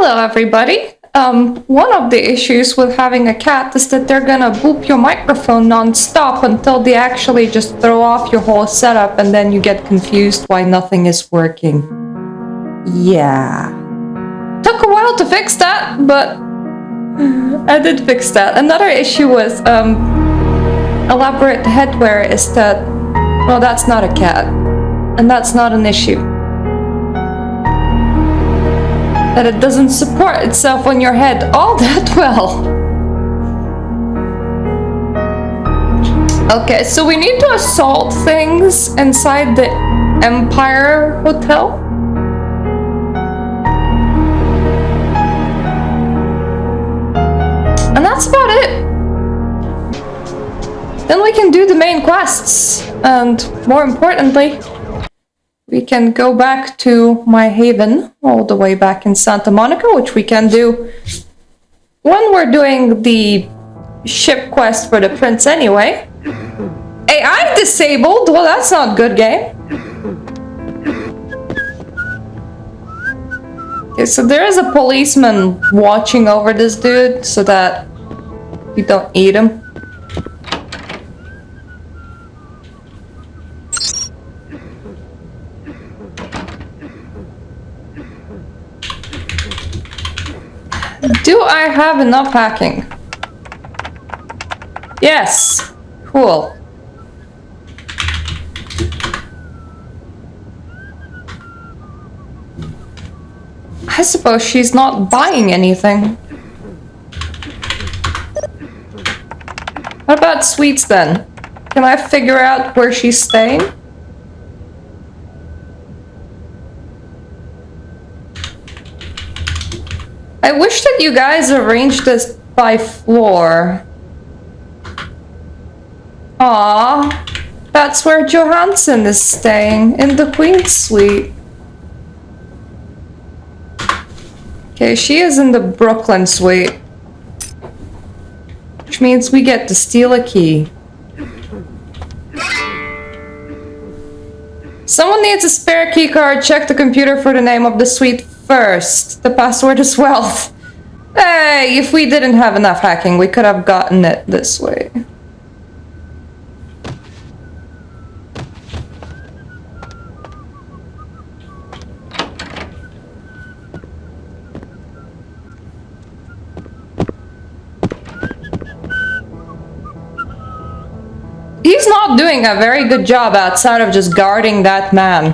Hello, everybody. One of the issues with having a cat is that they're gonna boop your microphone non-stop until they actually just throw off your whole setup, and then you get confused why nothing is working. Yeah. Took a while to fix that, but I did fix that. Another issue with elaborate headwear is that, well, that's not a cat, and that's not an issue. That it doesn't support itself on your head all that well. Okay, so we need to assault things inside the Empire Hotel. And that's about it. Then we can do the main quests. And more importantly, we can go back to my haven, all the way back in Santa Monica, which we can do when we're doing the ship quest for the prince anyway. AI disabled? Well, that's not good, game. Okay, so there is a policeman watching over this dude so that we don't eat him. Do I have enough hacking? Yes. Cool. I suppose she's not buying anything. What about sweets then? Can I figure out where she's staying? I wish that you guys arranged this by floor. Aww, that's where Johansson is staying, in the Queen's Suite. Okay, she is in the Brooklyn Suite. Which means we get to steal a key. Someone needs a spare key card. Check the computer for the name of the suite first. The password is wealth. Hey, if we didn't have enough hacking, we could have gotten it this way. He's not doing a very good job outside of just guarding that man.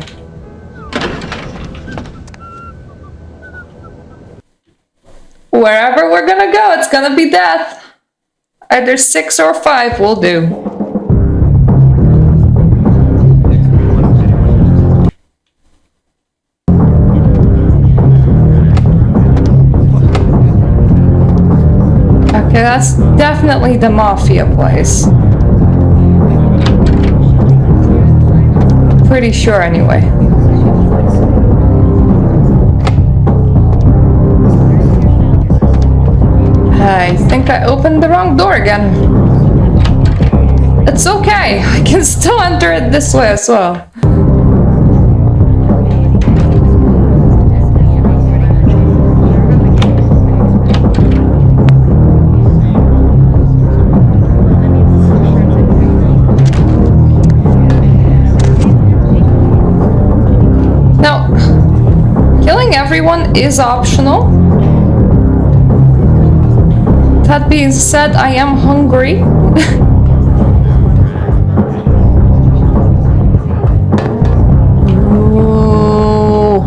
Wherever we're gonna go, it's gonna be death. Either 6 or 5 will do. Okay, that's definitely the mafia place. Pretty sure anyway. I think I opened the wrong door again. It's okay, I can still enter it this way as well. Now, killing everyone is optional. That being said, I am hungry. Ooh.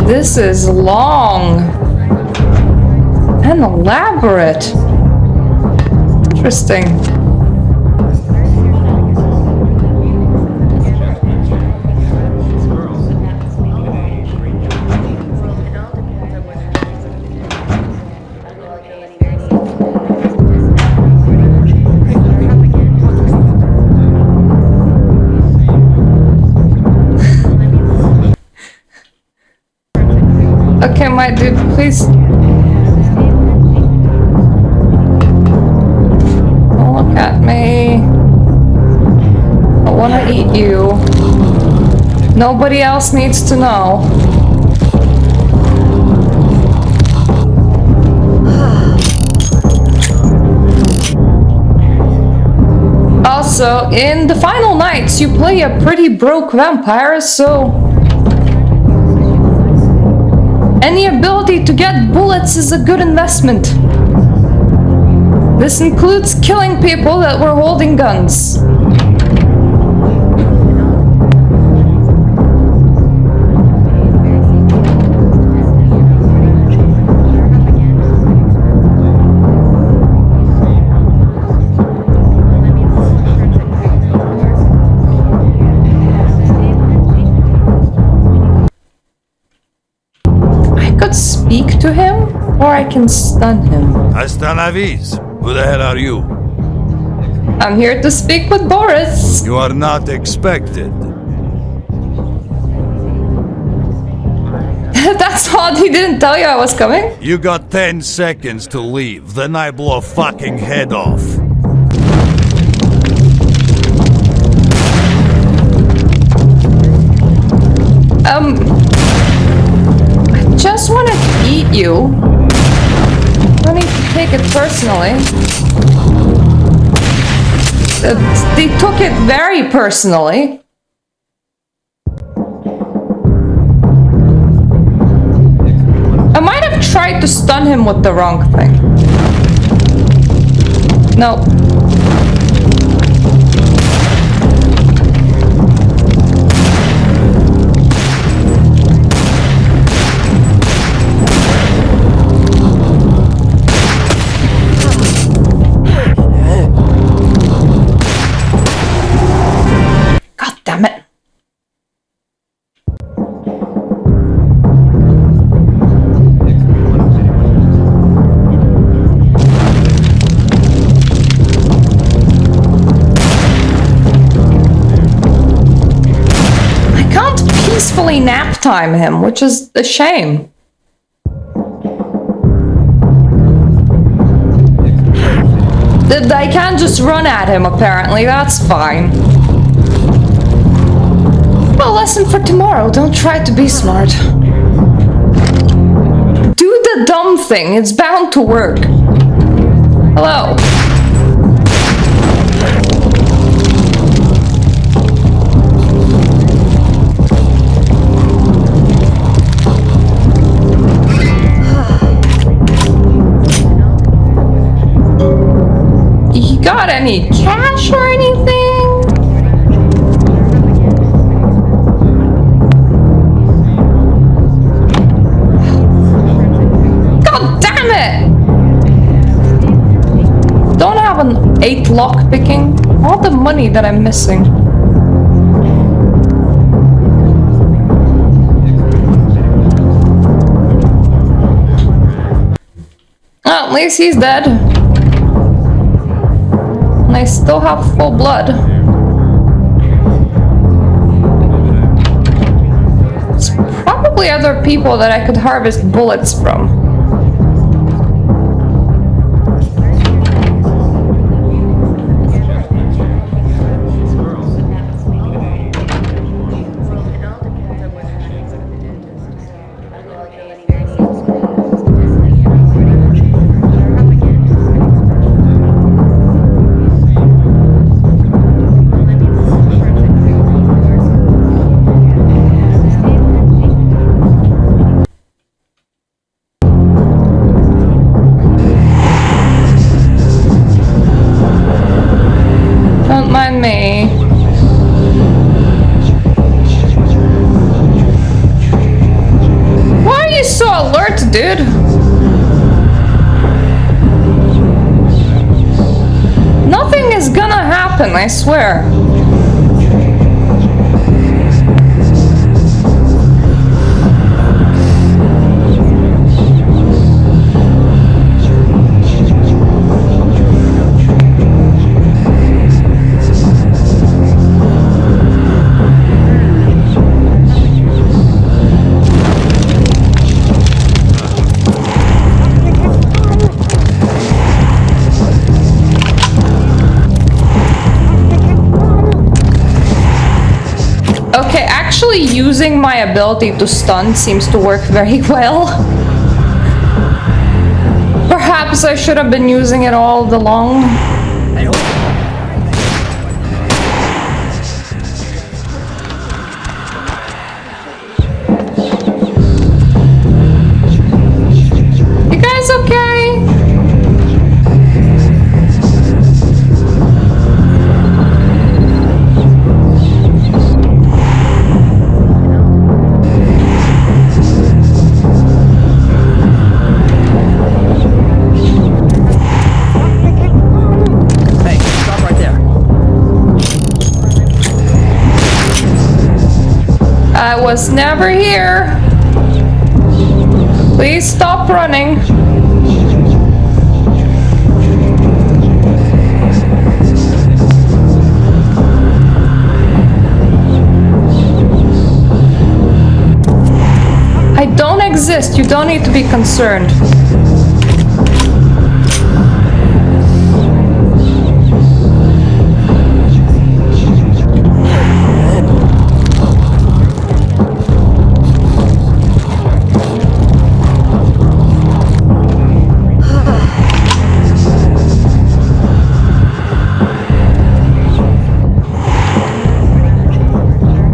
This is long and elaborate. Interesting. Okay, my dude, please. Don't look at me. I wanna eat you. Nobody else needs to know. Also, in the final nights, you play a pretty broke vampire, so any ability to get bullets is a good investment. This includes killing people that were holding guns. Speak to him, or I can stun him. Hasta la vis. Who the hell are you? I'm here to speak with Boris. You are not expected. That's odd, he didn't tell you I was coming. You got 10 seconds to leave, then I blow a fucking head off. I just wanted to eat you. Don't need to take it personally. They took it very personally. I might have tried to stun him with the wrong thing. No. Nap time him, which is a shame. I can't just run at him, apparently. That's fine. Well, lesson for tomorrow. Don't try to be smart. Do the dumb thing. It's bound to work. Hello. Got any cash or anything? God damn it! Don't have an 8 lock picking. All the money that I'm missing. Oh, at least he's dead. And I still have full blood. It's probably other people that I could harvest bullets from. Me. Why are you so alert, dude? Nothing is gonna happen, I swear. Actually, using my ability to stun seems to work very well. Perhaps I should have been using it all along. was never here. Please stop running. I don't exist. You don't need to be concerned.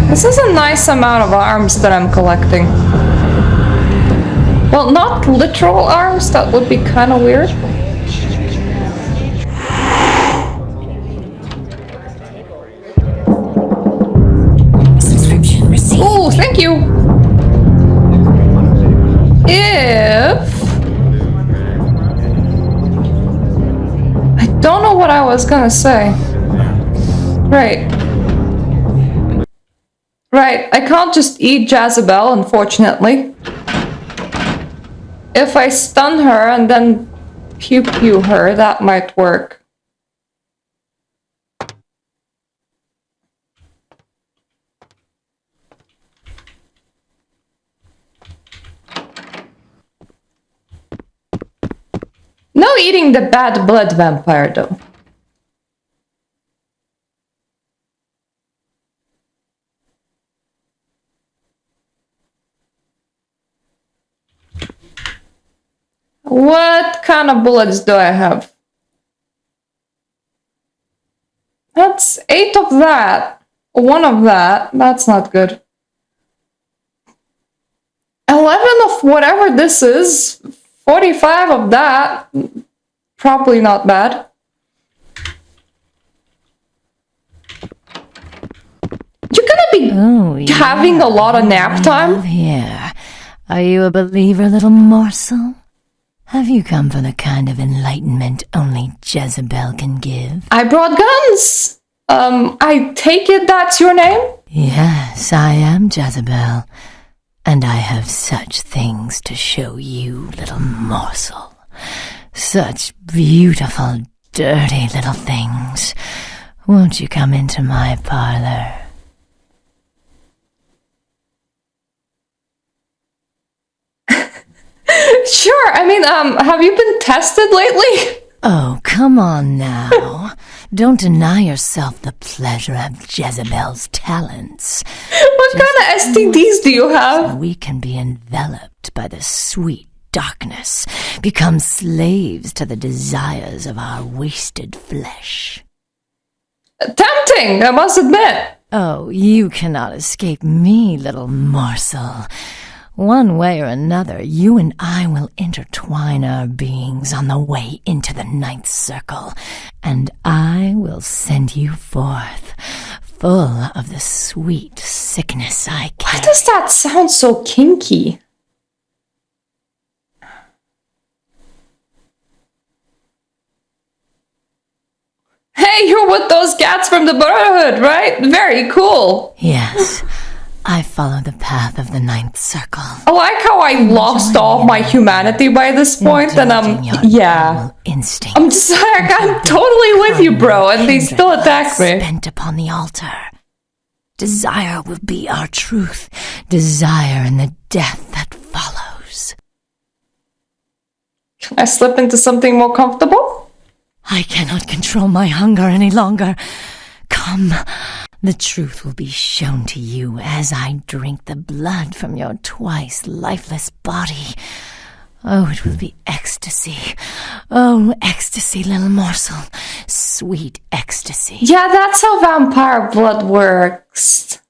This is a nice amount of arms that I'm collecting. Well, not literal arms, that would be kind of weird. Subscription received. Ooh, thank you! If... I don't know what I was gonna say. Right. Right, I can't just eat Jezebel, unfortunately. If I stun her and then pew-pew her, that might work. No eating the bad blood vampire, though. What kind of bullets do I have? That's 8 of that. 1 of that. That's not good. 11 of whatever this is. 45 of that. Probably not bad. You're gonna be having a lot of nap time? Here. Are you a believer, little morsel? Have you come for the kind of enlightenment only Jezebel can give? I brought guns. I take it that's your name? Yes, I am Jezebel. And I have such things to show you, little morsel. Such beautiful, dirty little things. Won't you come into my parlor? Sure, I mean, have you been tested lately? Oh, come on now. Don't deny yourself the pleasure of Jezebel's talents. What kind of STDs do you have? We can be enveloped by the sweet darkness, become slaves to the desires of our wasted flesh. Tempting, I must admit. Oh, you cannot escape me, little morsel. One way or another, you and I will intertwine our beings on the way into the ninth circle, and I will send you forth, full of the sweet sickness I carry. Why does that sound so kinky? Hey, you're with those cats from the Brotherhood, right? Very cool. Yes. I follow the path of the ninth circle. I like how I lost all my humanity by this point, and yeah. Instinct. I'm just like, I'm totally with you, bro, and they still attack me. Spent upon the altar. Desire will be our truth. Desire and the death that follows. Can I slip into something more comfortable? I cannot control my hunger any longer. Come. The truth will be shown to you as I drink the blood from your twice lifeless body. Oh, it will be ecstasy. Oh, ecstasy, little morsel. Sweet ecstasy. Yeah, that's how vampire blood works.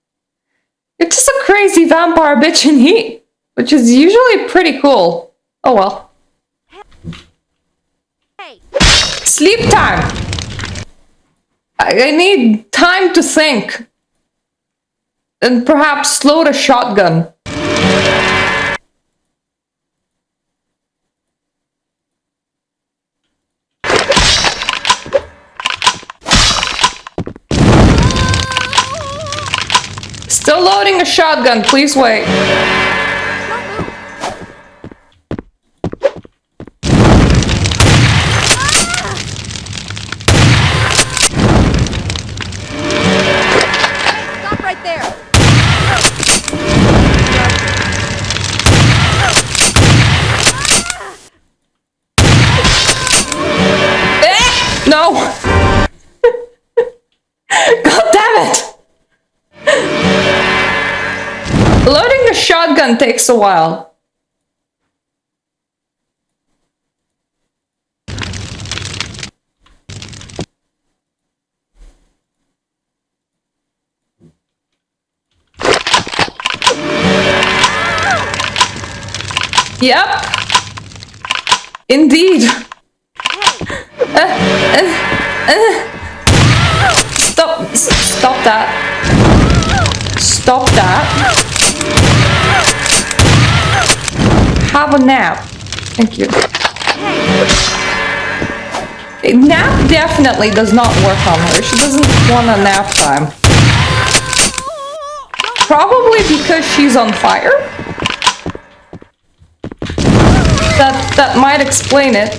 You're just a crazy vampire bitch in heat, which is usually pretty cool. Oh well. Hey. Sleep time! I need time to think. And perhaps slow the shotgun. Still loading a shotgun. Please wait. Stop right there. No! God damn it! Loading a shotgun takes a while. Yep. Indeed. Stop that. Stop that. Have a nap. Thank you. Okay, nap definitely does not work on her. She doesn't want a nap time. Probably because she's on fire. That might explain it.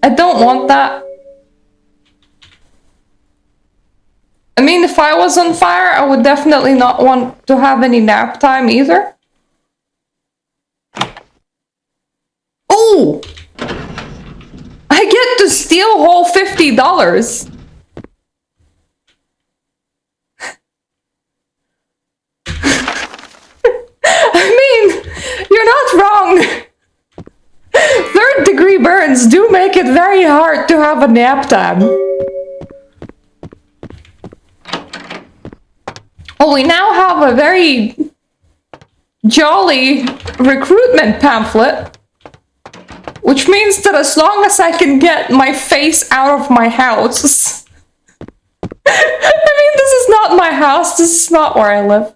I don't want that. I mean, if I was on fire, I would definitely not want to have any nap time either. Oh! I get to steal whole $50. I mean, you're not wrong. Third-degree burns do make it very hard to have a nap time. Oh, we now have a very jolly recruitment pamphlet, which means that as long as I can get my face out of my house. I mean, this is not my house, this is not where I live.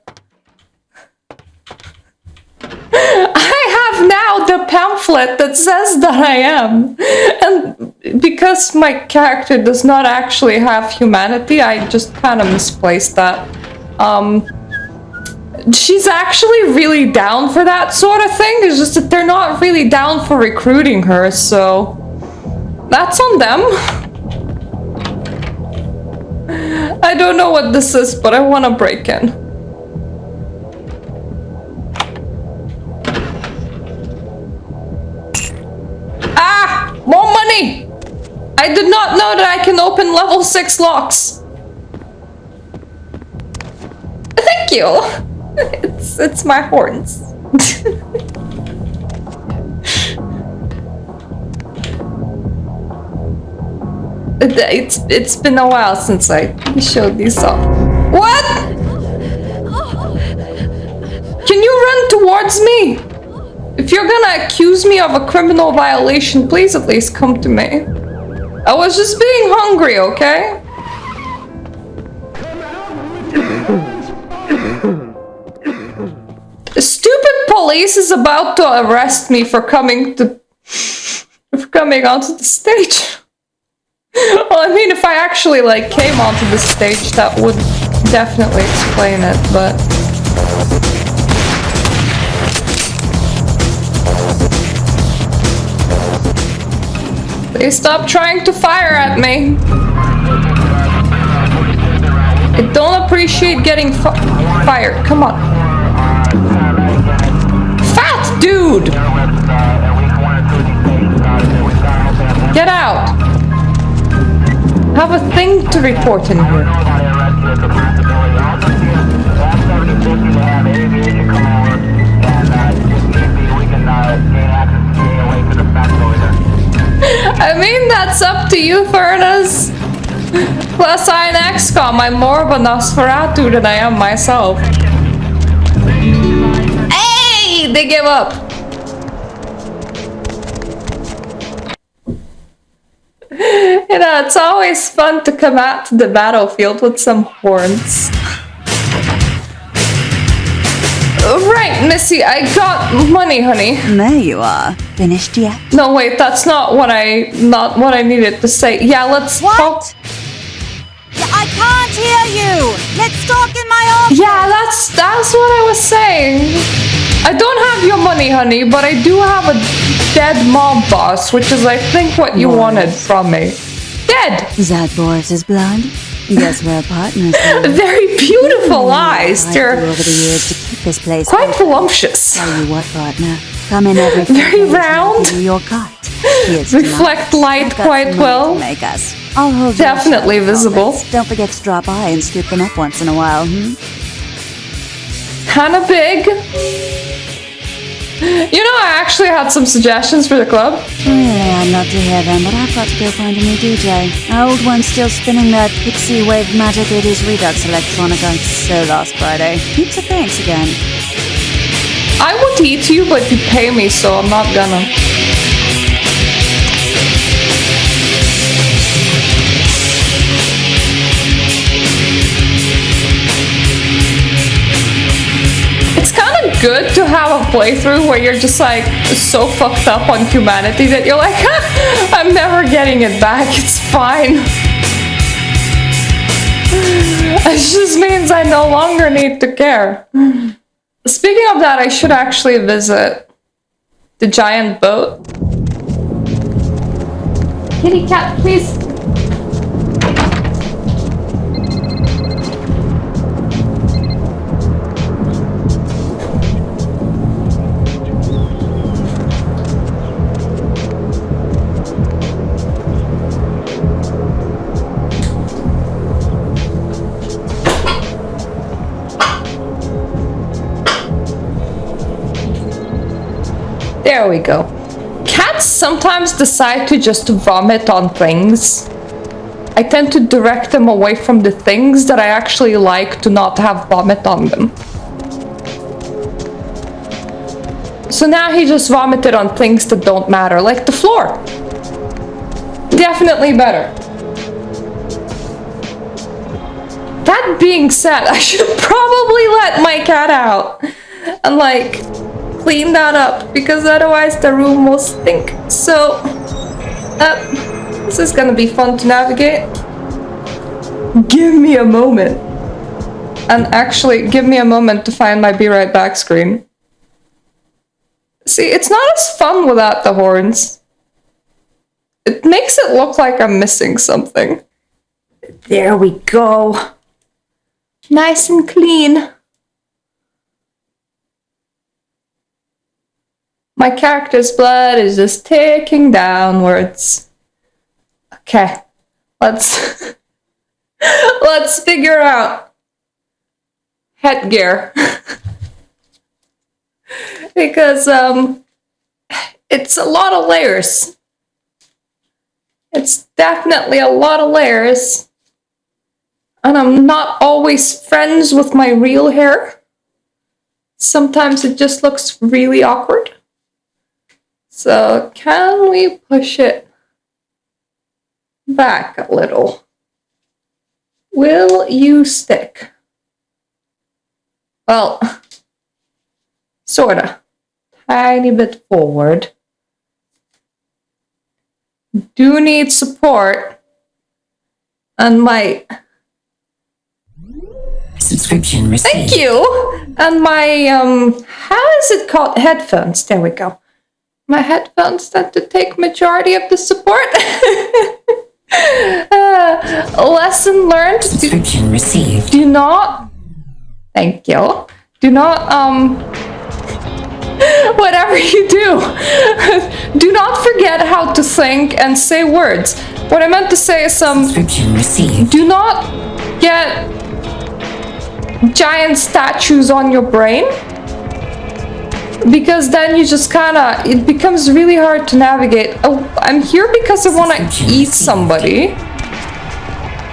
I have now the pamphlet that says that I am. And because my character does not actually have humanity, I just kind of misplaced that. She's actually really down for that sort of thing. It's just that they're not really down for recruiting her, so that's on them. I don't know what this is, but I want to break in. Ah! More money! I did not know that I can open level 6 locks. Thank you. It's my horns. It's been a while since I showed these off. What? Can you run towards me? If you're gonna accuse me of a criminal violation, please at least come to me. I was just being hungry, okay? The stupid police is about to arrest me for coming onto the stage. Well, I mean, if I actually, like, came onto the stage, that would definitely explain it, but... Please stop trying to fire at me. I don't appreciate getting fired. Come on. Fat dude! Get out. Have a thing to report in here. I mean, that's up to you, Furnace. Plus, I in XCOM, I'm more of a Nosferatu than I am myself. Hey! They give up. You know, it's always fun to come out to the battlefield with some horns. Right, Missy, I got money, honey. There you are. Finished yet? No, wait, that's not what I needed to say. Yeah, let's talk. Yeah, I can't hear you! Let's talk in my office! Yeah, that's what I was saying. I don't have your money, honey, but I do have a dead mob boss, which is, I think, what you wanted from me. Dead! That Boris's blood? Guess we're partners now. Very beautiful eyes. I've They're over the years to keep this place quite open. voluptuous. Tell you what, partner. Come in every Very Friday round. to do your cut. Here's Reflect tonight. light I've got quite some money well. to make us. I'll hold your Definitely side visible. profits. Don't forget to drop by and scoop them up once in a while, Kinda big. You know, I actually had some suggestions for the club. Really, I'd love to hear them, but I've got to go find a new DJ. Our old one's still spinning that Pixie Wave Magic 80s Redux Electronica. So last Friday. Heaps of thanks again. I would eat you, but you pay me, so I'm not gonna. It's kind of good to have a playthrough where you're just like so fucked up on humanity that you're like, I'm never getting it back, it's fine. It just means I no longer need to care. Speaking of that, I should actually visit the giant boat. Kitty cat, please. There we go. Cats sometimes decide to just vomit on things. I tend to direct them away from the things that I actually like to not have vomit on them. So now he just vomited on things that don't matter, like the floor. Definitely better. That being said, I should probably let my cat out and like clean that up, because otherwise the room will stink. So, this is gonna be fun to navigate. Give me a moment. And actually, give me a moment to find my be right back screen. See, it's not as fun without the horns. It makes it look like I'm missing something. There we go. Nice and clean. My character's blood is just ticking downwards. Okay, let's let's figure out headgear. Because it's a lot of layers. It's definitely a lot of layers. And I'm not always friends with my real hair. Sometimes it just looks really awkward. So can we push it back a little? Will you stick? Well, sorta. Tiny bit forward. Do need support. And my... Subscription received. Thank you! And my, how is it called? Headphones. There we go. My headphones tend to take majority of the support. Lesson learned. Subscription received. Do not... Thank you. Do not, whatever you do, do not forget how to think and say words. What I meant to say is Subscription received. do not get giant statues on your brain, because then you just kinda, it becomes really hard to navigate. Oh, I'm here because I want to eat somebody,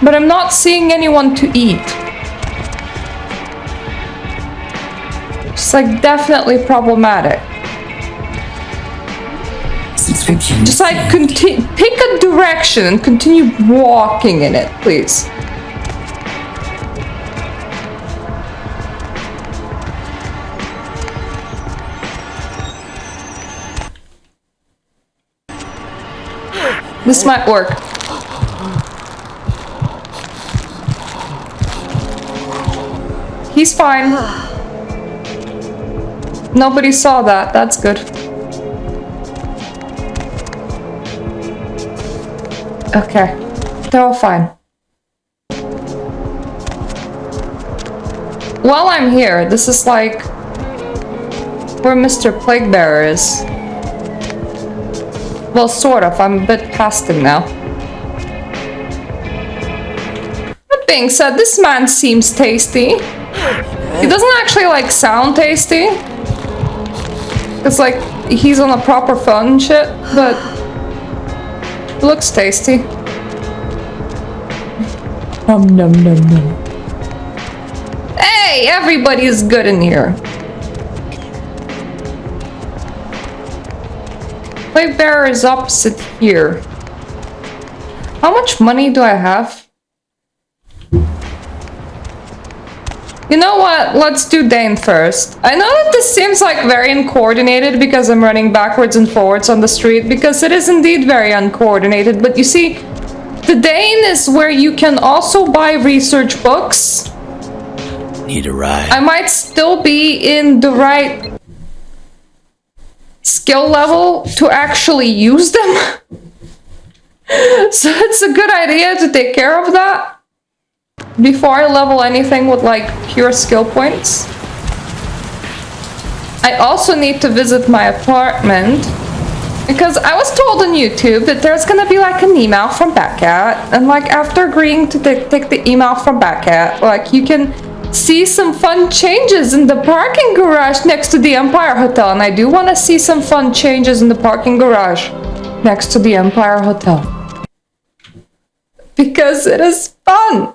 but I'm not seeing anyone to eat. It's like definitely problematic. Subscription Just like pick a direction and continue walking in it, please. This might work. He's fine. Nobody saw that. That's good. Okay. They're all fine. While I'm here, this is like where Mr. Plaguebearer is. Well, sort of. I'm a bit past him now. That being said, this man seems tasty. He doesn't actually like sound tasty. It's like he's on a proper phone and shit, but it looks tasty. Nom nom nom nom. Hey, everybody's good in here. Plaguebearer is opposite here. How much money do I have? You know what? Let's do Dane first. I know that this seems like very uncoordinated because I'm running backwards and forwards on the street, because it is indeed very uncoordinated, but you see, the Dane is where you can also buy research books. Need a ride? I might still be in the right skill level to actually use them. So it's a good idea to take care of that before I level anything with like pure skill points. I also need to visit my apartment because I was told on YouTube that there's gonna be like an email from Backcat, and like after agreeing to take the email from Backcat, like you can see some fun changes in the parking garage next to the Empire Hotel, and I do want to see some fun changes in the parking garage next to the Empire Hotel because it is fun.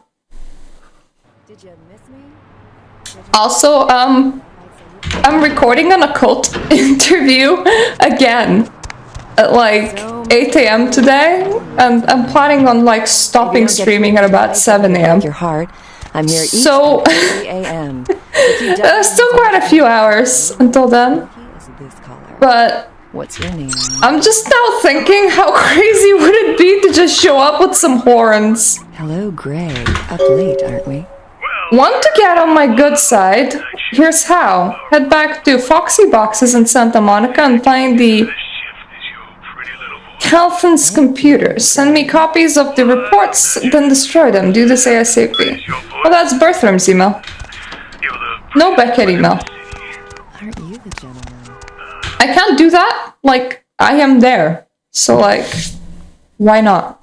Did you miss me? Also, I'm recording an occult interview again at like 8 a.m. today, and I'm planning on like stopping streaming at about 7 a.m. Your heart. I'm here each So, 3 a.m. still quite a few hours until then, but What's your name? I'm just now thinking how crazy would it be to just show up with some horns. Hello, Greg. Up late, aren't we? Want to get on my good side? Here's how. Head back to Foxy Boxes in Santa Monica and find the Calvin's computer. Send me copies of the reports, then destroy them. Do this ASAP. Well, that's Bertram's email. No Beckett email. Aren't you the gentleman? I can't do that. Like, I am there. So, like, why not?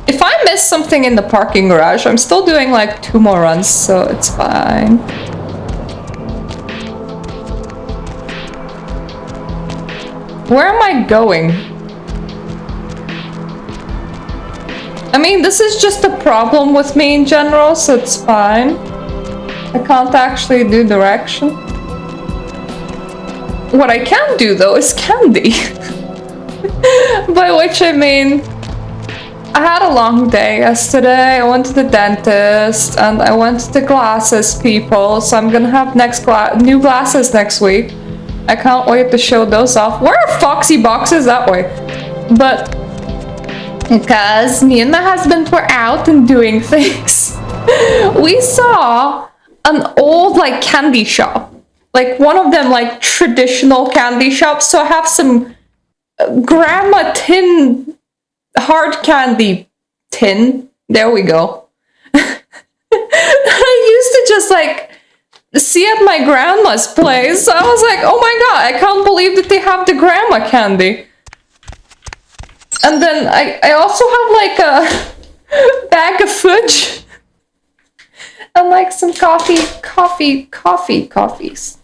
If I miss something in the parking garage, I'm still doing like 2 more runs, so it's fine. Where am I going? I mean, this is just a problem with me in general, so it's fine. I can't actually do direction. What I can do, though, is candy. By which I mean, I had a long day yesterday. I went to the dentist, and I went to the glasses people, so I'm gonna have new glasses next week. I can't wait to show those off. Where are Foxy Boxes? That way. But because me and my husband were out and doing things, we saw an old like candy shop. Like one of them like traditional candy shops. So I have some grandma tin hard candy tin. There we go. I used to just like see at my grandma's place. I was like, oh my god, I can't believe that they have the grandma candy. And then I also have like a bag of fudge and like some coffees.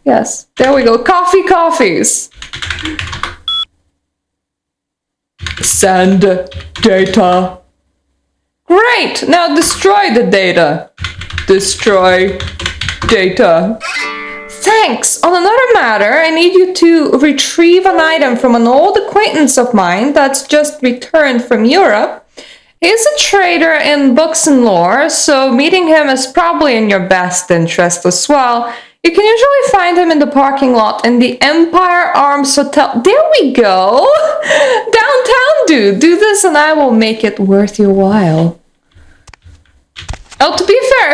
Yes, there we go, coffees. Send data. Great, now destroy the data. Destroy data. Thanks. On another matter, I need you to retrieve an item from an old acquaintance of mine that's just returned from Europe. He's a trader in books and lore, so meeting him is probably in your best interest as well. You can usually find him in the parking lot in the Empire Arms Hotel. There we go! Downtown, dude! Do this and I will make it worth your while. Oh, to be fair,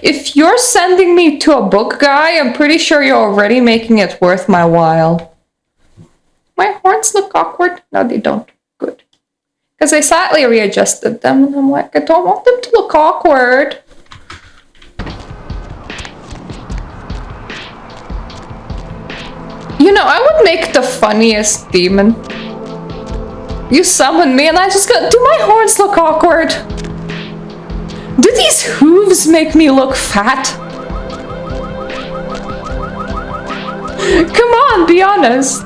if you're sending me to a book guy, I'm pretty sure you're already making it worth my while. My horns look awkward? No, they don't. Good. Because I slightly readjusted them, and I'm like, I don't want them to look awkward. You know, I would make the funniest demon. You summon me and I just go, do my horns look awkward? Do these hooves make me look fat? Come on, be honest.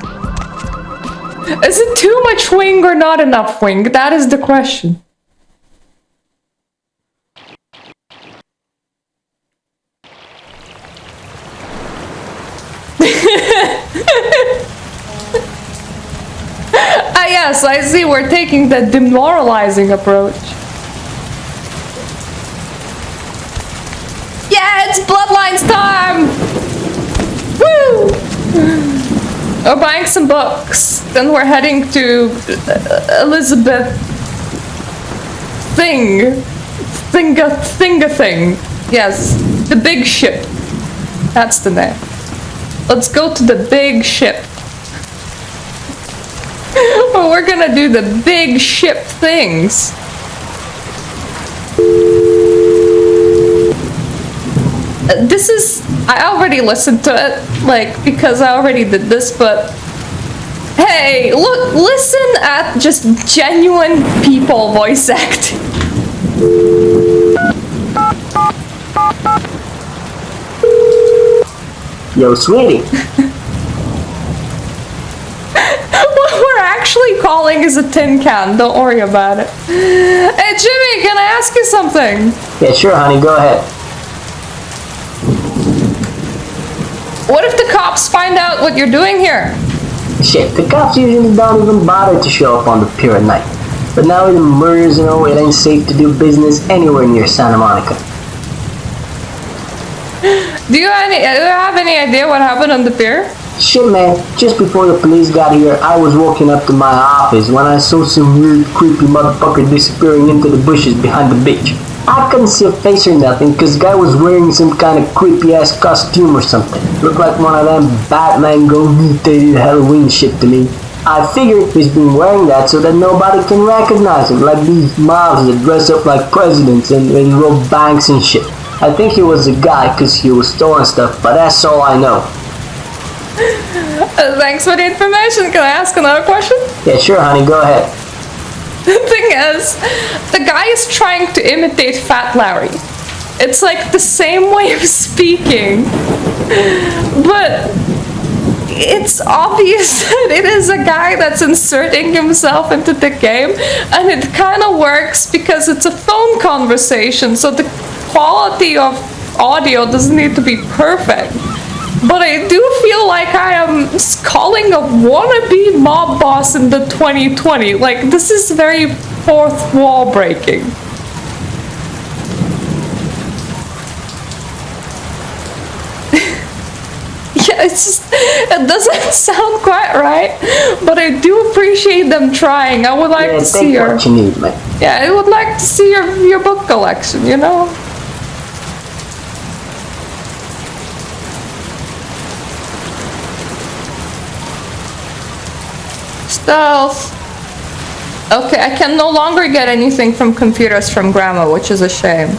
Is it too much wing or not enough wing? That is the question. Ah yes, I see we're taking the demoralizing approach. Yeah, it's Bloodlines time! Woo! We're buying some books. Then we're heading to Elizabeth Thing. Thing. Yes, the big ship. That's the name. Let's go to the big ship. Well, we're gonna do the big ship things. This is... I already listened to it, because I already did this, but... Hey, look, listen at just genuine people voice acting. Yo, sweetie. What we're actually calling is a tin can, don't worry about it. Hey Jimmy, can I ask you something? Yeah, sure, honey, go ahead. What if the cops find out what you're doing here? Shit, the cops usually don't even bother to show up on the pier at night. But now with the murders and all, it ain't safe to do business anywhere near Santa Monica. Do you have any idea what happened on the pier? Shit, man, just before the police got here, I was walking up to my office when I saw some weird, creepy motherfucker disappearing into the bushes behind the beach. I couldn't see a face or nothing, cause the guy was wearing some kind of creepy-ass costume or something. Looked like one of them Batman go-mutated Halloween shit to me. I figured he's been wearing that so that nobody can recognize him, like these mobs that dress up like presidents and rob banks and shit. I think he was a guy cause he was storing stuff, but that's all I know. Thanks for the information. Can I ask another question? Yeah, sure, honey, go ahead. The thing is, the guy is trying to imitate Fat Larry. It's like the same way of speaking, but it's obvious that it is a guy that's inserting himself into the game, and it kind of works because it's a phone conversation, so the quality of audio doesn't need to be perfect. But I do feel like I am calling a wannabe mob boss in the 2020. Like, this is very fourth wall breaking. Yeah, it doesn't sound quite right, but I do appreciate them trying. I would like to see what you need, man. Yeah, I would like to see your book collection, you know? Stealth. Okay, I can no longer get anything from computers from Grandma, which is a shame.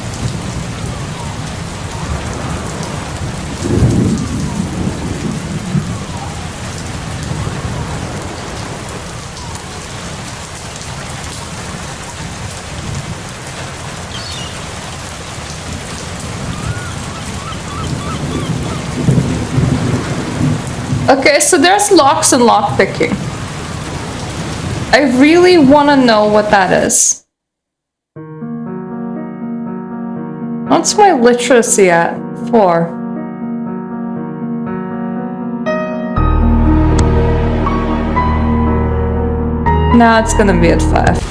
Okay, so there's locks and lockpicking. I really want to know what that is. What's my literacy at? 4. Now it's gonna be at 5.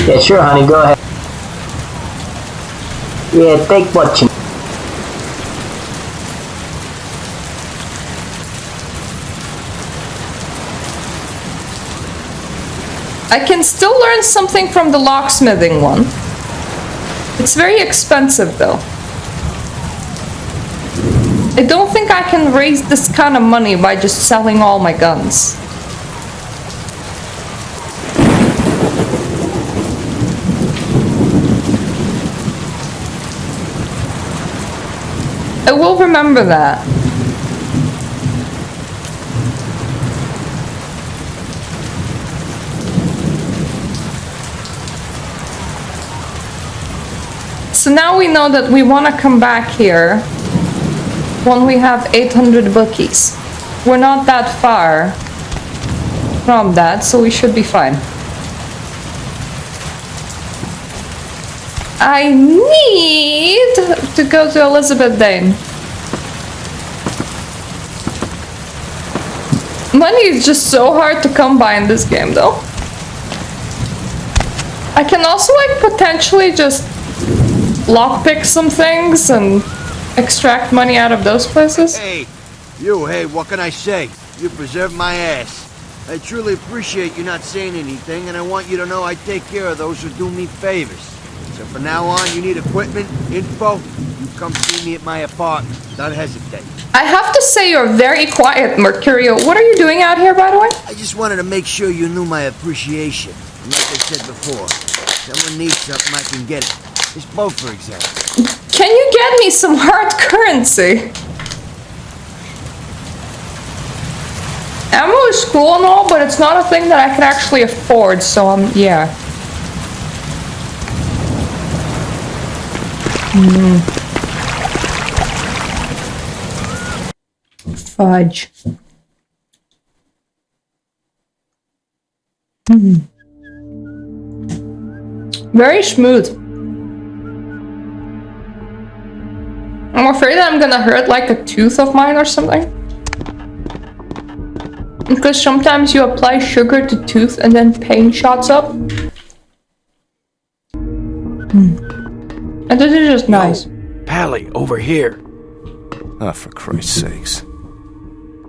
Yeah, sure, honey, go ahead. Yeah, take what you... I can still learn something from the locksmithing one. It's very expensive though. I don't think I can raise this kind of money by just selling all my guns. I will remember that. So now we know that we want to come back here when we have 800 bookies. We're not that far from that, so we should be fine. I need to go to Elizabeth Dane. Money is just so hard to come by in this game though. I can also like potentially just lockpick some things and extract money out of those places. Hey, what can I say? You preserved my ass. I truly appreciate you not saying anything, and I want you to know I take care of those who do me favors. So from now on, you need equipment, info, you come see me at my apartment. Don't hesitate. I have to say you're very quiet, Mercurio. What are you doing out here, by the way? I just wanted to make sure you knew my appreciation. And like I said before, if someone needs something, I can get it. This boat, for example. Can you get me some hard currency? Ammo is cool and all, but it's not a thing that I can actually afford, so yeah. Fudge. Very smooth. I'm afraid that I'm gonna hurt like a tooth of mine or something. Because sometimes you apply sugar to tooth and then pain shots up. And this is just nice. Baali, over here. Ah, for Christ's sakes.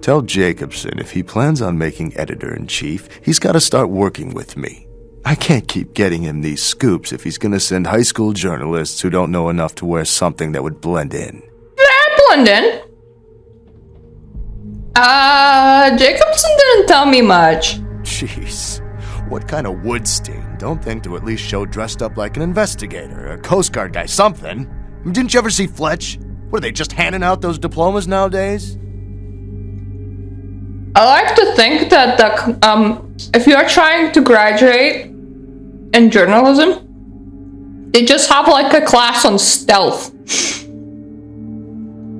Tell Jacobson if he plans on making editor-in-chief, he's got to start working with me. I can't keep getting him these scoops if he's going to send high school journalists who don't know enough to wear something that would blend in. Blend in? Jacobson didn't tell me much. Jeez. What kind of wood stain? Don't think to at least show dressed up like an investigator, a Coast Guard guy, something. Didn't you ever see Fletch? What, are they just handing out those diplomas nowadays? I like to think that if you are trying to graduate in journalism, they just have like a class on stealth.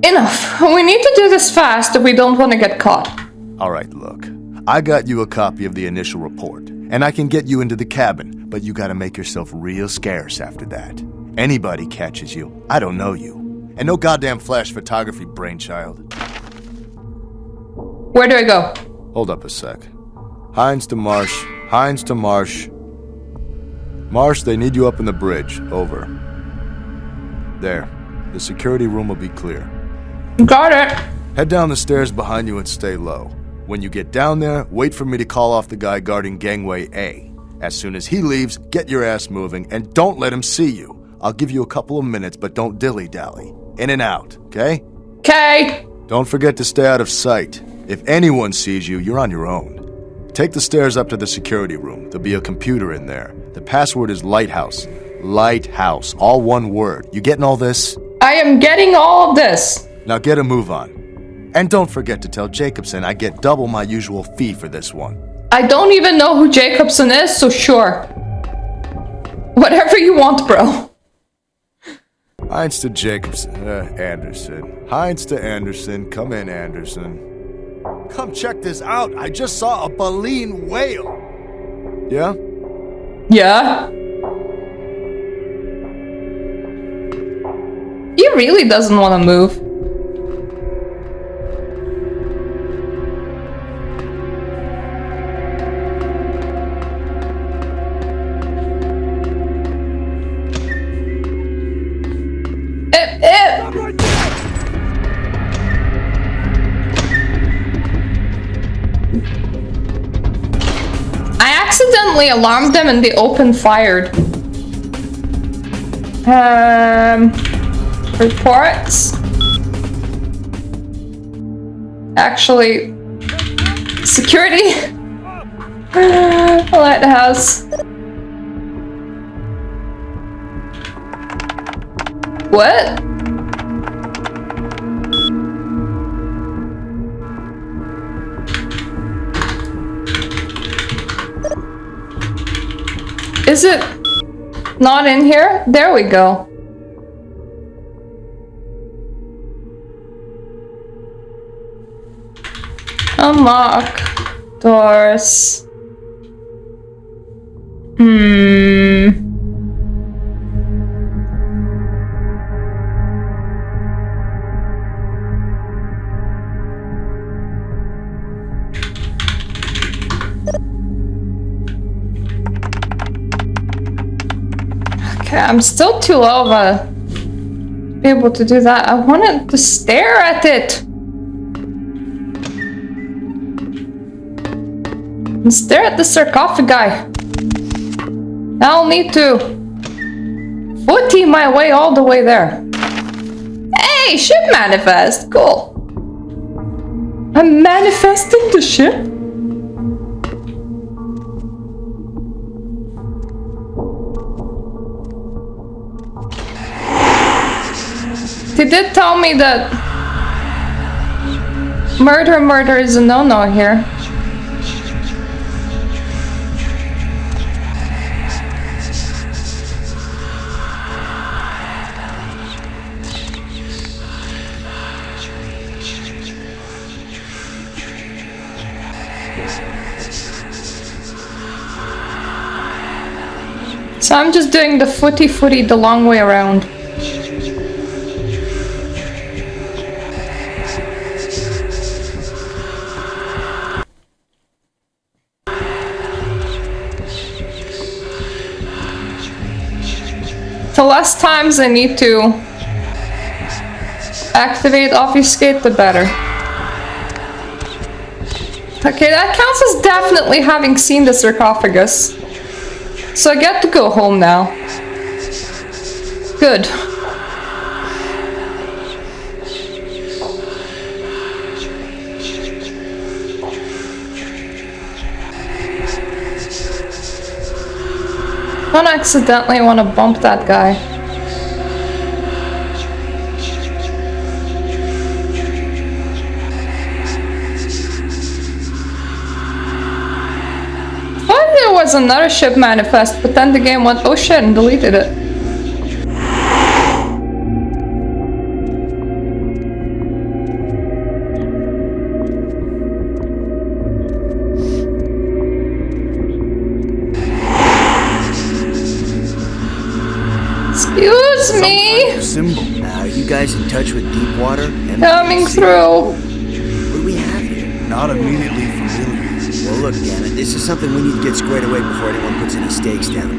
Enough. We need to do this fast if we don't want to get caught. Alright, look. I got you a copy of the initial report, and I can get you into the cabin, but you gotta make yourself real scarce after that. Anybody catches you, I don't know you. And no goddamn flash photography, brainchild. Where do I go? Hold up a sec. Hines to Marsh. Hines to Marsh. Marsh, they need you up in the bridge. Over. There. The security room will be clear. Got it. Head down the stairs behind you and stay low. When you get down there, wait for me to call off the guy guarding gangway A. As soon as he leaves, get your ass moving and don't let him see you. I'll give you a couple of minutes, but don't dilly-dally. In and out, okay? Okay. Don't forget to stay out of sight. If anyone sees you, you're on your own. Take the stairs up to the security room. There'll be a computer in there. The password is Lighthouse. Lighthouse. All one word. You getting all this? I am getting all of this. Now get a move on. And don't forget to tell Jacobson I get double my usual fee for this one. I don't even know who Jacobson is, so sure. Whatever you want, bro. Hines to Jacobson. Anderson. Hines to Anderson. Come in, Anderson. Come check this out. I just saw a baleen whale. Yeah? Yeah? He really doesn't want to move. accidentally alarmed them and they opened fired. Reports. Actually, security. Lighthouse. What? Is it not in here? There we go. Unlock doors. Okay, I'm still too low to be able to do that. I wanted to stare at it. And stare at the sarcophagi. I'll need to footy my way all the way there. Hey, ship manifest. Cool. I'm manifesting the ship? They did tell me that murder is a no-no here. So I'm just doing the footy the long way around. The less times I need to activate obfuscate, the better. Okay, that counts as definitely having seen the sarcophagus. So I get to go home now. Good. I don't accidentally want to bump that guy. I thought there was another ship manifest, but then the game went, oh shit, and deleted it. Excuse me. Symbol. Are you guys in touch with Deepwater? Coming through. What do we have here? Not immediately familiar. Well, look, damn it. This is something we need to get squared away before anyone puts any stakes down.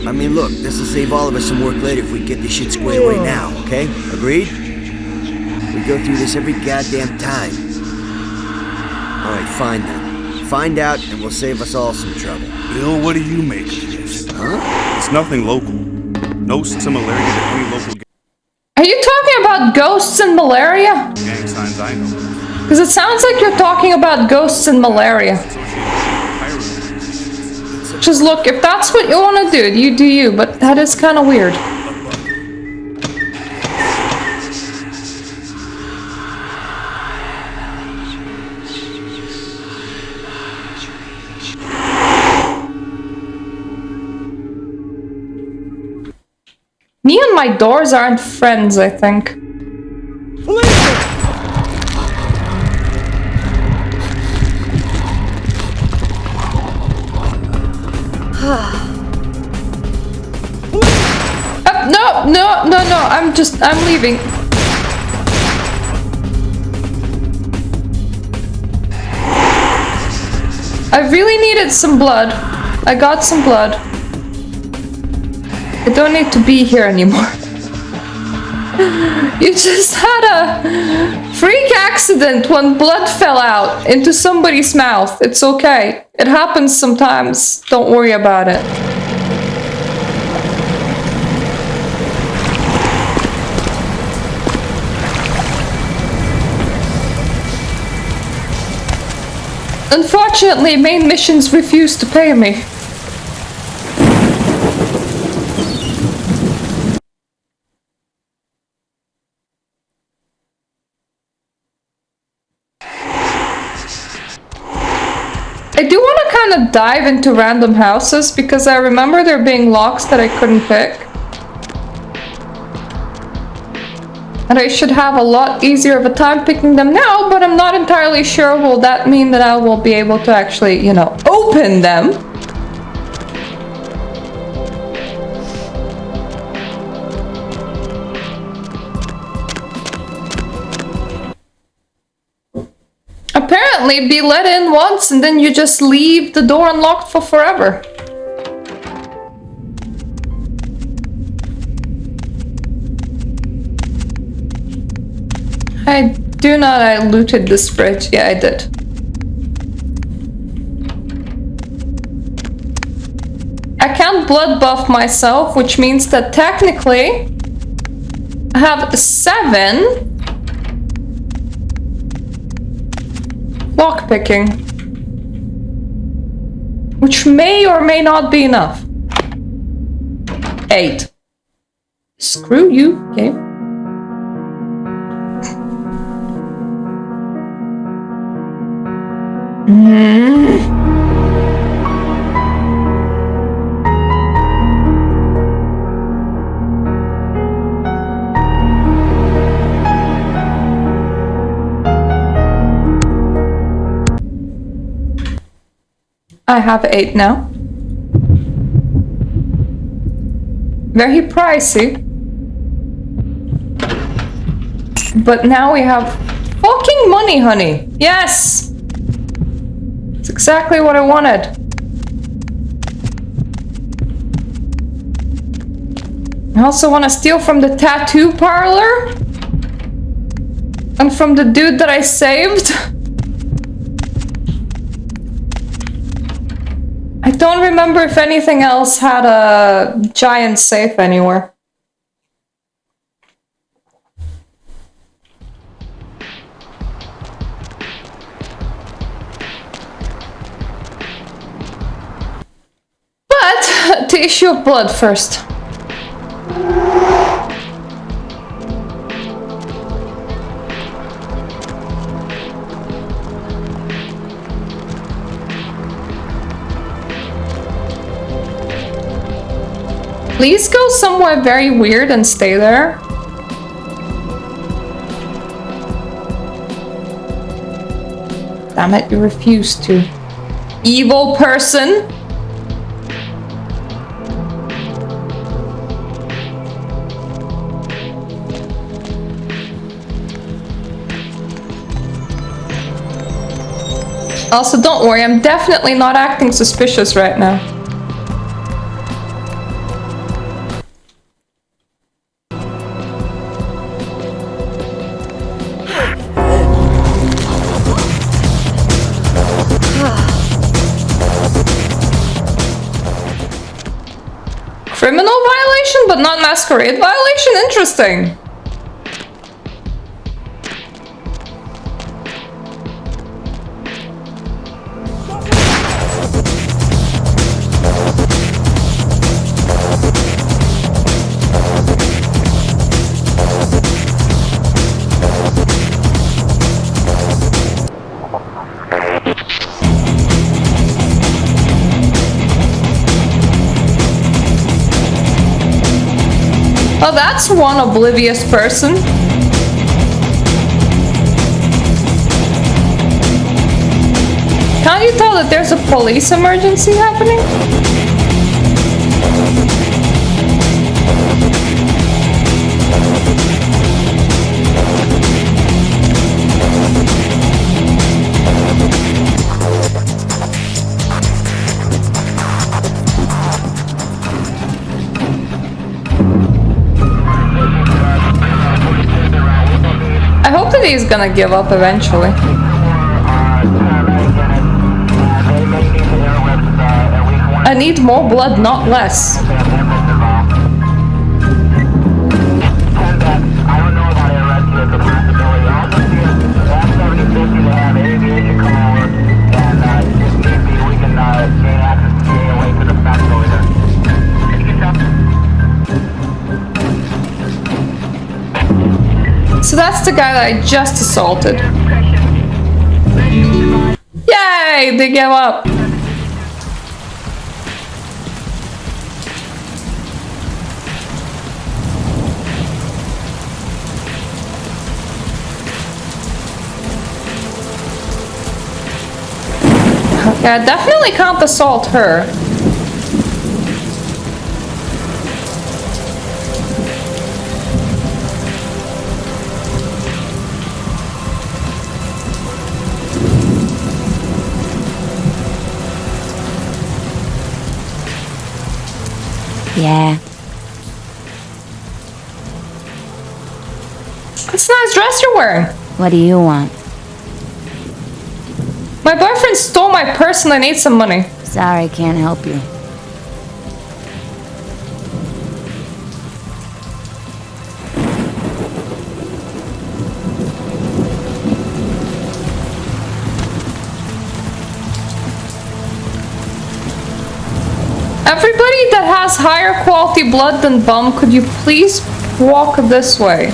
I mean, look, this will save all of us some work later if we get this shit squared away now, okay? Agreed? We go through this every goddamn time. Alright, fine then. Find out, and we'll save us all some trouble. Bill, what do you make of this? Huh? It's nothing local. No similarity to any local Are you talking about ghosts and malaria? gang signs I know. Because it sounds like you're talking about ghosts and malaria. Just look, if that's what you want to do, you do you, but that is kind of weird. Me and my doors aren't friends, I think. No, I'm leaving. I really needed some blood. I got some blood. I don't need to be here anymore. You just had a Freak accident when blood fell out into somebody's mouth. It's okay. It happens sometimes. Don't worry about it. Unfortunately, main missions refuse to pay me. I do want to kind of dive into random houses because I remember there being locks that I couldn't pick. And I should have a lot easier of a time picking them now, but I'm not entirely sure. Will that mean that I will be able to actually, you know, open them? Apparently, be let in once and then you just leave the door unlocked for forever. I do not. I looted this fridge. Yeah, I did. I can't blood buff myself, which means that technically I have 7 lockpicking, which may or may not be enough. 8. Screw you, okay? I have 8 now. Very pricey. But now we have fucking money, honey. Yes! It's exactly what I wanted. I also want to steal from the tattoo parlor. And from the dude that I saved. I don't remember if anything else had a giant safe anywhere. But to issue of blood first. Please go somewhere very weird and stay there. Damn it, you refused to. Evil person! Also, don't worry, I'm definitely not acting suspicious right now. Criminal violation, but not masquerade violation? Interesting. Oh, that's one oblivious person. Can't you tell that there's a police emergency happening? Somebody's gonna give up eventually. I need more blood, not less. So that's the guy that I just assaulted. Yay! They gave up. Okay, I definitely can't assault her. Yeah. It's a nice dress you're wearing. What do you want? My boyfriend stole my purse and I need some money. Sorry, can't help you. Everybody that has higher quality blood than Bum, could you please walk this way?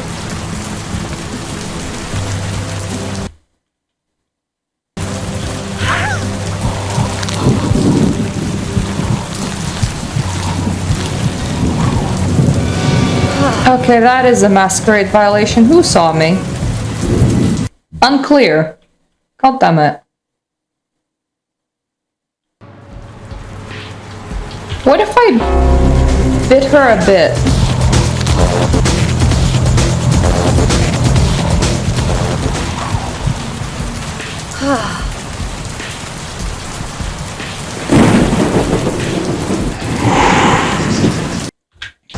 Okay, that is a masquerade violation. Who saw me? Unclear. God damn it. What if I bit her a bit?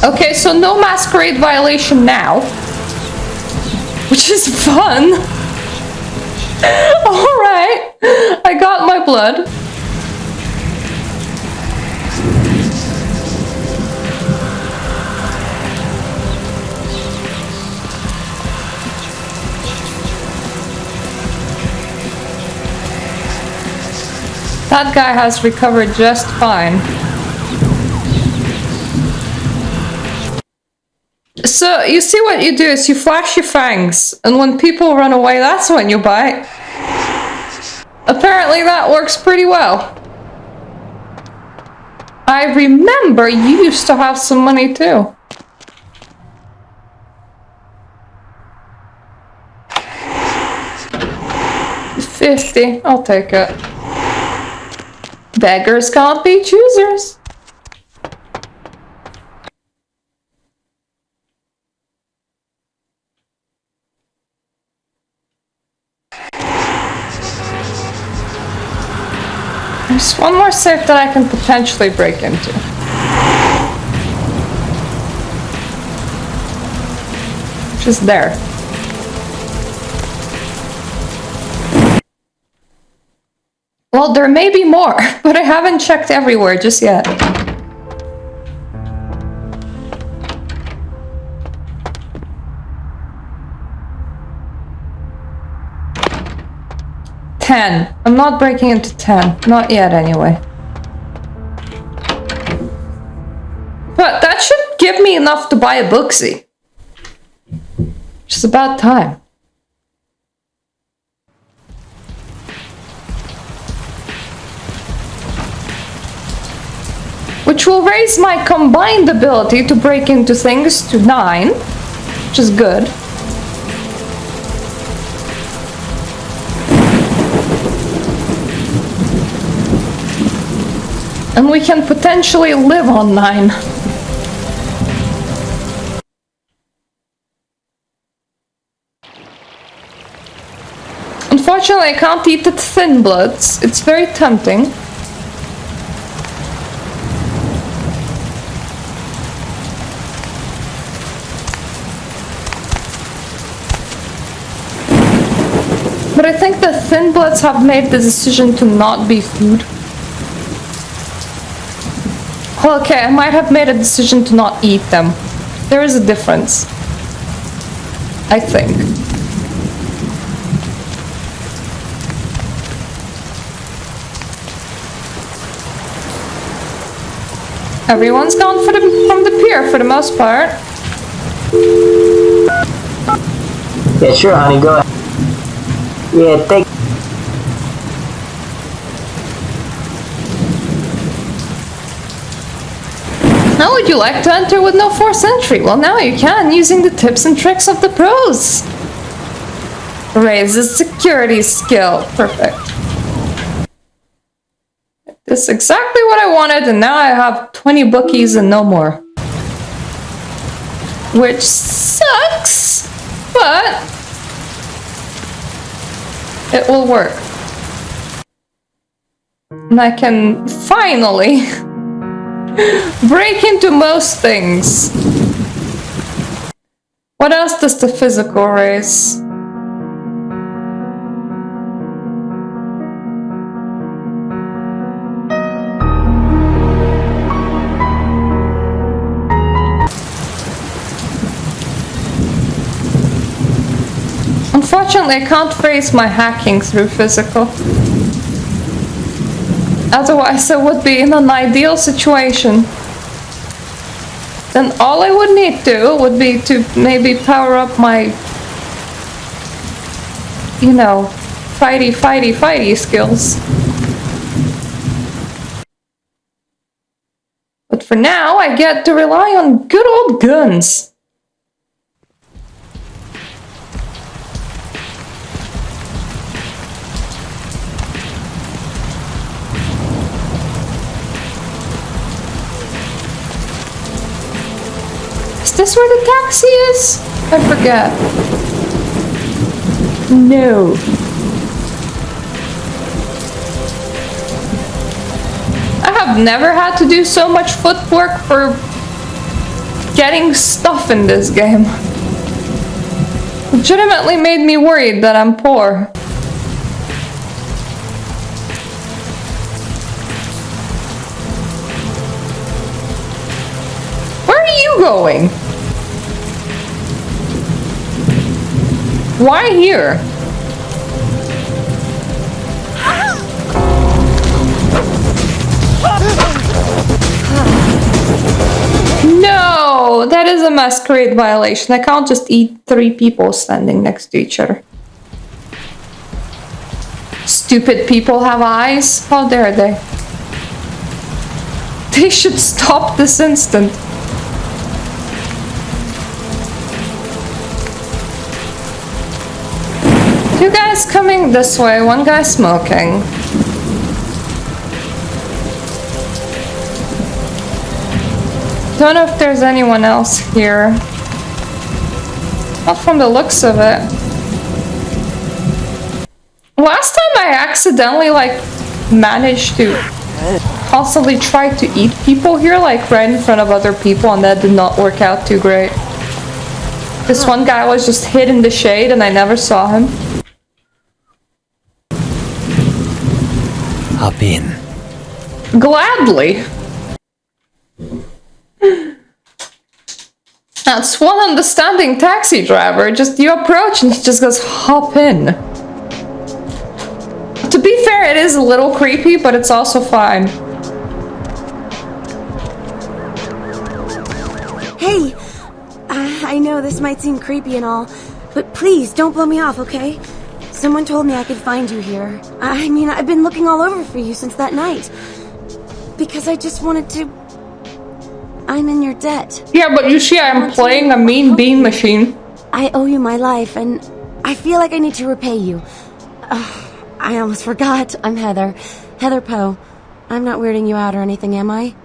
Okay, so no masquerade violation now. Which is fun. Alright, I got my blood. That guy has recovered just fine. So, you see what you do is you flash your fangs, and when people run away, that's when you bite. Apparently that works pretty well. I remember you used to have some money too. $50, I'll take it. Beggars can't be choosers. There's one more safe that I can potentially break into. Which is there. Well, there may be more, but I haven't checked everywhere just yet. $10. I'm not breaking into 10. Not yet, anyway. But that should give me enough to buy a booksy. Which is about time. Which will raise my combined ability to break into things to 9. Which is good. And we can potentially live on 9. Unfortunately, I can't eat the thin bloods. It's very tempting. But I think the Thin Bloods have made the decision to not be food. Well, okay, I might have made a decision to not eat them. There is a difference. I think. Everyone's gone from the pier for the most part. Yeah, sure, honey, go ahead. Yeah, thank. How would you like to enter with no forced entry? Well, now you can, using the tips and tricks of the pros. Raises security skill. Perfect. This is exactly what I wanted, and now I have 20 bookies and no more. Which sucks, but it will work. And I can finally break into most things. What else does the physical raise? Unfortunately, I can't raise my hacking through physical. Otherwise, I would be in an ideal situation. Then all I would need to do would be to maybe power up my, you know, fighty skills. But for now, I get to rely on good old guns. Is this where the taxi is? I forget. No. I have never had to do so much footwork for getting stuff in this game. Legitimately made me worried that I'm poor. Where are you going? Why here? No, that is a masquerade violation. I can't just eat 3 people standing next to each other. Stupid people have eyes. How dare they? They should stop this instant. Two guys coming this way, one guy smoking. Don't know if there's anyone else here. Not from the looks of it. Last time I accidentally managed to constantly try to eat people here, right in front of other people, and that did not work out too great. This one guy was just hid in the shade and I never saw him. Hop in. Gladly. That's one understanding taxi driver. Just you approach and he just goes, hop in. To be fair, it is a little creepy, but it's also fine. Hey! I know this might seem creepy and all, but please don't blow me off, okay? Someone told me I could find you here. I mean, I've been looking all over for you since that night. Because I just wanted to... I'm in your debt. Yeah, but you see, I'm playing a mean bean machine. I owe you my life, and I feel like I need to repay you. I almost forgot. I'm Heather. Heather Poe. I'm not weirding you out or anything, am I?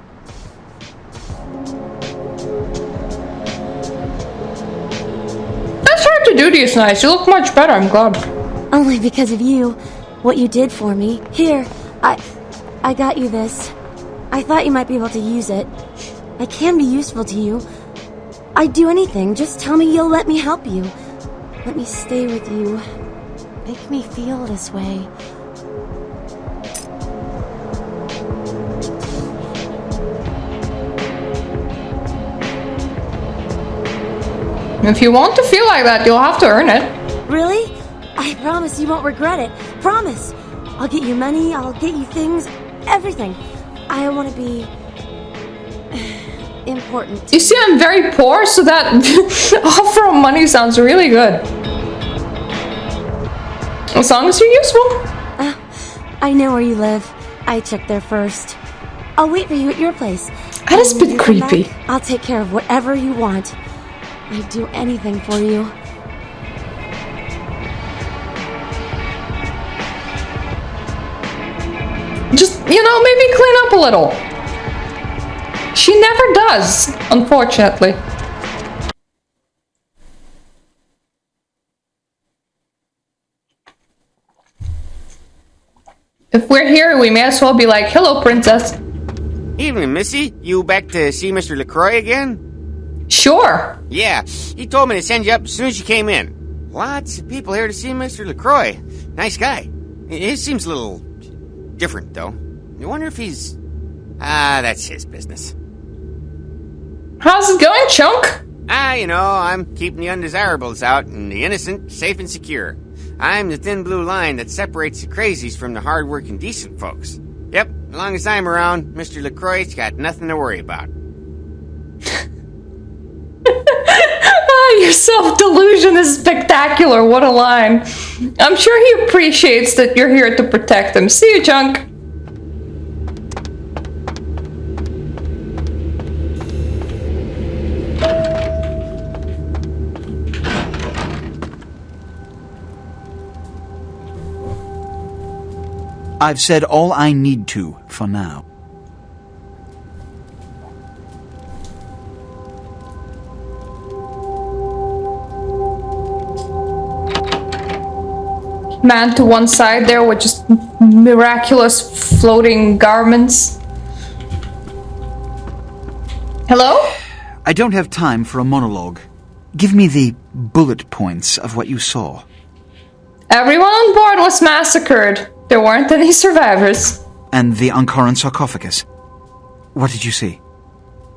That's hard to do these nights. You look much better, I'm glad. Only because of you. What you did for me. Here, I got you this. I thought you might be able to use it. I can be useful to you. I'd do anything. Just tell me you'll let me help you. Let me stay with you. make me feel this way. If you want to feel like that, you'll have to earn it. Really? I promise you won't regret it. Promise. I'll get you money, I'll get you things, everything. I want to be important. You see, I'm very poor, so that offer of money sounds really good. As long as you're useful. I know where you live. I checked there first. I'll wait for you at your place. That is a bit creepy. I'll take care of whatever you want. I'd do anything for you. Just, maybe clean up a little. She never does, unfortunately. If we're here, we may as well be like, hello, princess. Evening, Missy. You back to see Mr. LaCroix again? Sure. Yeah, he told me to send you up as soon as you came in. Lots of people here to see Mr. LaCroix. Nice guy. He seems a little different, though. I wonder if he's... that's his business. How's it going, Chunk? I'm keeping the undesirables out and the innocent safe and secure. I'm the thin blue line that separates the crazies from the hard-working decent folks. Yep, as long as I'm around, Mr. LaCroix's got nothing to worry about. Your self-delusion is spectacular. What a line. I'm sure he appreciates that you're here to protect him. See you, Chunk. I've said all I need to for now. Man to one side there with just miraculous floating garments. Hello? I don't have time for a monologue. Give me the bullet points of what you saw. Everyone on board was massacred. There weren't any survivors. And the Ankaran sarcophagus. What did you see?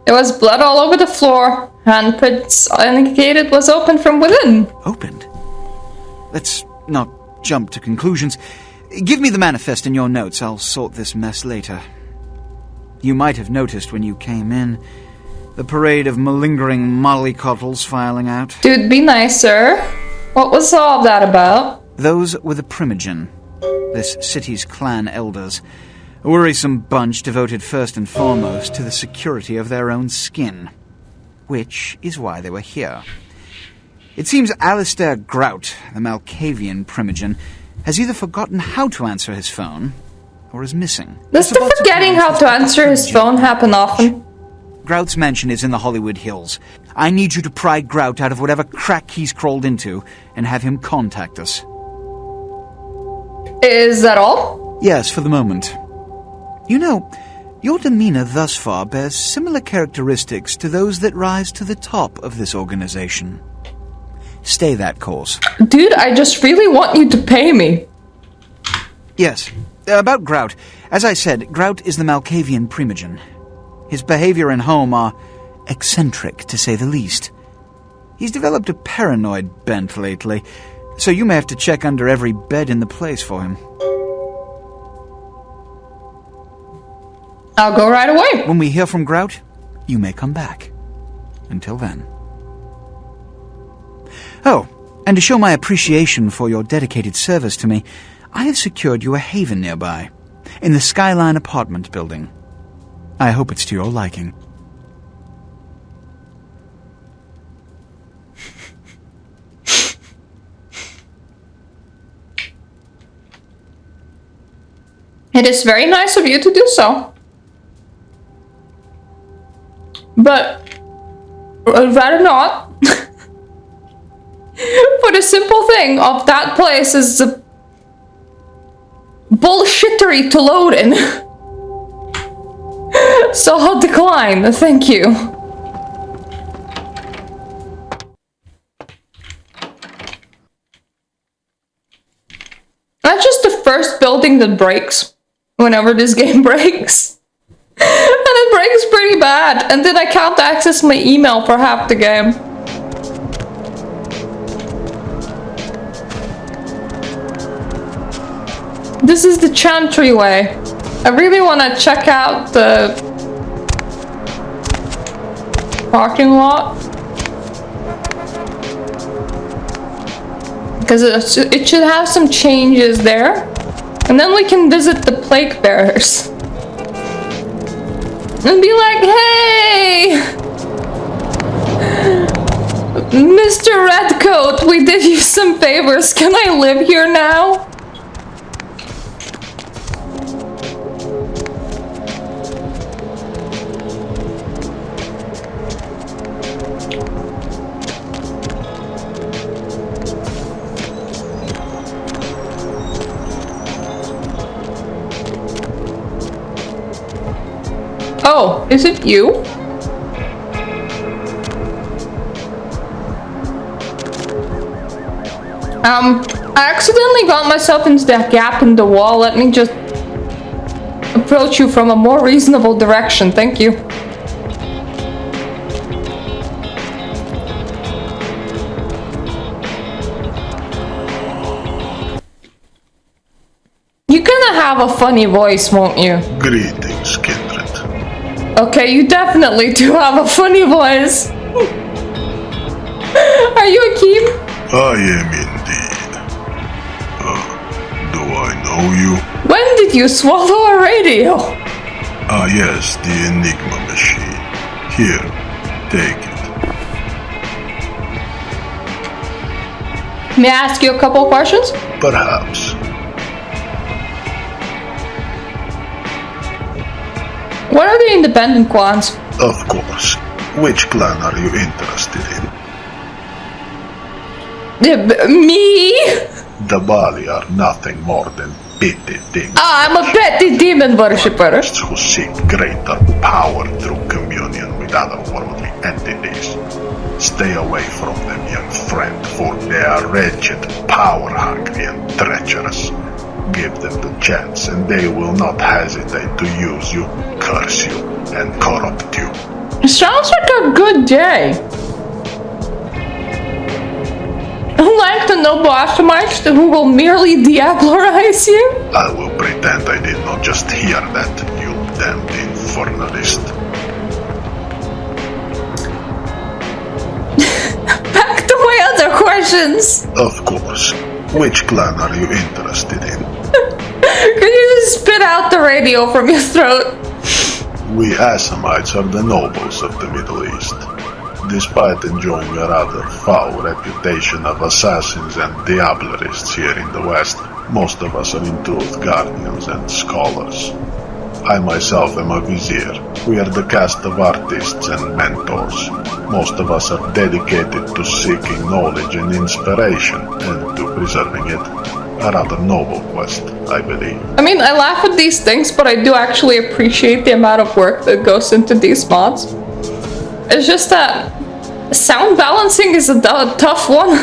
There was blood all over the floor. Handprints indicated was opened from within. Opened? Let's not jump to conclusions. Give me the manifest in your notes. I'll sort this mess later. You might have noticed when you came in the parade of malingering mollycoddles filing out. Dude, be nice, sir. What was all of that about? Those were the Primogen, this city's clan elders. A worrisome bunch devoted first and foremost to the security of their own skin. Which is why they were here. It seems Alistair Grout, the Malkavian Primogen, has either forgotten how to answer his phone, or is missing. Does the forgetting how to answer his phone happen often? Grout's mansion is in the Hollywood Hills. I need you to pry Grout out of whatever crack he's crawled into, and have him contact us. Is that all? Yes, for the moment. You know, your demeanor thus far bears similar characteristics to those that rise to the top of this organization. Stay that course. Dude, I just really want you to pay me. Yes. About Grout. As I said, Grout is the Malkavian Primogen. His behavior and home are eccentric, to say the least. He's developed a paranoid bent lately, so you may have to check under every bed in the place for him. I'll go right away. When we hear from Grout, you may come back. Until then. Oh, and to show my appreciation for your dedicated service to me, I have secured you a haven nearby, in the Skyline apartment building. I hope it's to your liking. It is very nice of you to do so. But I'd rather not. For the simple thing of that place is bullshittery to load in. So I'll decline, thank you. building that breaks whenever this game breaks. And it breaks pretty bad. And then I can't access my email for half the game. This is the Chantry way. I really want to check out the parking lot. Because it should have some changes there. And then we can visit the plague bearers. And be like, hey! Mr. Redcoat, we did you some favors. Can I live here now? Oh, is it you? I accidentally got myself into that gap in the wall. Let me just approach you from a more reasonable direction. Thank you. You're gonna have a funny voice, won't you? Greetings, kindred. Okay, you definitely do have a funny voice. Are you Akeem? I am indeed. Do I know you? When did you swallow a radio? Ah, yes, the Enigma machine. Here, take it. May I ask you a couple questions? Perhaps. What are the independent clans? Of course. Which clan are you interested in? Me? The Baali are nothing more than petty things. I'm a petty demon worshipper. Who seek greater power through communion with otherworldly entities. Stay away from them, young friend, for they are wretched, power-hungry, and treacherous. Give them the chance, and they will not hesitate to use you, curse you, and corrupt you. It sounds like a good day. Unlike the noble Ashamites who will merely diablerize you. I will pretend I did not just hear that, you damned infernalist. Back to my other questions. Of course. Which clan are you interested in? Could you just spit out the radio from your throat? We Assamites are the nobles of the Middle East. Despite enjoying a rather foul reputation of assassins and diablerists here in the West, most of us are in truth guardians and scholars. I myself am a vizier. We are the caste of artists and mentors. Most of us are dedicated to seeking knowledge and inspiration, and to preserving it. A rather noble quest, I believe. I mean, I laugh at these things, but I do actually appreciate the amount of work that goes into these mods. It's just that sound balancing is a tough one,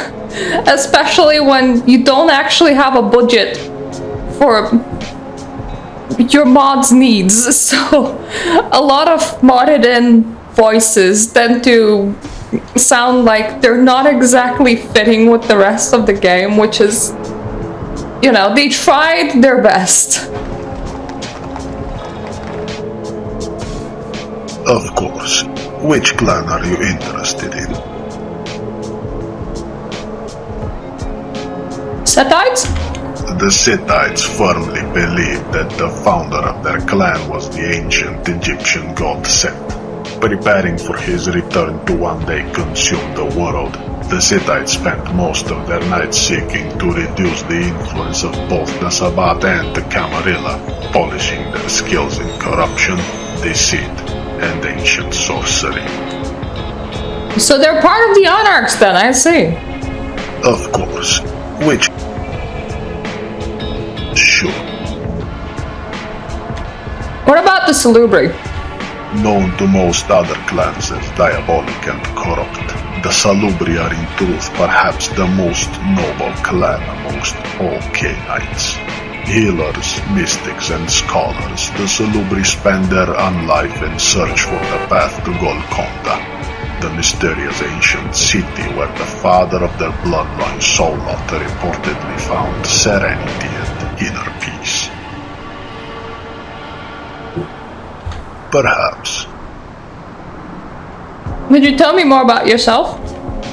especially when you don't actually have a budget for your mod's needs. So a lot of modded in voices tend to sound like they're not exactly fitting with the rest of the game, which is, you know, they tried their best. Of course. Which clan are you interested in? Sethites? The Sethites firmly believed that the founder of their clan was the ancient Egyptian god Set. Preparing for his return to one day consume the world, the Sethites spent most of their nights seeking to reduce the influence of both the Sabbat and the Camarilla, polishing their skills in corruption, deceit, and ancient sorcery. So they're part of the Anarchs then, I see. Of course. Which... Sure. What about the Salubri? Known to most other clans as diabolic and corrupt, the Salubri are in truth perhaps the most noble clan amongst all Canaanites. Healers, mystics, and scholars, the Salubri spend their unlife in search for the path to Golconda, the mysterious ancient city where the father of their bloodline, Soulwater, reportedly found serenity and inner peace. Perhaps. Would you tell me more about yourself?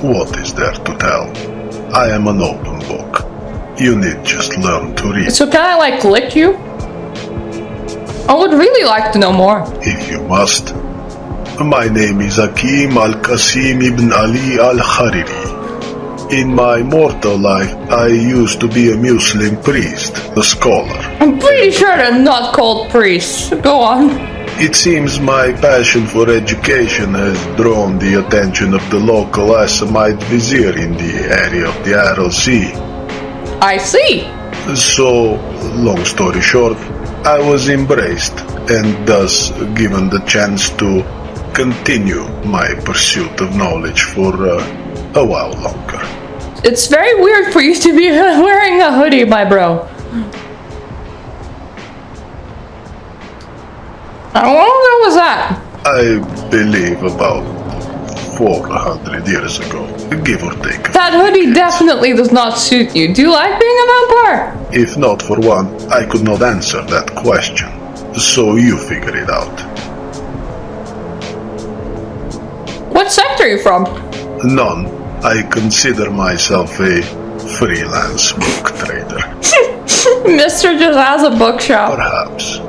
What is there to tell? I am an open book. You need just learn to read. So can I, like, lick you? I would really like to know more. If you must. My name is Hakim Al-Qasim ibn Ali Al-Hariri. In my mortal life, I used to be a Muslim priest, a scholar. I'm pretty sure they're not called priests. Go on. It seems my passion for education has drawn the attention of the local Assamite vizier in the area of the Aral Sea. I see. So, long story short, I was embraced and thus given the chance to continue my pursuit of knowledge for a while longer. It's very weird for you to be wearing a hoodie, my bro. How long ago was that? I believe about 400 years ago, give or take. That hoodie definitely does not suit you. Do you like being a vampire? If not for one, I could not answer that question. So you figure it out. What sector are you from? None. I consider myself a freelance book trader. Mister just has a bookshop. Perhaps.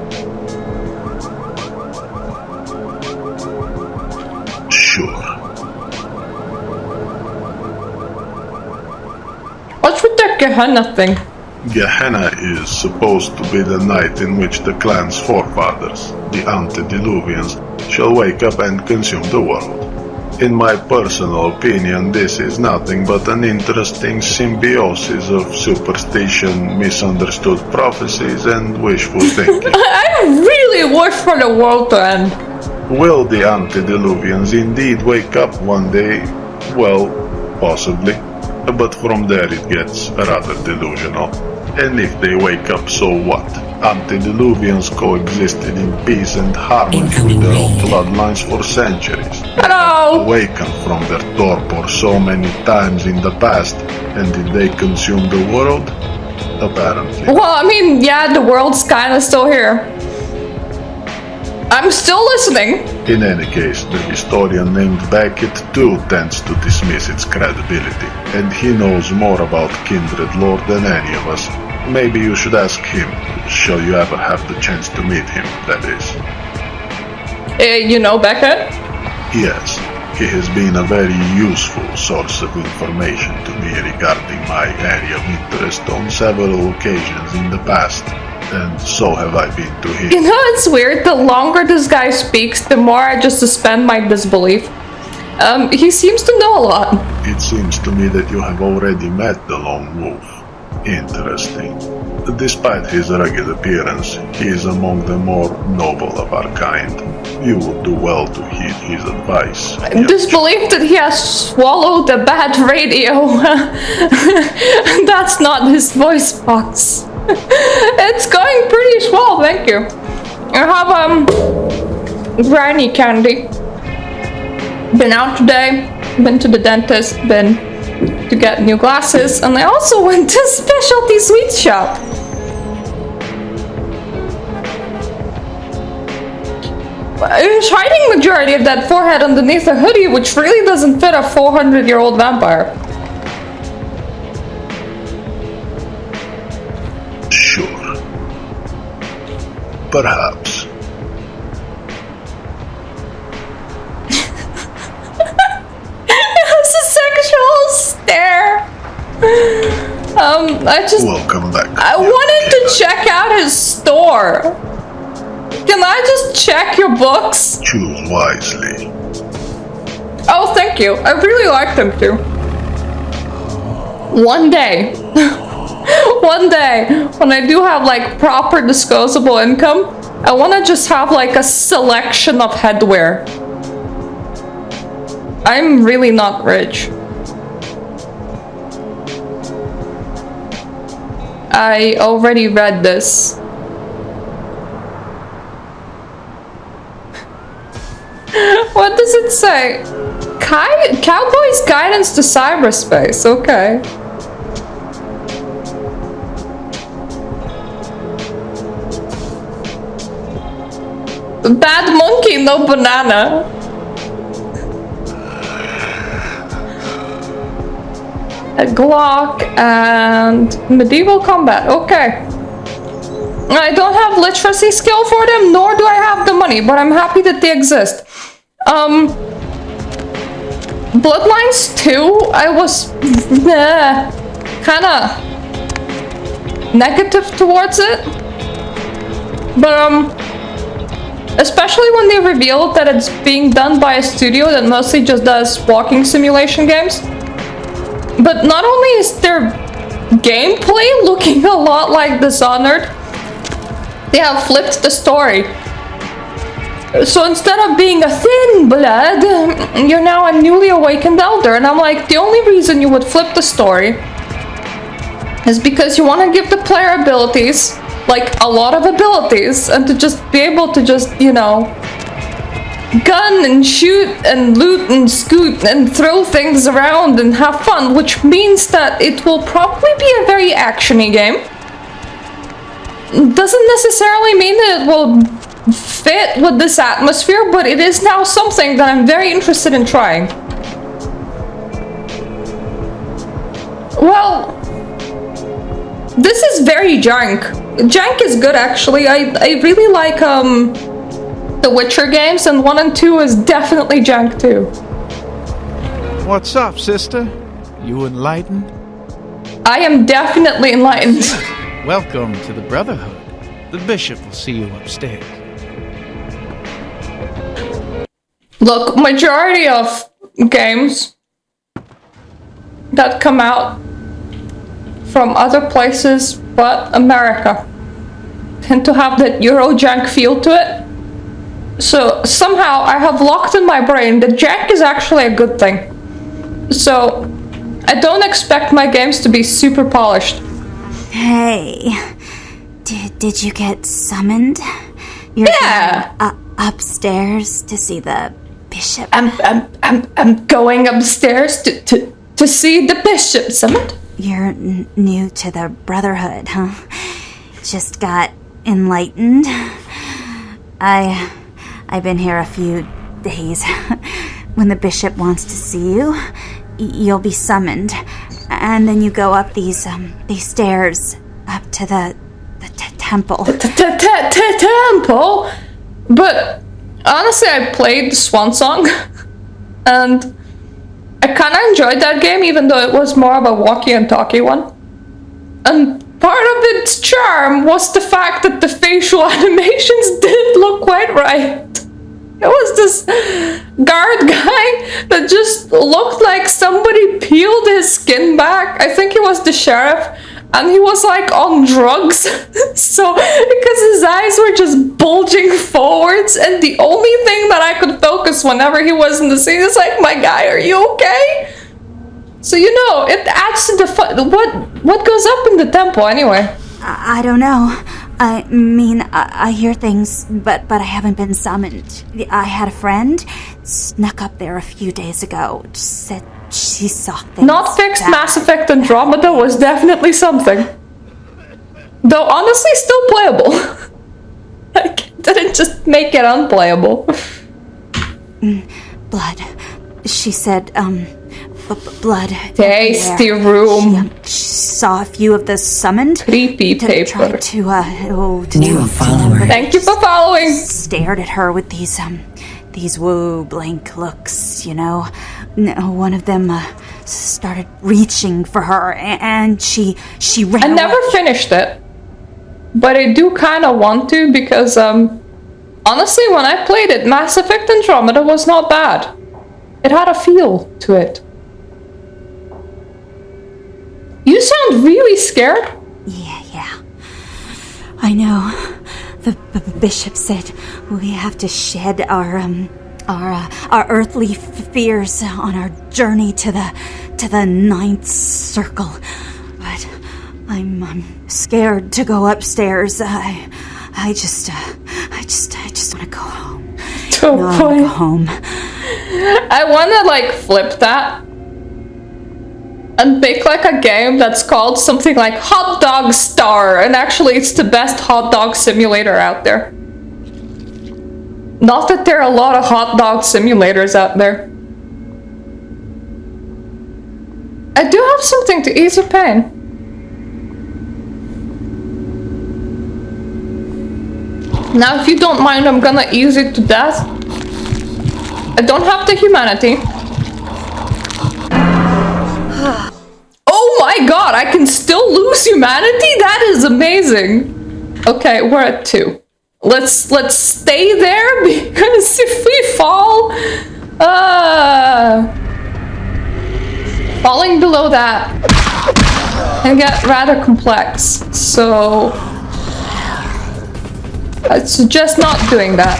Sure. What's with that Gehenna thing? Gehenna is supposed to be the night in which the clan's forefathers, the antediluvians, shall wake up and consume the world. In my personal opinion, this is nothing but an interesting symbiosis of superstition, misunderstood prophecies, and wishful thinking. I really wish for the world to end. Will the antediluvians indeed wake up one day? Well, possibly. But from there it gets rather delusional. And if they wake up, so what? Antediluvians coexisted in peace and harmony with their own bloodlines for centuries. Hello! Awakened from their torpor so many times in the past, and did they consume the world? Apparently. Well, I mean, yeah, the world's kinda still here. I'm still listening. In any case, the historian named Beckett too tends to dismiss its credibility, and he knows more about kindred lore than any of us. Maybe you should ask him. Shall you ever have the chance to meet him, that is? You know Beckett? Yes, he has been a very useful source of information to me regarding my area of interest on several occasions in the past. And so have I been to him. You know, it's weird. The longer this guy speaks, the more I just suspend my disbelief. He seems to know a lot. It seems to me that you have already met the Lone Wolf. Interesting. Despite his rugged appearance, he is among the more noble of our kind. You would do well to heed his advice. Disbelief that he has swallowed the bad radio. That's not his voice box. It's going pretty swell, thank you. I have granny candy. Been out today, been to the dentist, been to get new glasses, and I also went to a specialty sweets shop. It's hiding majority of that forehead underneath a hoodie, which really doesn't fit a 400-year-old vampire. Sure. Perhaps. It's a sexual stare. I just... Welcome back. I wanted to check out his store. Can I just check your books? Choose wisely. Oh, thank you. I really like them too. One day. One day, when I do have like proper disposable income, I want to just have like a selection of headwear. I'm really not I already read this. What does it say? Cowboy's Guidance to Cyberspace. Okay. Bad monkey, no banana. A Glock and medieval combat. Okay. I don't have literacy skill for them, nor do I have the money, but I'm happy that they exist. Bloodlines 2, I was kinda negative towards it. But especially when they revealed that it's being done by a studio that mostly just does walking simulation games. But not only is their gameplay looking a lot like Dishonored, they have flipped the story. So instead of being a thin blood, you're now a newly awakened elder. And I'm like, the only reason you would flip the story is because you want to give the player abilities, like a lot of abilities, and to just be able to just, you know, gun and shoot and loot and scoot and throw things around and have fun, which means that it will probably be a very actiony game. Doesn't necessarily mean that it will fit with this atmosphere, but it is now something that I'm very interested in trying. Well, this is very jank. Jank is good, actually. I really like the Witcher games, and 1 and 2 is definitely jank too. What's up, sister? You enlightened? I am definitely enlightened. Welcome to the Brotherhood. The bishop will see you upstairs. Look, majority of games that come out from other places but America tend to have that Eurojank feel to it. So somehow I have locked in my brain that jank is actually a good thing. So I don't expect my games to be super polished. Hey, did you get summoned? You're upstairs to see the bishop. I'm going upstairs to see the bishop summoned. You're new to the Brotherhood, huh? Just got enlightened. I've been here a few days. When the bishop wants to see you, you'll be summoned, and then you go up these stairs up to the temple. Temple? But honestly, I played Swan Song, and I kind of enjoyed that game, even though it was more of a walkie and talkie one. And part of its charm was the fact that the facial animations didn't look quite right. It was this guard guy that just looked like somebody peeled his skin back. I think he was the sheriff, and he was like on drugs. So, because his eyes were just bulging forwards, and the only thing that I could focus whenever he was in the scene is like, my guy, are you okay? So, you know, it adds to the fun. What goes up in the temple anyway? I don't know. I mean, I hear things, but I haven't been summoned. I had a friend snuck up there a few days ago. Said she saw things. Not fixed Mass Effect Andromeda was definitely something. Though honestly, still playable. I didn't just make it unplayable. Blood. She said, blood. Tasty room. She saw a few of the summoned. Creepy paper. Tried to New follower. Thank you for following. Stared at her with these woo blank looks, you know. One of them started reaching for her, and she ran. I never finished it, but I do kind of want to, because honestly, when I played it, Mass Effect Andromeda was not bad. It had a feel to it. You sound really scared. Yeah. I know. The bishop said we have to shed our earthly fears on our journey to the ninth circle. But I'm scared to go upstairs. I just want to go home. Oh no, boy. go home. I want to like flip that and make like a game that's called something like Hot Dog Star, and actually it's the best hot dog simulator out there. Not that there are a lot of hot dog simulators out there. I do have something to ease your pain. Now, if you don't mind, I'm gonna ease it to death. I don't have the humanity. Oh my god, I can still lose humanity? That is amazing. Okay, we're at 2. Let's stay there, because if we fall, falling below that can get rather complex. So I suggest not doing that.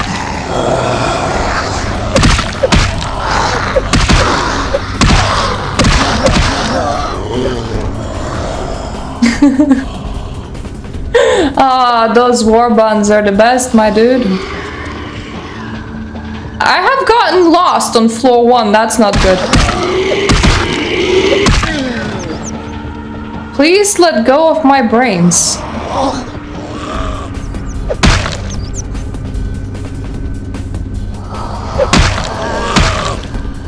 Ah, those war buns are the best, my dude. I have gotten lost on floor 1, that's not good. Please let go of my brains.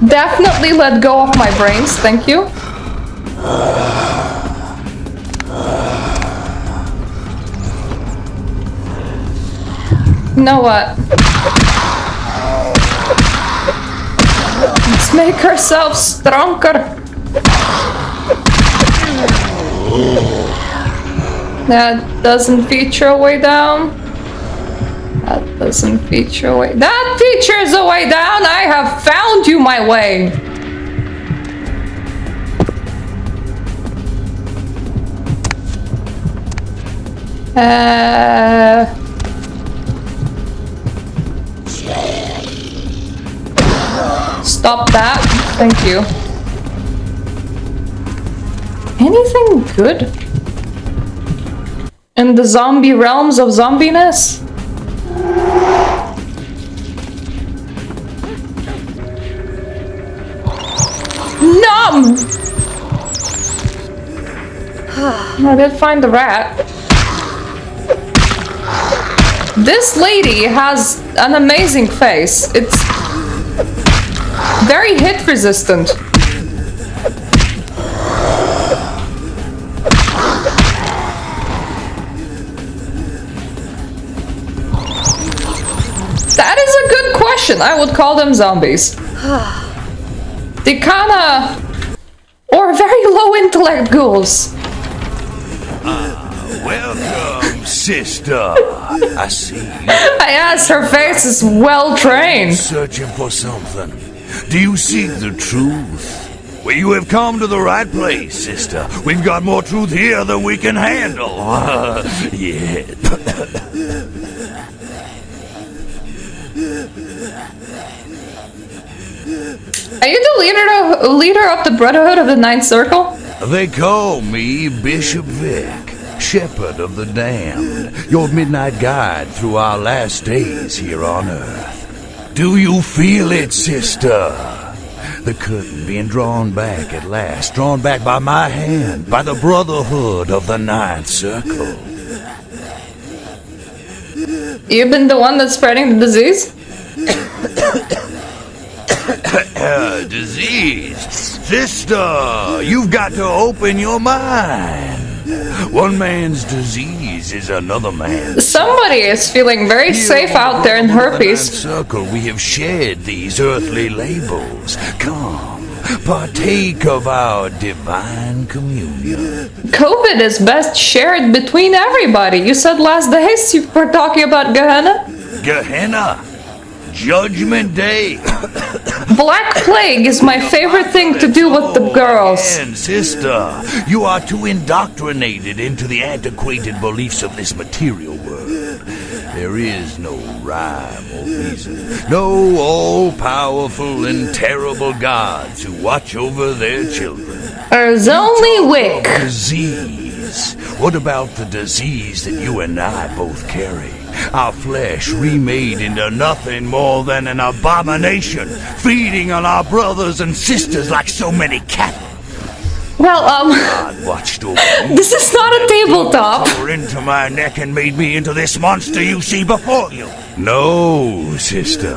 Definitely let go of my brains, thank you. You know what? Let's make ourselves stronger. That doesn't feature a way down. That doesn't feature a way. That features a way down! I have found you my way! Stop that. Thank you. Anything good? In the zombie realms of zombiness? Numb! I did find the rat. This lady has an amazing face. It's very hit resistant. That is a good question. I would call them zombies. They kinda... or very low intellect ghouls. Welcome, sister. I see you. Yes, her face is well trained. Searching for something. Do you seek the truth? Well, you have come to the right place, sister. We've got more truth here than we can handle. Yeah. Are you the leader of the Brotherhood of the Ninth Circle? They call me Bishop Vic, Shepherd of the Damned, your midnight guide through our last days here on Earth. Do you feel it, sister? The curtain being drawn back at last, drawn back by my hand, by the Brotherhood of the Ninth Circle. You've been the one that's spreading the disease? Disease? Sister, you've got to open your mind. One man's disease is another man's. Somebody is feeling very safe out there in herpes. Circle, we have shared these earthly labels. Come, partake of our divine communion. COVID is best shared between everybody. You said last days you were talking about Gehenna? Gehenna? Judgment Day. Black Plague is my favorite thing to do with the girls. And sister, you are too indoctrinated into the antiquated beliefs of this material world. There is no rhyme or reason, no all-powerful and terrible gods who watch over their children. There's only Wick. Disease. What about the disease that you and I both carry? Our flesh remade into nothing more than an abomination, feeding on our brothers and sisters like so many cattle. Well, God watched over me. This is not a tabletop. Tore into my neck and made me into this monster you see before you. No, sister.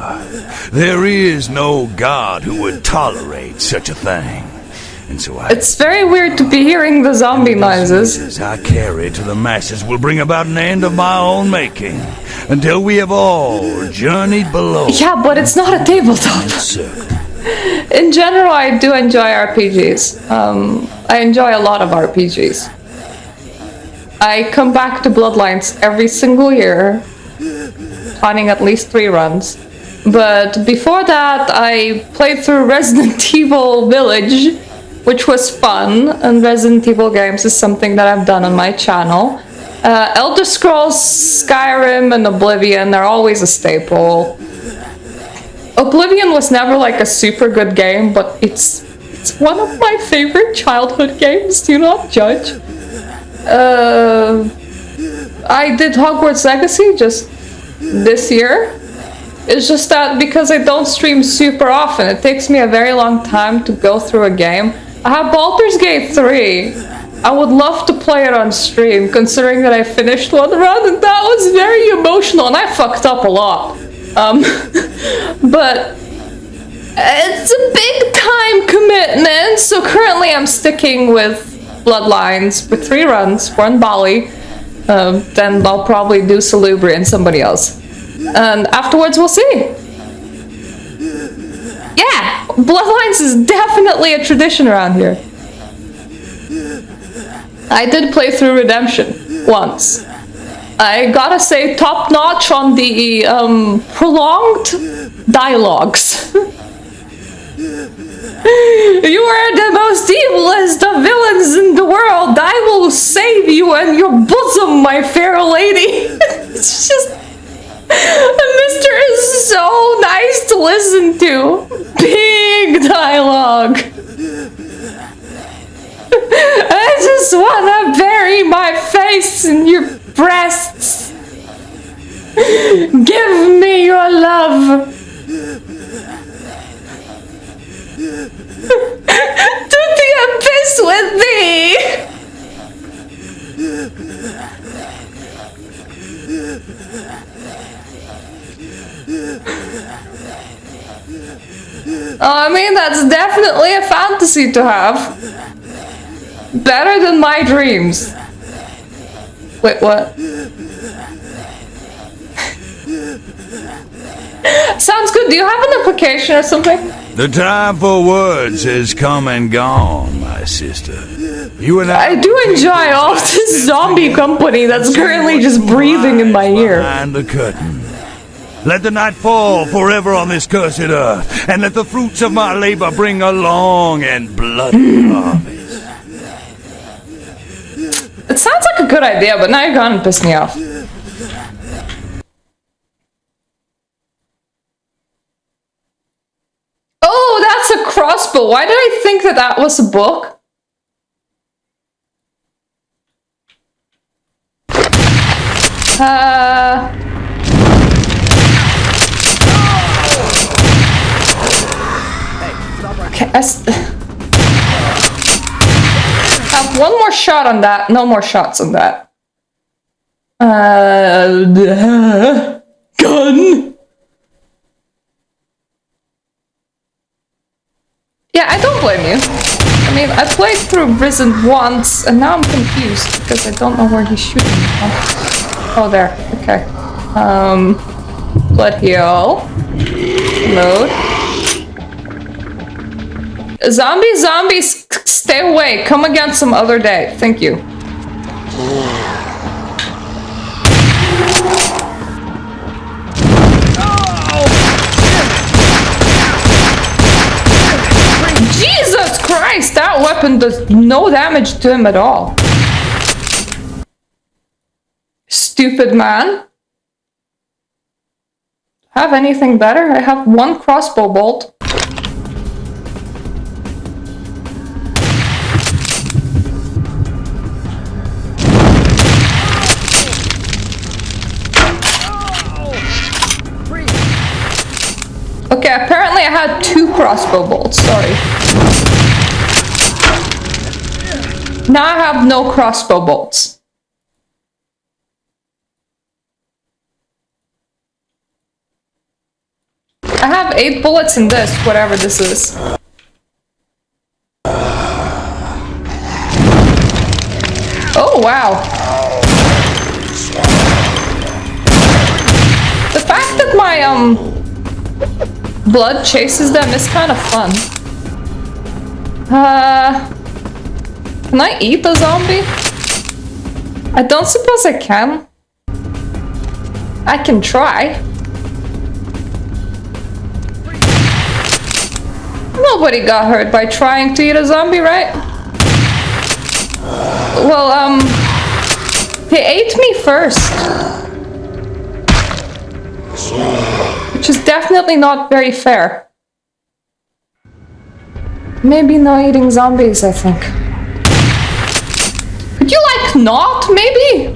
There is no God who would tolerate such a thing. And so it's very weird to be hearing the zombie noises. I carry to the masses will bring about an end of my own making, until we have all journeyed below. Yeah, but it's not a tabletop. In general, I do enjoy RPGs. I enjoy a lot of RPGs. I come back to Bloodlines every single year, planning at least 3 runs. But before that, I played through Resident Evil Village, which was fun, and Resident Evil games is something that I've done on my channel. Elder Scrolls, Skyrim, and Oblivion are always a staple. Oblivion was never like a super good game, but it's one of my favorite childhood games, do not judge. I did Hogwarts Legacy just this year. It's just that because I don't stream super often, it takes me a very long time to go through a game. I have Baldur's Gate 3. I would love to play it on stream, considering that I finished one run and that was very emotional and I fucked up a lot. But it's a big time commitment, so currently I'm sticking with Bloodlines with 3 runs, 1 Baali, then I'll probably do Salubri and somebody else. And afterwards we'll see. Yeah, Bloodlines is definitely a tradition around here. I did play through Redemption once. I gotta say, top notch on the prolonged dialogues. You are the most evilest of villains in the world. I will save you and your bosom, my fair lady. It's just... Mr. is so nice to listen to. Big dialogue. I just wanna bury my face in your breasts. Give me your love. To the abyss with thee. I mean, that's definitely a fantasy to have. Better than my dreams. Wait, what? Sounds good. Do you have an application or something? The time for words has come and gone, my sister. You and I do enjoy all this zombie company that's currently just breathing in my ear. Behind the curtain. Let the night fall forever on this cursed earth, and let the fruits of my labor bring a long and bloody harvest. It sounds like a good idea, but now you're gonna piss me off. Oh, that's a crossbow. Why did I think that that was a book? Okay, I have one more shot on that. No more shots on that. Gun. Yeah, I don't blame you. I mean, I played through Risen once, and now I'm confused because I don't know where he's shooting me from. Oh, there. Okay. Blood heal. Load. Zombies, stay away. Come again some other day. Thank you. Jesus Christ, that weapon does no damage to him at all. Stupid man. Have anything better? I have 1 crossbow bolt. I had 2 crossbow bolts, sorry. Now I have no crossbow bolts. I have 8 bullets in this, whatever this is. Oh, wow. The fact that my, blood chases them is kind of fun. Can I eat the zombie? I don't suppose I can. I can try. Nobody got hurt by trying to eat a zombie, right? Well, they ate me first. Which is definitely not very fair. Maybe no eating zombies, I think. Could you, like, not, maybe?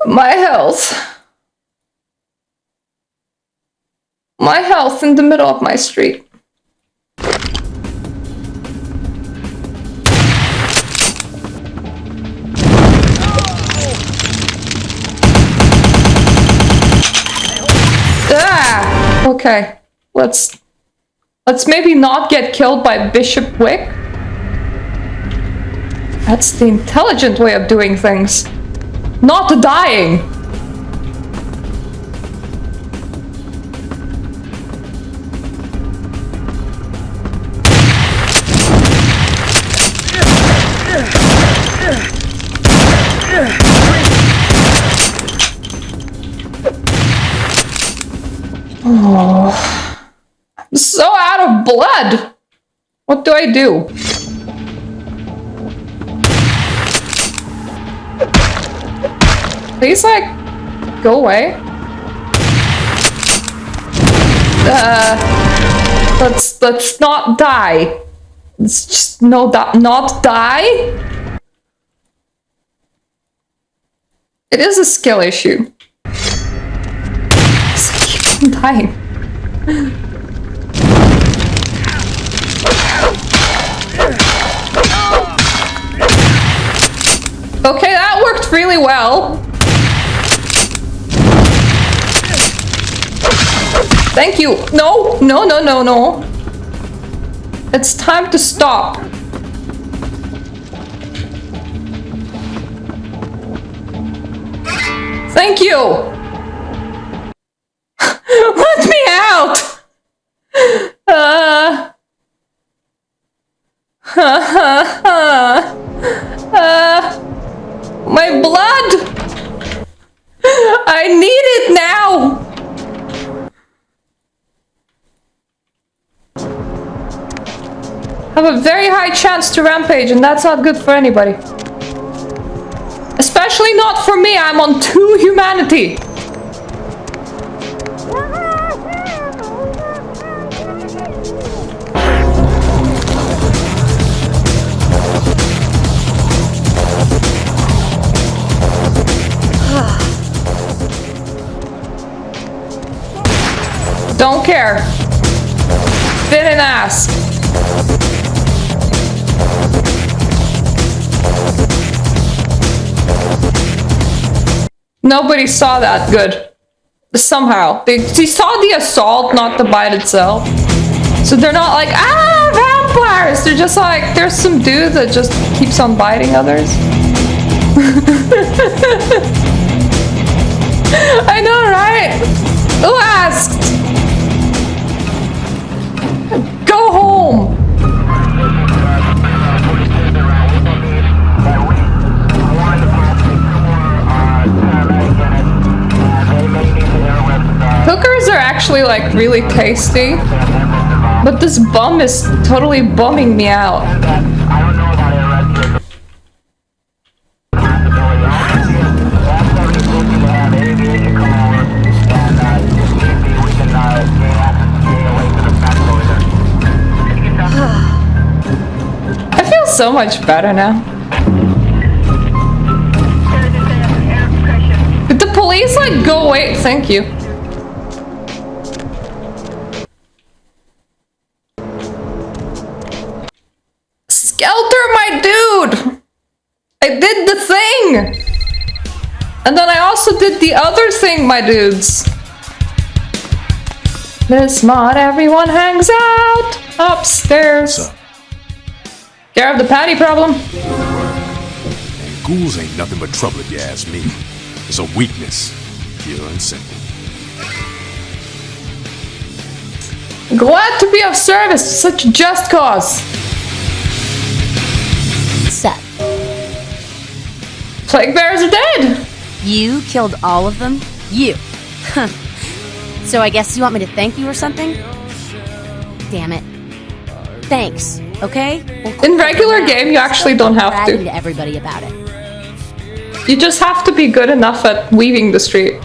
My health. My health in the middle of my street. Ah! Okay. Let's maybe not get killed by Bishop Wick. That's the intelligent way of doing things. Not dying! Oh, I'm so out of blood! What do I do? Please, like, go away. Let's not die. Let's just not die. It is a skill issue. I'm dying. Okay, that worked really well. Thank you. No, no, no, no, no. It's time to stop. Thank you. Let me out. My blood. I need it now. I have a very high chance to rampage, and that's not good for anybody. Especially not for me, I'm on 2 humanity. Don't care. Fit an ass. Nobody saw that good. Somehow. They saw the assault, not the bite itself. So they're not like, ah, vampires! They're just like, there's some dude that just keeps on biting others. I know, right? Who asked? Go home! Hookers are actually like really tasty, but this bum is totally bumming me out. so much better now. Did the police like go away? Thank you. Skelter, my dude! I did the thing! And then I also did the other thing, my dudes. This mod, everyone hangs out upstairs. Care of the patty problem. And ghouls ain't nothing but trouble if you ask me. It's a weakness, pure and simple. Glad to be of service to such a just cause. Seth. Plague bears are dead. You killed all of them? You. Huh. So I guess you want me to thank you or something? Damn it. Thanks, okay? Well, in regular game, you actually don't have to. To everybody about it. You just have to be good enough at weaving the street.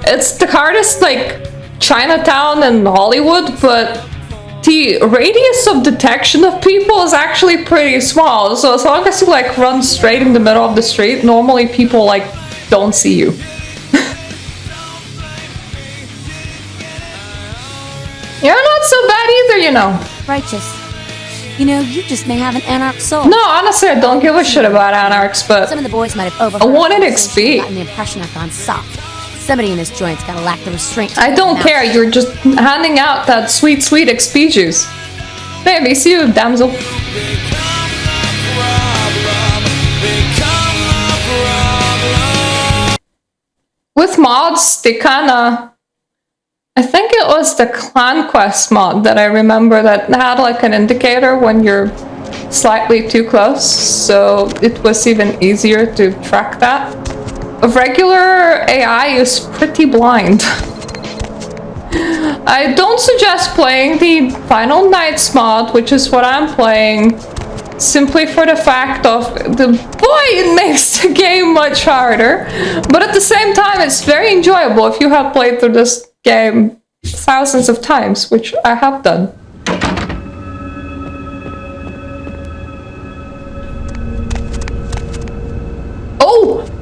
It's the hardest, like, Chinatown and Hollywood, but the radius of detection of people is actually pretty small. So as long as you, like, run straight in the middle of the street, normally people, like, don't see you. You're not so bad either, you know. Righteous. You know, you just may have an anarch soul. No, honestly, I don't give a shit about anarchs, but some of the boys might have overheard. I wanted XP. Gotten the impression I've gone soft. Somebody in this joint's gotta lack the restraint. I don't care. You're just handing out that sweet, sweet XP juice. Baby, see you, damsel. With mods, they kinda... I think it was the Clan Quest mod that I remember that had like an indicator when you're slightly too close, so it was even easier to track that. A regular AI is pretty blind. I don't suggest playing the Final Nights mod, which is what I'm playing, simply for the fact of it makes the game much harder, but at the same time it's very enjoyable if you have played through this game thousands of times, which I have done.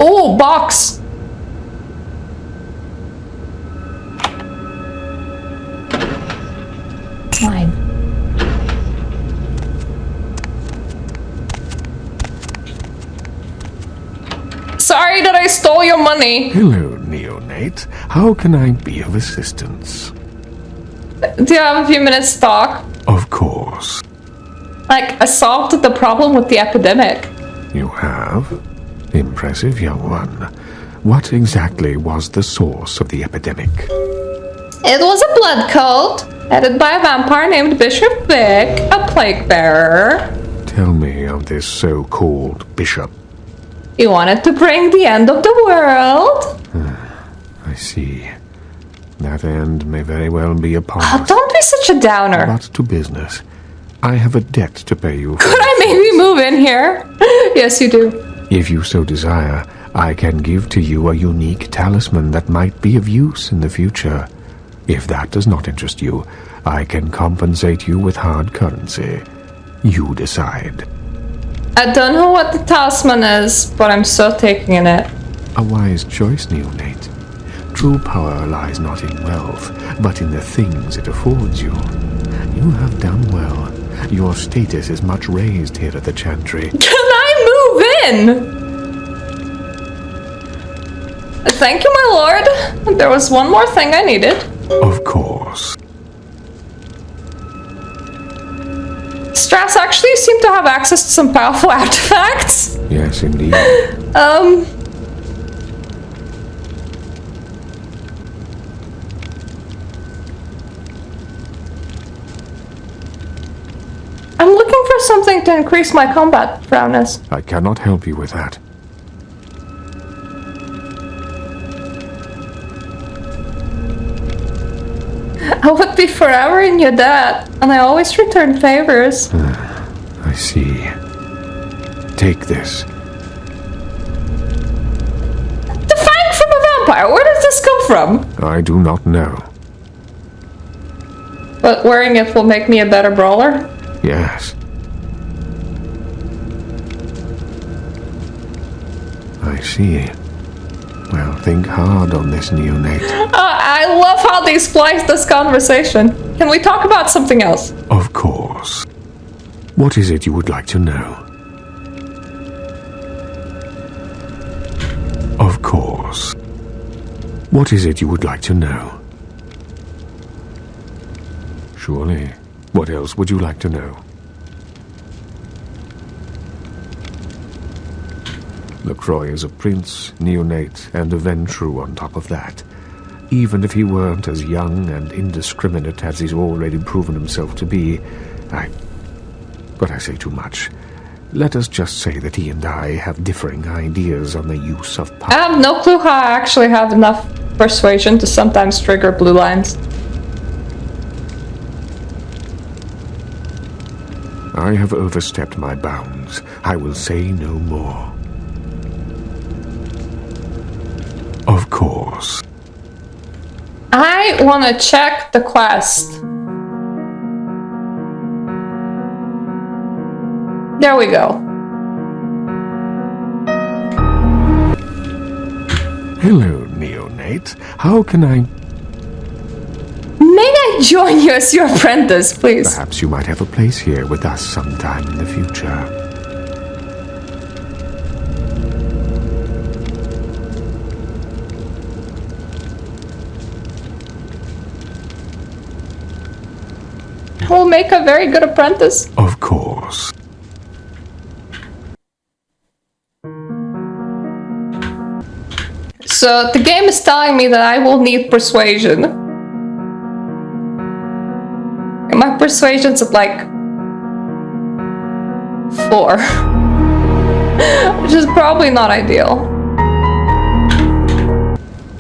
Oh, box. Fine. Sorry that I stole your money. Hello, neonate. How can I be of assistance? Do you have a few minutes to talk? Of course. Like, I solved the problem with the epidemic. You have? Impressive, young one. What exactly was the source of the epidemic? It was a blood cult, headed by a vampire named Bishop Vic, a plague bearer. Tell me of this so-called bishop. He wanted to bring the end of the world. I see. That end may very well be upon us. Don't be such a downer. But to business. I have a debt to pay you. Could I maybe move in here? Yes, you do. If you so desire, I can give to you a unique talisman that might be of use in the future. If that does not interest you, I can compensate you with hard currency. You decide. I don't know what the talisman is, but I'm still taking it. A wise choice, neonate. True power lies not in wealth, but in the things it affords you. You have done well. Your status is much raised here at the Chantry. Can I move in? Thank you, my lord. There was one more thing I needed. Of course. Strass actually seem to have access to some powerful artifacts. Yes, indeed. I'm looking for something to increase my combat prowess. I cannot help you with that. I would be forever in your debt, and I always return favors. I see. Take this. The fang from a vampire! Where does this come from? I do not know. But wearing it will make me a better brawler? Yes. I see. Well, think hard on this, neonate. I love how they splice this conversation. Can we talk about something else? Of course. What is it you would like to know? Of course. What is it you would like to know? Surely. What else would you like to know? LaCroix is a prince, neonate, and a Ventrue on top of that. Even if he weren't as young and indiscriminate as he's already proven himself to be, But I say too much. Let us just say that he and I have differing ideas on the use of power. I have no clue how I actually have enough persuasion to sometimes trigger blue lines. I have overstepped my bounds. I will say no more. Of course. I want to check the quest. There we go. Hello, neonate. How can I... May I join you as your apprentice, please? Perhaps you might have a place here with us sometime in the future. Will make a very good apprentice. Of course. So the game is telling me that I will need persuasion. And my persuasion's at like 4. Which is probably not ideal.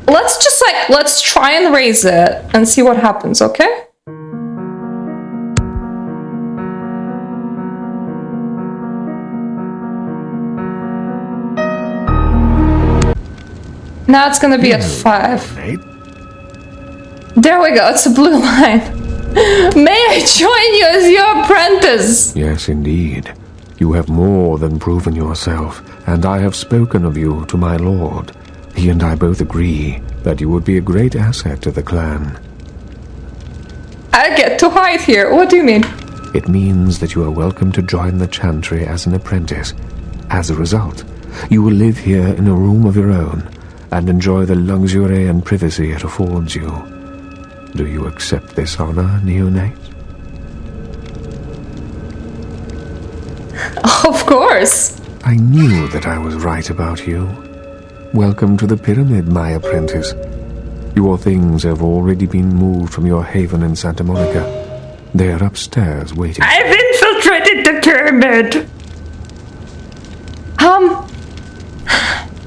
Let's try and raise it and see what happens, okay? Now it's gonna be at 5. There we go, it's a blue line. May I join you as your apprentice? Yes, indeed. You have more than proven yourself, and I have spoken of you to my lord. He and I both agree that you would be a great asset to the clan. I get to hide here, what do you mean? It means that you are welcome to join the Chantry as an apprentice. As a result, you will live here in a room of your own, and enjoy the luxury and privacy it affords you. Do you accept this honor, neonate? Of course. I knew that I was right about you. Welcome to the pyramid, my apprentice. Your things have already been moved from your haven in Santa Monica. They are upstairs waiting. I've infiltrated the pyramid!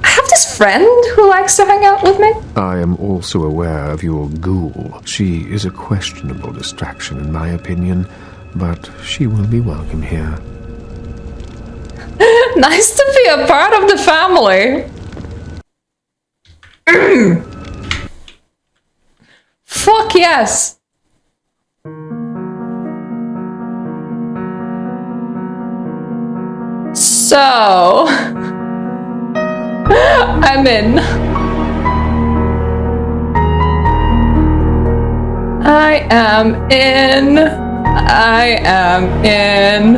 I have this friend who likes to hang out with me. I am also aware of your ghoul. She is a questionable distraction in my opinion, but she will be welcome here. Nice to be a part of the family. Fuck yes. So I'm in. I am in. I am in.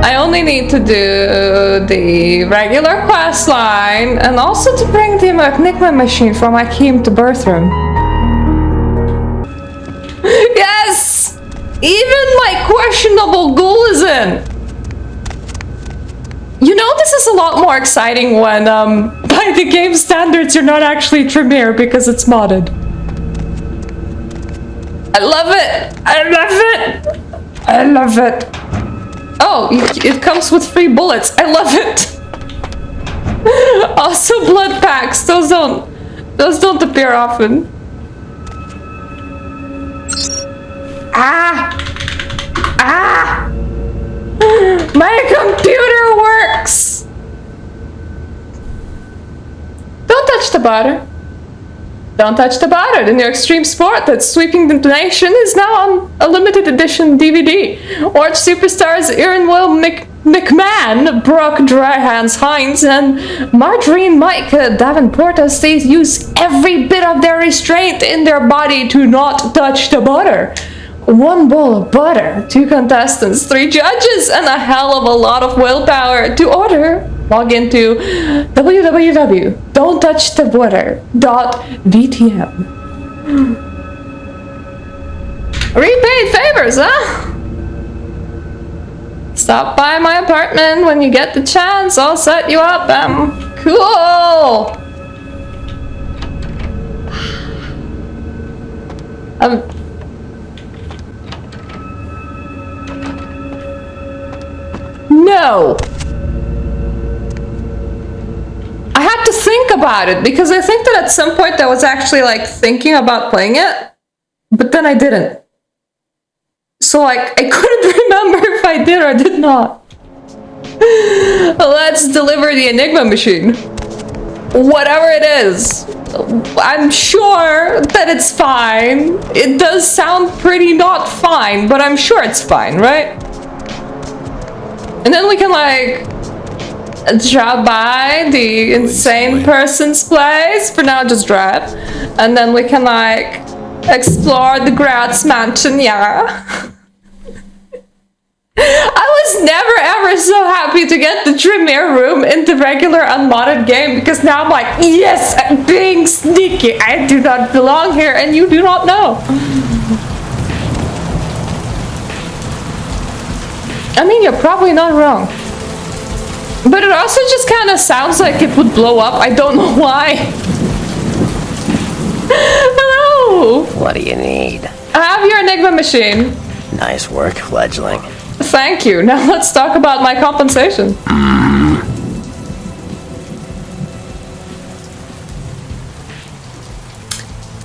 I only need to do the regular quest line and also to bring the Enigma machine from Akeem to Birthroom. Yes! Even my questionable ghoul is in! You know, this is a lot more exciting when, by the game standards, you're not actually Tremere because it's modded. I love it! I love it! I love it! Oh, it comes with free bullets. I love it! Also blood packs. Those don't appear often. Ah! Ah! My computer works! Don't touch the butter. Don't touch the butter. The new extreme sport that's sweeping the nation is now on a limited edition DVD. Orange superstars Erin Will McMahon, Brooke Dryhands Hines, and Margarine Micah Davenport as they use every bit of their restraint in their body to not touch the butter. 1 bowl of butter, 2 contestants, 3 judges, and a hell of a lot of willpower. To order, log into www.don'ttouchthebutter.vtm. Repaid favors, huh? Stop by my apartment when you get the chance. I'll set you up. Cool. No. I had to think about it because I think that at some point I was actually like thinking about playing it, but then I didn't. So like I couldn't remember if I did or did not. Let's deliver the Enigma machine. Whatever it is. I'm sure that it's fine. It does sound pretty not fine, but I'm sure it's fine, right? And then we can like drop by the insane person's place. For now, just drive. And then we can like explore the Graz mansion, yeah. I was never ever so happy to get the Tremere room in the regular unmodded game because now I'm like, yes, I'm being sneaky. I do not belong here and you do not know. I mean, you're probably not wrong. But it also just kind of sounds like it would blow up. I don't know why. Hello. What do you need? I have your Enigma machine. Nice work, fledgling. Thank you. Now let's talk about my compensation.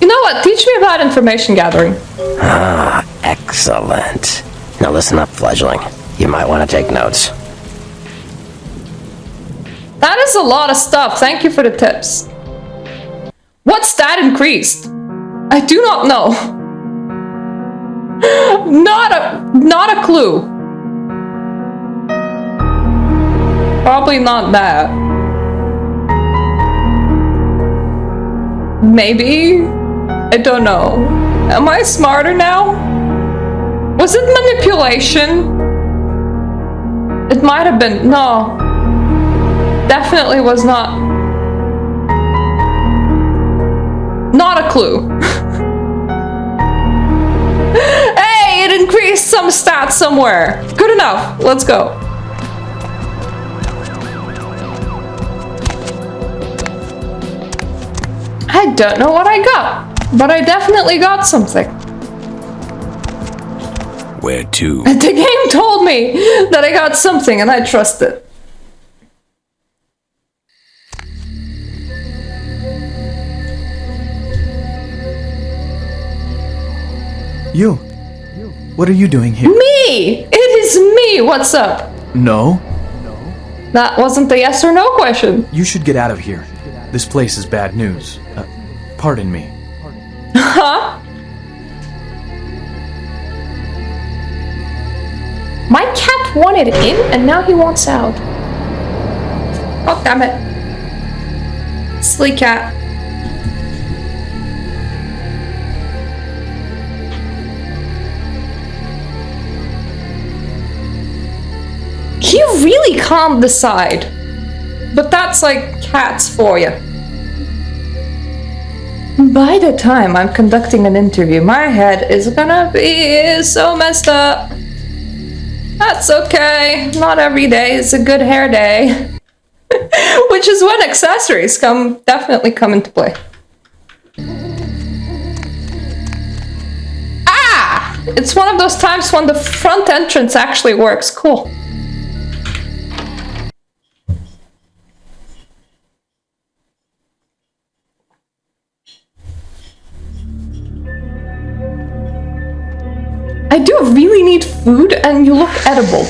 You know what? Teach me about information gathering. Ah, excellent. Now listen up, fledgling. You might want to take notes. That is a lot of stuff. Thank you for the tips. What stat increased? I do not know. Not a clue. Probably not that. Maybe? I don't know. Am I smarter now? Was it manipulation? It might have been. No. Definitely was not. Not a clue. Hey, it increased some stats somewhere. Good enough. Let's go. I don't know what I got, but I definitely got something. Where to? The game told me that I got something and I trust it. You. What are you doing here? Me! It is me! What's up? No. That wasn't the yes or no question. You should get out of here. This place is bad news. Pardon me. Huh? My cat wanted in and now he wants out. Oh, damn it. Silly cat. He really can't decide. But that's like cats for you. By the time I'm conducting an interview, my head is gonna be so messed up. That's okay. Not every day is a good hair day. Which is when accessories definitely come into play. Ah! It's one of those times when the front entrance actually works. Cool. I do really need food and you look edible.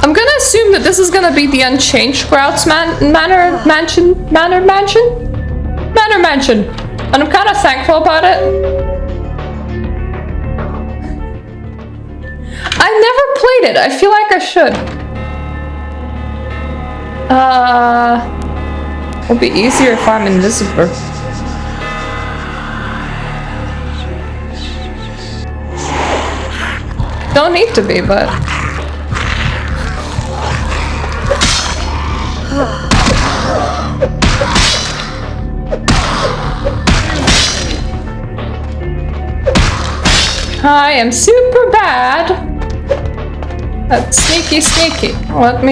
I'm gonna assume assume that this is gonna be the Unchanged Grounds Manor Mansion. And I'm kind of thankful about it. I've never played it. I feel like I should. It'll be easier if I'm invisible. Don't need to be, but... I am super bad at sneaky. Let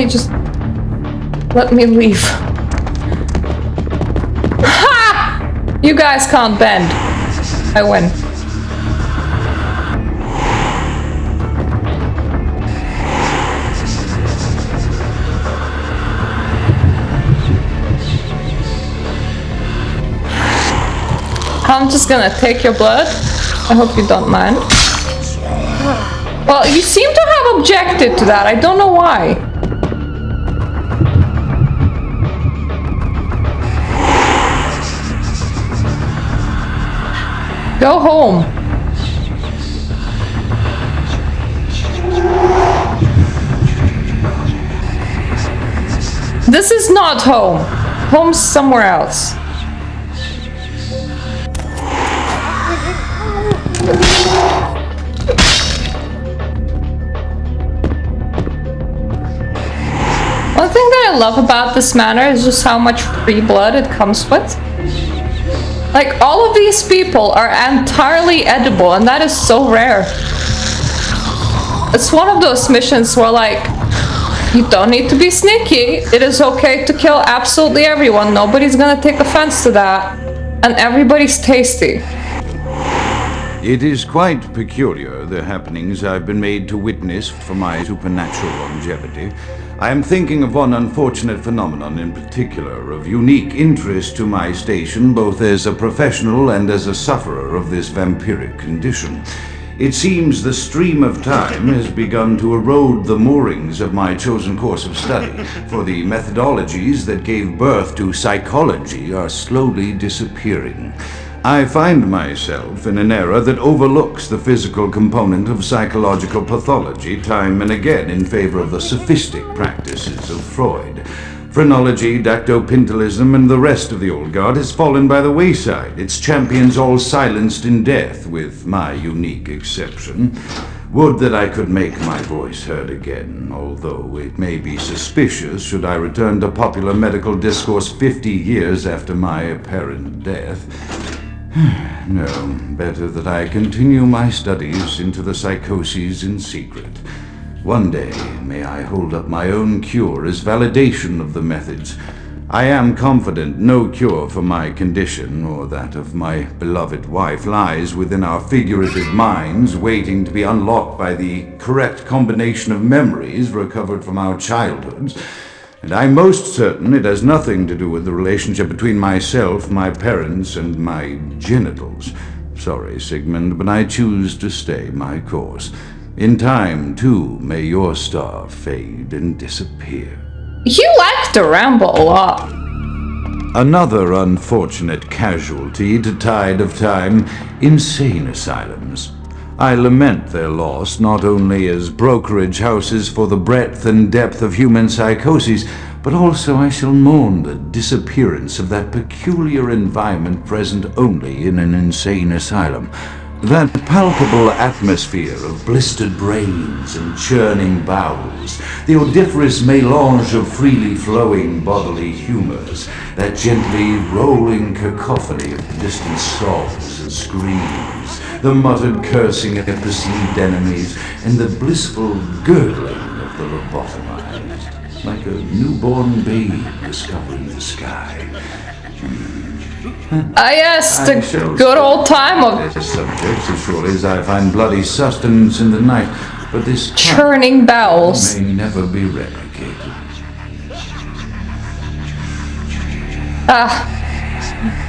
me leave. Ha! You guys can't bend. I win. I'm just gonna take your blood. I hope you don't mind. Well, you seem to have objected to that. I don't know why. Go home. This is not home. Home's somewhere else. One thing that I love about this manor is just how much free blood it comes with. Like, all of these people are entirely edible, and that is so rare. It's one of those missions where, like, you don't need to be sneaky. It is okay to kill absolutely everyone. Nobody's gonna take offense to that. And everybody's tasty. It is quite peculiar, the happenings I've been made to witness for my supernatural longevity. I am thinking of one unfortunate phenomenon in particular, of unique interest to my station, both as a professional and as a sufferer of this vampiric condition. It seems the stream of time has begun to erode the moorings of my chosen course of study, for the methodologies that gave birth to psychology are slowly disappearing. I find myself in an era that overlooks the physical component of psychological pathology time and again in favor of the sophistic practices of Freud. Phrenology, dactopintilism, and the rest of the old guard has fallen by the wayside, its champions all silenced in death, with my unique exception. Would that I could make my voice heard again, although it may be suspicious should I return to popular medical discourse 50 years after my apparent death. No, better that I continue my studies into the psychoses in secret. One day, may I hold up my own cure as validation of the methods. I am confident no cure for my condition, or that of my beloved wife, lies within our figurative minds, waiting to be unlocked by the correct combination of memories recovered from our childhoods. And I'm most certain it has nothing to do with the relationship between myself, my parents, and my genitals. Sorry, Sigmund, but I choose to stay my course. In time, too, may your star fade and disappear. You like to ramble a lot. Another unfortunate casualty to tide of time, insane asylums. I lament their loss not only as brokerage houses for the breadth and depth of human psychoses, but also I shall mourn the disappearance of that peculiar environment present only in an insane asylum. That palpable atmosphere of blistered brains and churning bowels, the odoriferous melange of freely flowing bodily humors, that gently rolling cacophony of distant sobs and screams, the muttered cursing of perceived enemies, and the blissful gurgling of the lobotomized, like a newborn babe discovering the sky. Ah yes, the good old time of subjects as surely as I find bloody sustenance in the night, but this churning bowels may never be replicated.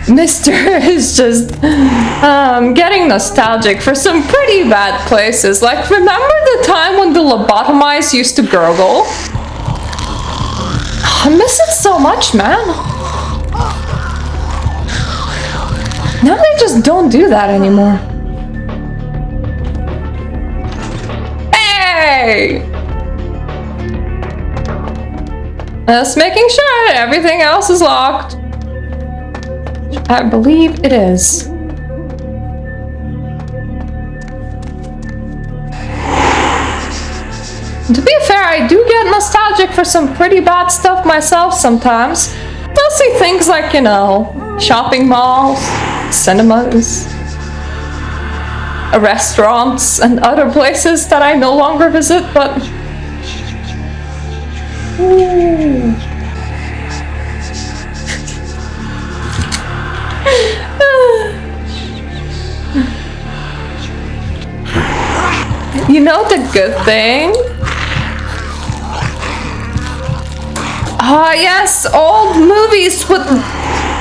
Mr. is just getting nostalgic for some pretty bad places. Like, remember the time when the lobotomized used to gurgle? I miss it so much, man. Now they just don't do that anymore. Hey! Just making sure everything else is locked. I believe it is. To be fair, I do get nostalgic for some pretty bad stuff myself sometimes. Mostly things like, you know, shopping malls, cinemas, restaurants, and other places that I no longer visit, but... Ooh. You know the good thing? Ah, yes, old movies with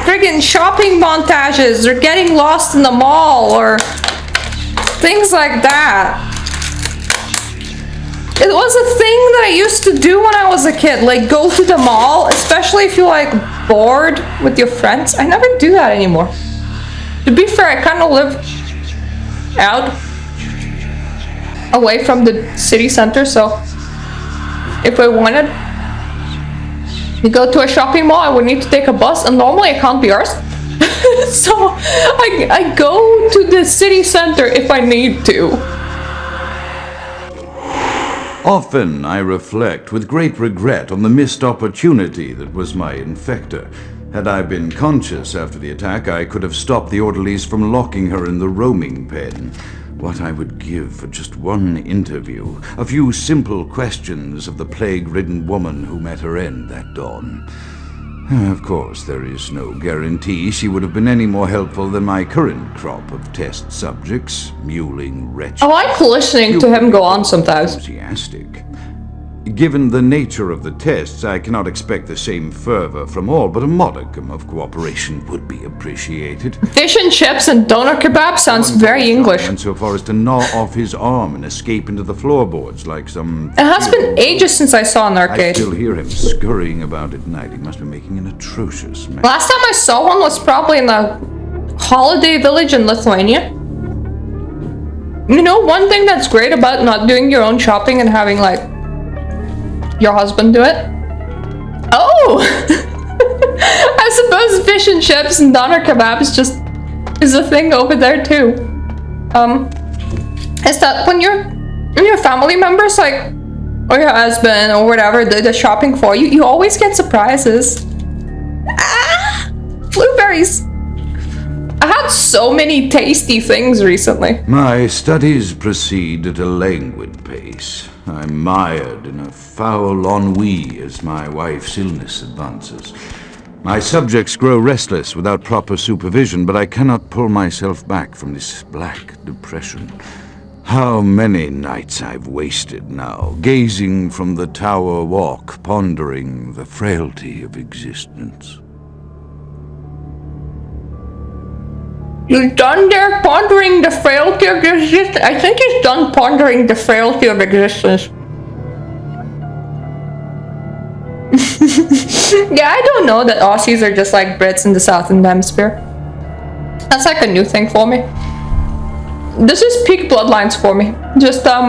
friggin' shopping montages or getting lost in the mall or things like that. It was a thing that I used to do when I was a kid, like go to the mall, especially if you're like bored with your friends. I never do that anymore. To be fair, I kind of live out away from the city center, so if I wanted to go to a shopping mall, I would need to take a bus, and normally I can't be arsed. So I go to the city center if I need to. Often I reflect with great regret on the missed opportunity that was my infector. Had I been conscious after the attack, I could have stopped the orderlies from locking her in the roaming pen. What I would give for just one interview, a few simple questions of the plague-ridden woman who met her end that dawn. Of course, there is no guarantee she would have been any more helpful than my current crop of test subjects, mewling wretches. I like listening to him go on sometimes. Enthusiastic. Given the nature of the tests, I cannot expect the same fervor from all, but a modicum of cooperation would be appreciated. Fish and chips and doner kebab sounds very English. And so far as to gnaw off his arm and escape into the floorboards like some... It has been ages since I saw an arcade. I still hear him scurrying about at night. He must be making an atrocious mess. Last time I saw one was probably in a holiday village in Lithuania. You know, one thing that's great about not doing your own shopping and having like your husband do it? Oh! I suppose fish and chips and doner kebabs just is a thing over there too. Is that when your family members like, or your husband or whatever, do the shopping for you, you always get surprises. Ah! Blueberries! I had so many tasty things recently. My studies proceed at a languid pace. I'm mired in a foul ennui as my wife's illness advances. My subjects grow restless without proper supervision, but I cannot pull myself back from this black depression. How many nights I've wasted now, gazing from the tower walk, pondering the frailty of existence. You done there pondering the frailty of existence? I think he's done pondering the frailty of existence. Yeah, I don't know that Aussies are just like Brits in the Southern Hemisphere. That's like a new thing for me. This is peak Bloodlines for me. Just, I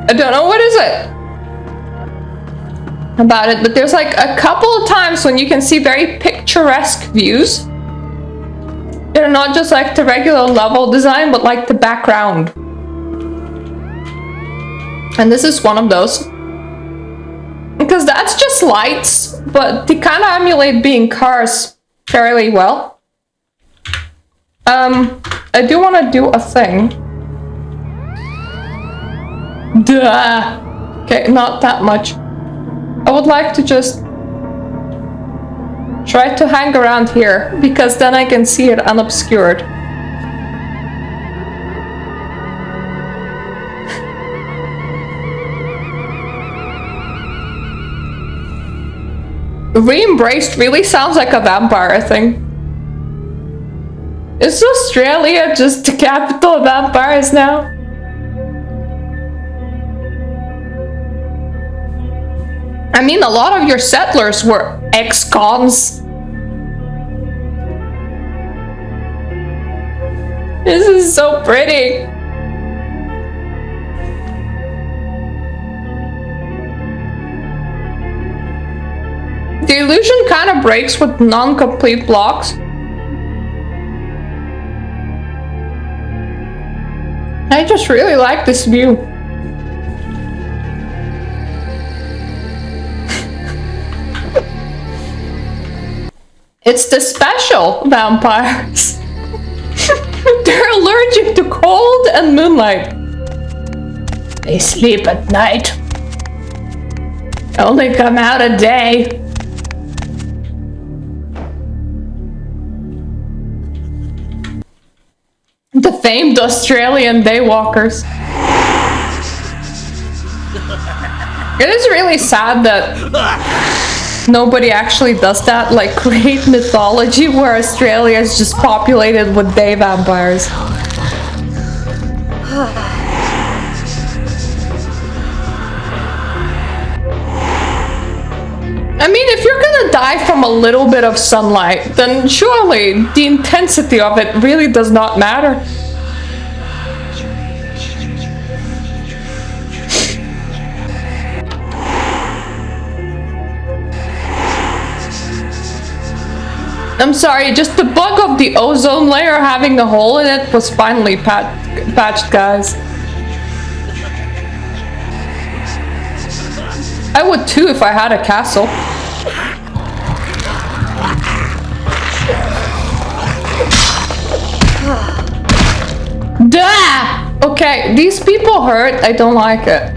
don't know, what is it about it, but there's like a couple of times when you can see very picturesque views. They're not just like the regular level design, but like the background. And this is one of those. Because that's just lights, but they kind of emulate being cars fairly well. I do want to do a thing. Duh. Okay, not that much. I would like to just try to hang around here, because then I can see it unobscured. Re-embraced really sounds like a vampire thing. Is Australia just the capital of vampires now? I mean, a lot of your settlers were ex-cons. This is so pretty. The illusion kind of breaks with non-complete blocks. I just really like this view. It's the special vampires. They're allergic to cold and moonlight. They sleep at night. Only come out at day. The famed Australian daywalkers. It is really sad that nobody actually does that, like create mythology where Australia is just populated with day vampires. I mean, if you're gonna die from a little bit of sunlight, then surely the intensity of it really does not matter. I'm sorry, just the bug of the ozone layer having a hole in it was finally patched, guys. I would too if I had a castle. Duh! Okay, these people hurt. I don't like it.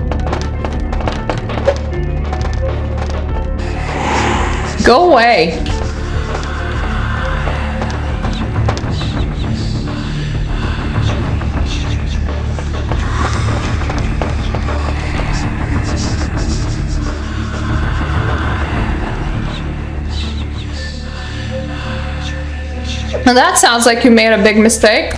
Go away. Now that sounds like you made a big mistake.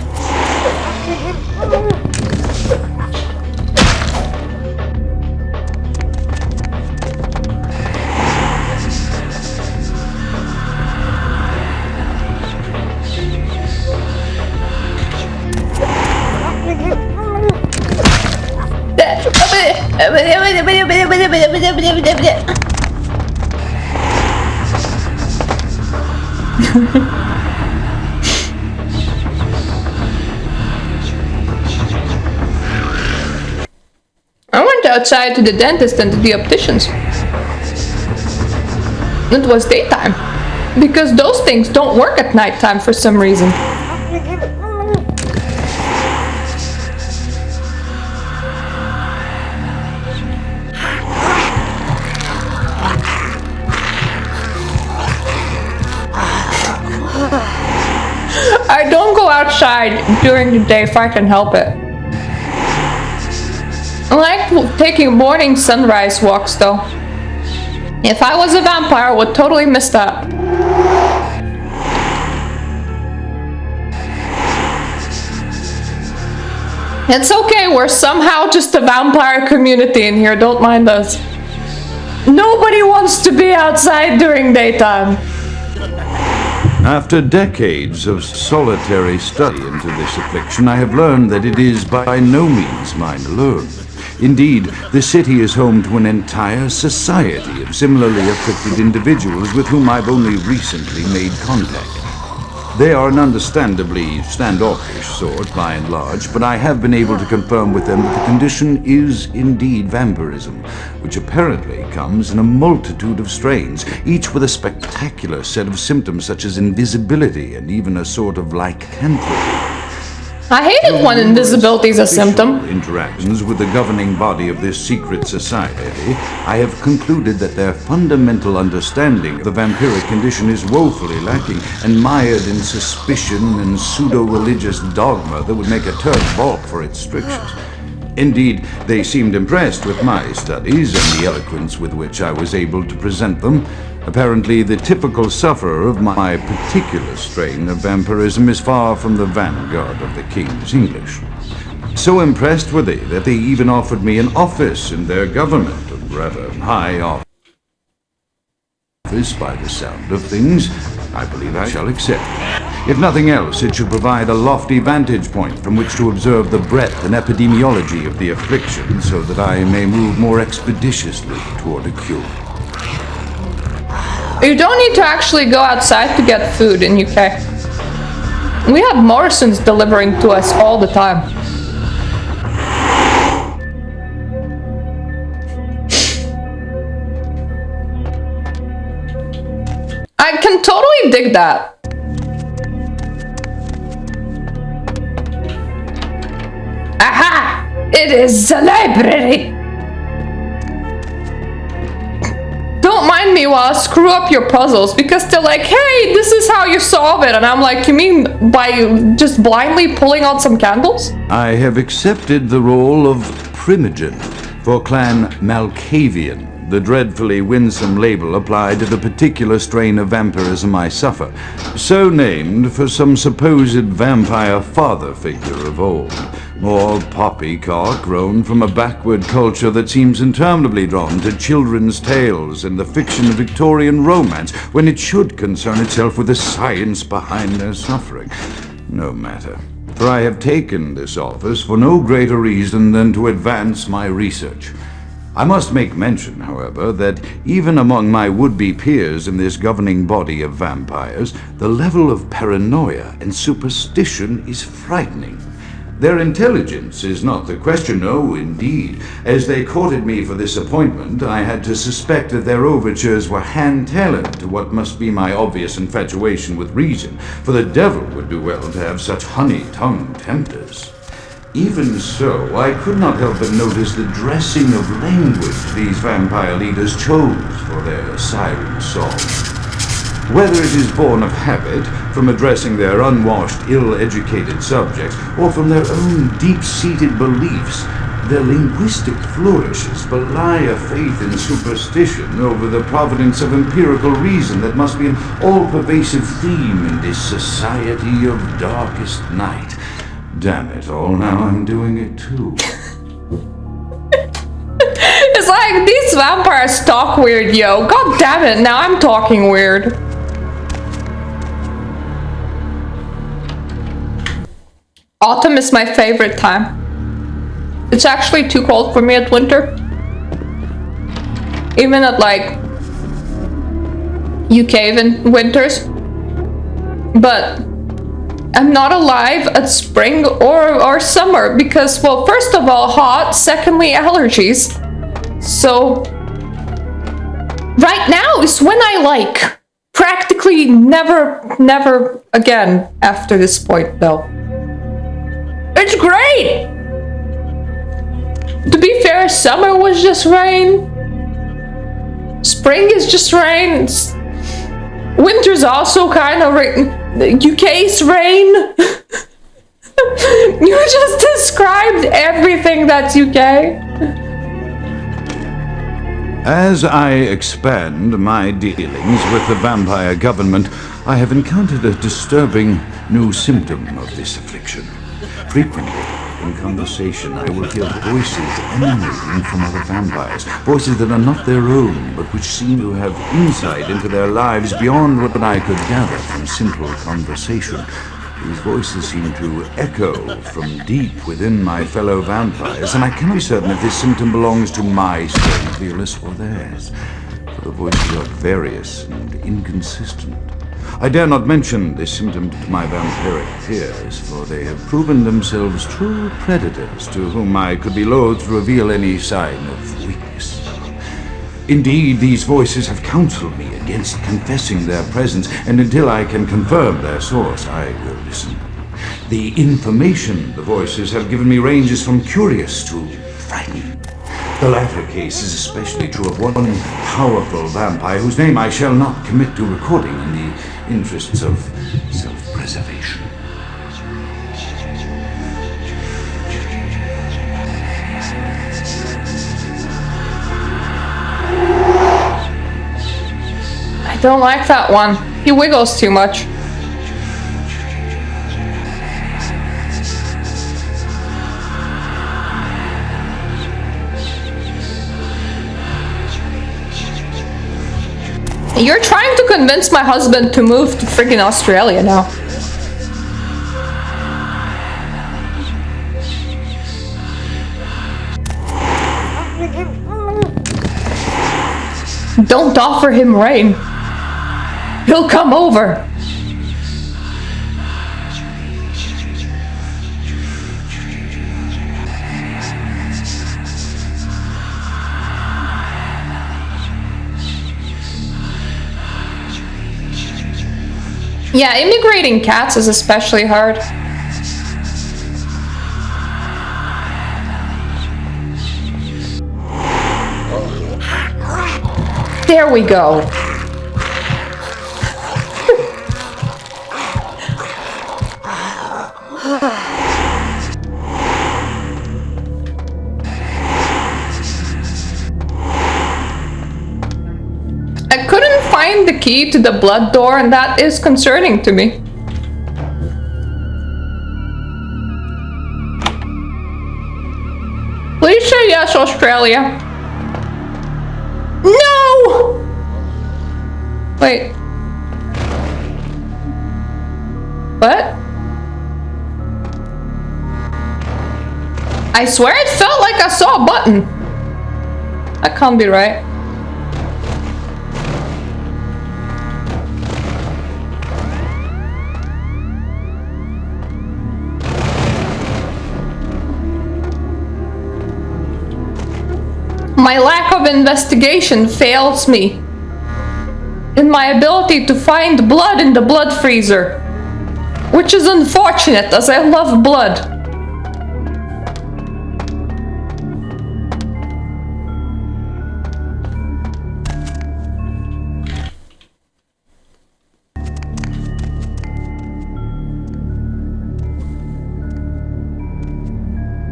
I went outside to the dentist and to the opticians. It was daytime, because those things don't work at nighttime for some reason. I don't go outside during the day if I can help it. I like taking morning sunrise walks though. If I was a vampire, I would totally miss that. It's okay, we're somehow just a vampire community in here, don't mind us. Nobody wants to be outside during daytime. After decades of solitary study into this affliction, I have learned that it is by no means mine alone. Indeed, the city is home to an entire society of similarly afflicted individuals with whom I've only recently made contact. They are an understandably standoffish sort, by and large, but I have been able to confirm with them that the condition is indeed vampirism, which apparently comes in a multitude of strains, each with a spectacular set of symptoms such as invisibility and even a sort of lycanthropy. I hate it when invisibility is a symptom. Interactions with the governing body of this secret society, I have concluded that their fundamental understanding of the vampiric condition is woefully lacking and mired in suspicion and pseudo-religious dogma that would make a Turk balk for its strictures. Indeed, they seemed impressed with my studies and the eloquence with which I was able to present them. Apparently, the typical sufferer of my particular strain of vampirism is far from the vanguard of the King's English. So impressed were they that they even offered me an office in their government, a rather high office. office by the sound of things, I believe I shall accept. If nothing else, it should provide a lofty vantage point from which to observe the breadth and epidemiology of the affliction, so that I may move more expeditiously toward a cure. You don't need to actually go outside to get food in UK. We have Morrisons delivering to us all the time. I can totally dig that. Aha! It is the library! Don't mind me while I screw up your puzzles, because they're like, hey, this is how you solve it. And I'm like, you mean by just blindly pulling out some candles? I have accepted the role of Primogen for Clan Malkavian, the dreadfully winsome label applied to the particular strain of vampirism I suffer, so named for some supposed vampire father figure of old, or poppycock grown from a backward culture that seems interminably drawn to children's tales and the fiction of Victorian romance, when it should concern itself with the science behind their suffering. No matter, for I have taken this office for no greater reason than to advance my research. I must make mention, however, that even among my would-be peers in this governing body of vampires, the level of paranoia and superstition is frightening. Their intelligence is not the question, no, indeed. As they courted me for this appointment, I had to suspect that their overtures were hand-tailored to what must be my obvious infatuation with reason, for the devil would do well to have such honey-tongued tempters. Even so, I could not help but notice the dressing of language these vampire leaders chose for their siren songs. Whether it is born of habit, from addressing their unwashed, ill-educated subjects, or from their own deep-seated beliefs, their linguistic flourishes belie a faith in superstition over the providence of empirical reason that must be an all-pervasive theme in this society of darkest night. Damn it all, now I'm doing it too. It's like, these vampires talk weird, yo. God damn it, now I'm talking weird. Autumn is my favorite time. It's actually too cold for me at winter. Even at like UK winters. But I'm not alive at spring or summer because, well, first of all, hot, secondly, allergies. So right now is when I like practically never again after this point though. It's great! To be fair, summer was just rain. Spring is just rain. Winter's also kind of rain. UK's rain. You just described everything that's UK. As I expand my dealings with the vampire government, I have encountered a disturbing new symptom of this affliction. Frequently, in conversation, I will hear voices emanating from other vampires, voices that are not their own, but which seem to have insight into their lives beyond what I could gather from simple conversation. These voices seem to echo from deep within my fellow vampires, and I cannot be certain if this symptom belongs to my strain of the illness or theirs, for the voices are various and inconsistent. I dare not mention this symptom to my vampiric peers, for they have proven themselves true predators to whom I could be loath to reveal any sign of weakness. Indeed, these voices have counseled me against confessing their presence, and until I can confirm their source, I will listen. The information the voices have given me ranges from curious to frightening. The latter case is especially true of one powerful vampire whose name I shall not commit to recording in the interests of self-preservation. I don't like that one. He wiggles too much. You're trying to convince my husband to move to freaking Australia now. Don't offer him rain. He'll come over. Yeah, immigrating cats is especially hard. There we go. I couldn't find the key to the blood door, and that is concerning to me. Please say yes, Australia. No! Wait. What? I swear it felt like I saw a button. That can't be right. My lack of investigation fails me in my ability to find blood in the blood freezer, which is unfortunate as I love blood.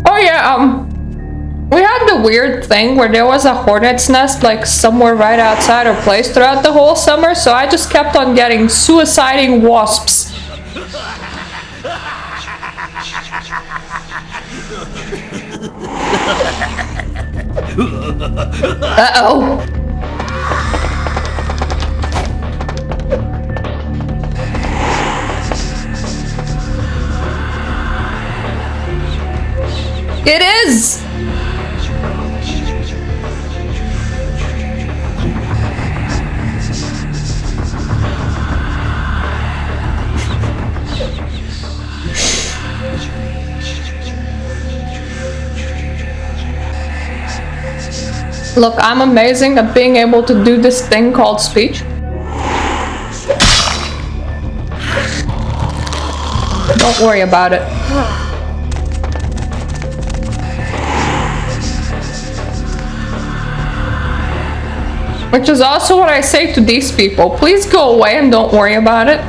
Oh yeah, we had the weird thing where there was a hornet's nest like somewhere right outside our place throughout the whole summer, so I just kept on getting suiciding wasps. Uh-oh. It is! Look, I'm amazing at being able to do this thing called speech. Don't worry about it. Which is also what I say to these people. Please go away and don't worry about it.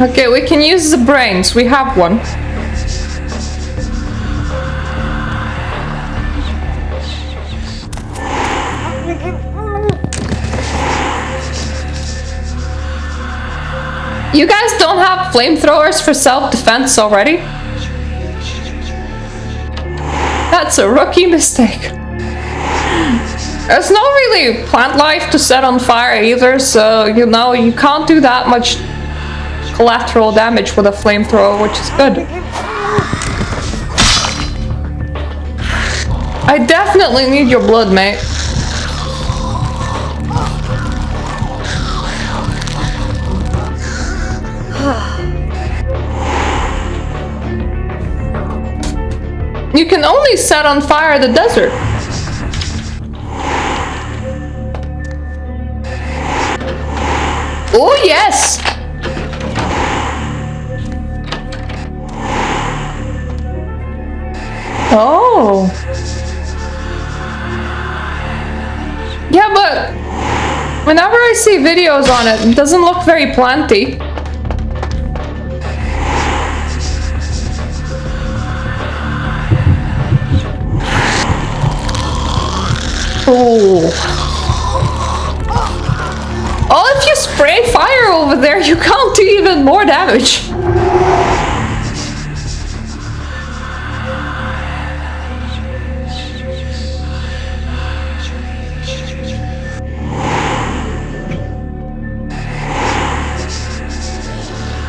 Okay, we can use the brains. We have one. You guys don't have flamethrowers for self-defense already? That's a rookie mistake. There's no really plant life to set on fire either, so you know, you can't do that much collateral damage with a flamethrower, which is good. I definitely need your blood, mate. You can only set on fire the desert. Oh yes! Oh. Yeah, but whenever I see videos on it, it doesn't look very planty. Ooh. Oh, if you spray fire over there, you can't do even more damage.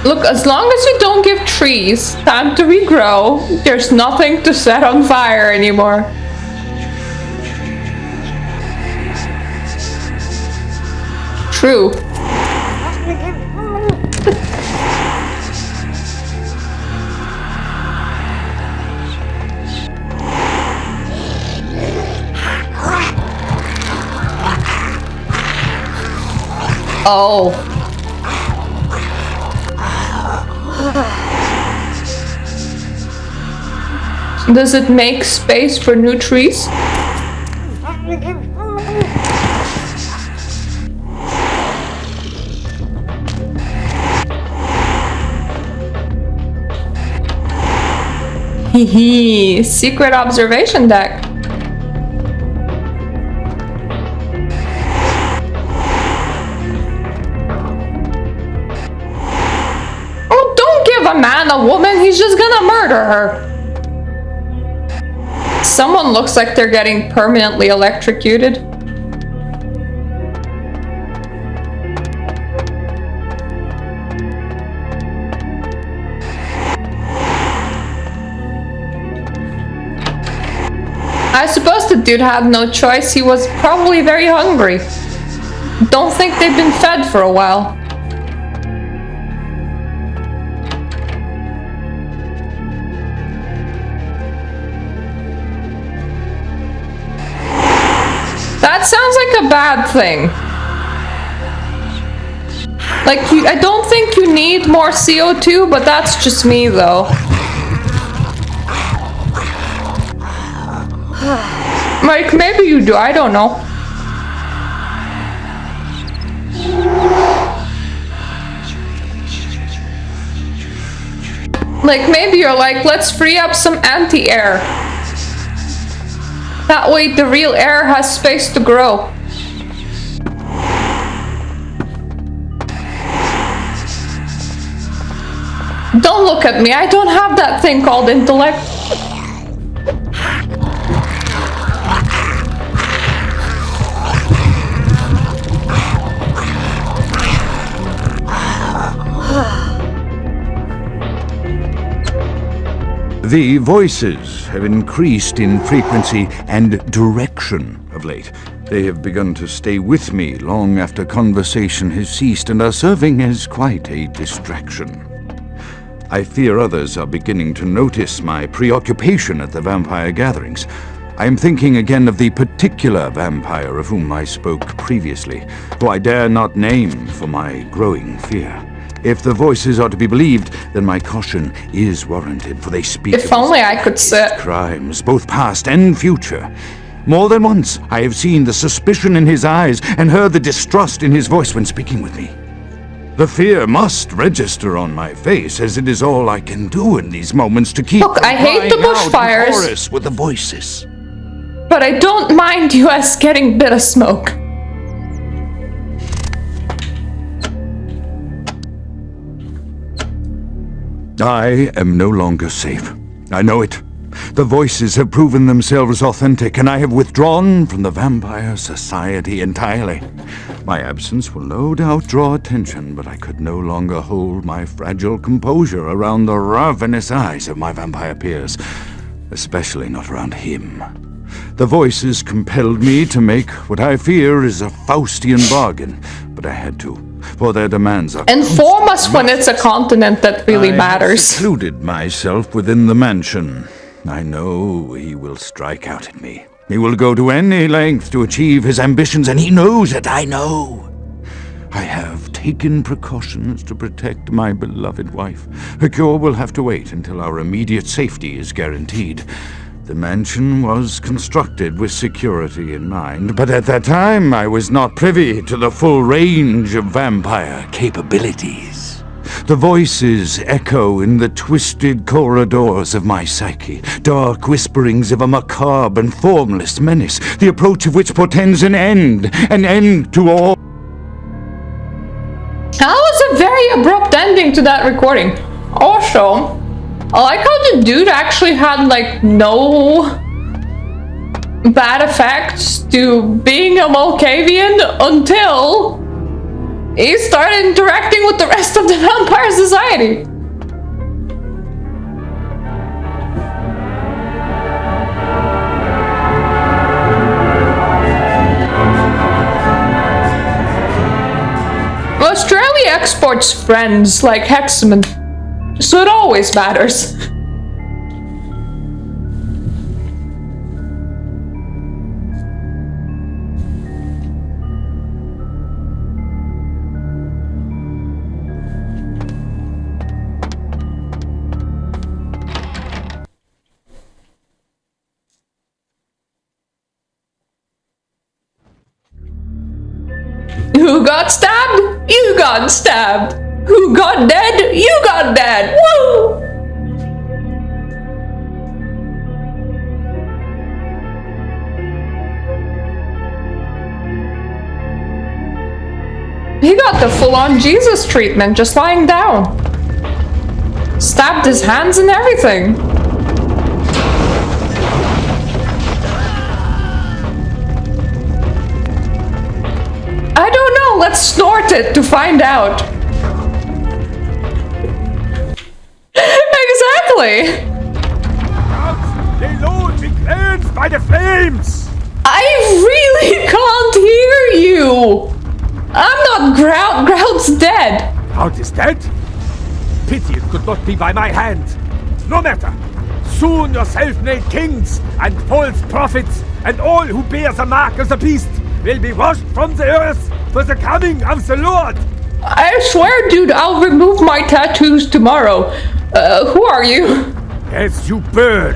Look, as long as you don't give trees time to regrow, there's nothing to set on fire anymore. True. Oh. Does it make space for new trees? Hehe, secret observation deck. Oh, don't give a man a woman, he's just gonna murder her. Someone looks like they're getting permanently electrocuted. I suppose the dude had no choice, he was probably very hungry. Don't think they've been fed for a while. That sounds like a bad thing. Like, I don't think you need more CO2, but that's just me though. Like, maybe you do, I don't know. Like, maybe you're like, let's free up some anti-air. That way the real air has space to grow. Don't look at me, I don't have that thing called intellect. The voices have increased in frequency and direction of late. They have begun to stay with me long after conversation has ceased and are serving as quite a distraction. I fear others are beginning to notice my preoccupation at the vampire gatherings. I am thinking again of the particular vampire of whom I spoke previously, who I dare not name for my growing fear. If the voices are to be believed, then my caution is warranted, for they speak if only I could sit. Crimes, both past and future. More than once, I have seen the suspicion in his eyes and heard the distrust in his voice when speaking with me. The fear must register on my face, as it is all I can do in these moments to keep. Look, I hate the bushfires, with the voices. But I don't mind US getting bit of smoke. I am no longer safe. I know it. The voices have proven themselves authentic, and I have withdrawn from the Vampire Society entirely. My absence will no doubt draw attention, but I could no longer hold my fragile composure around the ravenous eyes of my vampire peers, especially not around him. The voices compelled me to make what I fear is a Faustian bargain, but I had to, for their demands are... Inform us when it's a continent that really matters. I secluded myself within the mansion. I know he will strike out at me. He will go to any length to achieve his ambitions, and he knows it, I know. I have taken precautions to protect my beloved wife. Her cure will have to wait until our immediate safety is guaranteed. The mansion was constructed with security in mind, but at that time I was not privy to the full range of vampire capabilities. The voices echo in the twisted corridors of my psyche, dark whisperings of a macabre and formless menace, the approach of which portends an end to all. That was a very abrupt ending to that recording. Also, I like how the dude actually had like no bad effects to being a Malkavian until he started interacting with the rest of the vampire society. Australia exports friends like Hexaman, so it always matters. Who got stabbed? You got stabbed. Who got dead? You got dead. Woo! He got the full-on Jesus treatment just lying down. Stabbed his hands and everything. I don't know, let's snort it to find out. Exactly! The Lord be cleansed by the flames! I really can't hear you! I'm not Grout's dead! Grout is dead? Pity it could not be by my hand. No matter. Soon your self-made kings and false prophets and all who bear the mark of the beast will be washed from the earth for the coming of the Lord. I swear, dude, I'll remove my tattoos tomorrow. Who are you? As you burn,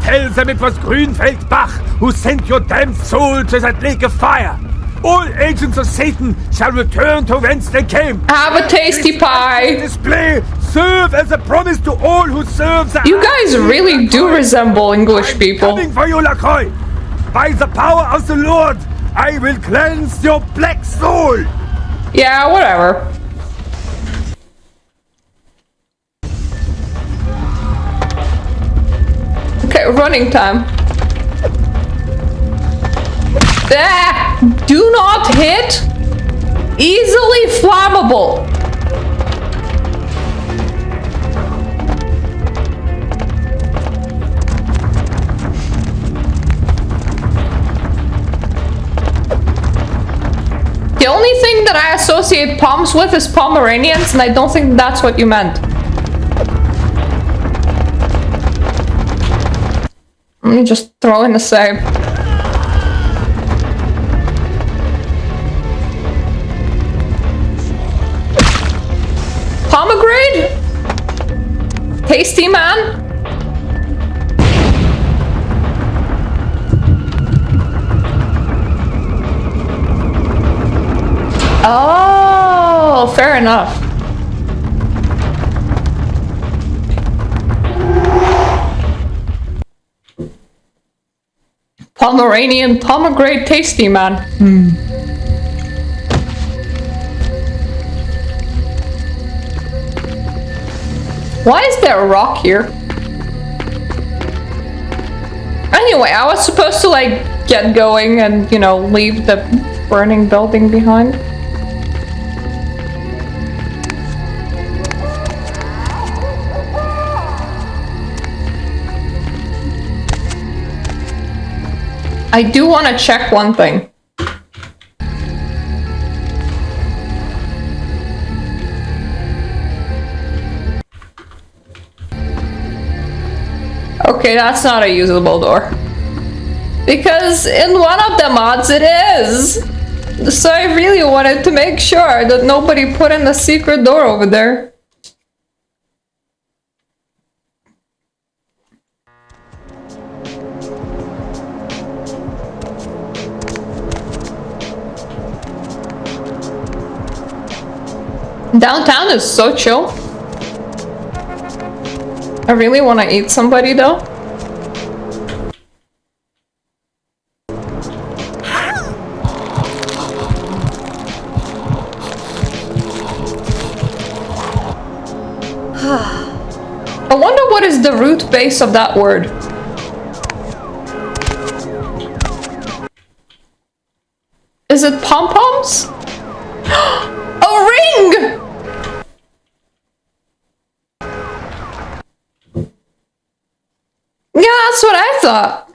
tell them it was Grünfeld Bach who sent your damned soul to that lake of fire. All agents of Satan shall return to whence they came. Have a tasty pie. Display serve as a promise to all who serve the. You guys really do resemble English people. Coming for you, Lacroix. By the power of the Lord, I will cleanse your black soul. Yeah, whatever. Okay, running time. Ah, do not hit. Easily flammable. The only thing that I associate Poms with is Pomeranians, and I don't think that's what you meant. Let me just throw in a save. Pomegranate? Tasty man? Oh, fair enough. Pomeranian pomegranate tasty man. Why is there a rock here? Anyway, I was supposed to like get going and, you know, leave the burning building behind. I do want to check one thing. Okay, that's not a usable door. Because in one of the mods it is! So I really wanted to make sure that nobody put in a secret door over there. Downtown is so chill. I really want to eat somebody though. I wonder what is the root base of that word. Is it pom-poms? A ring! Yeah, that's what I thought.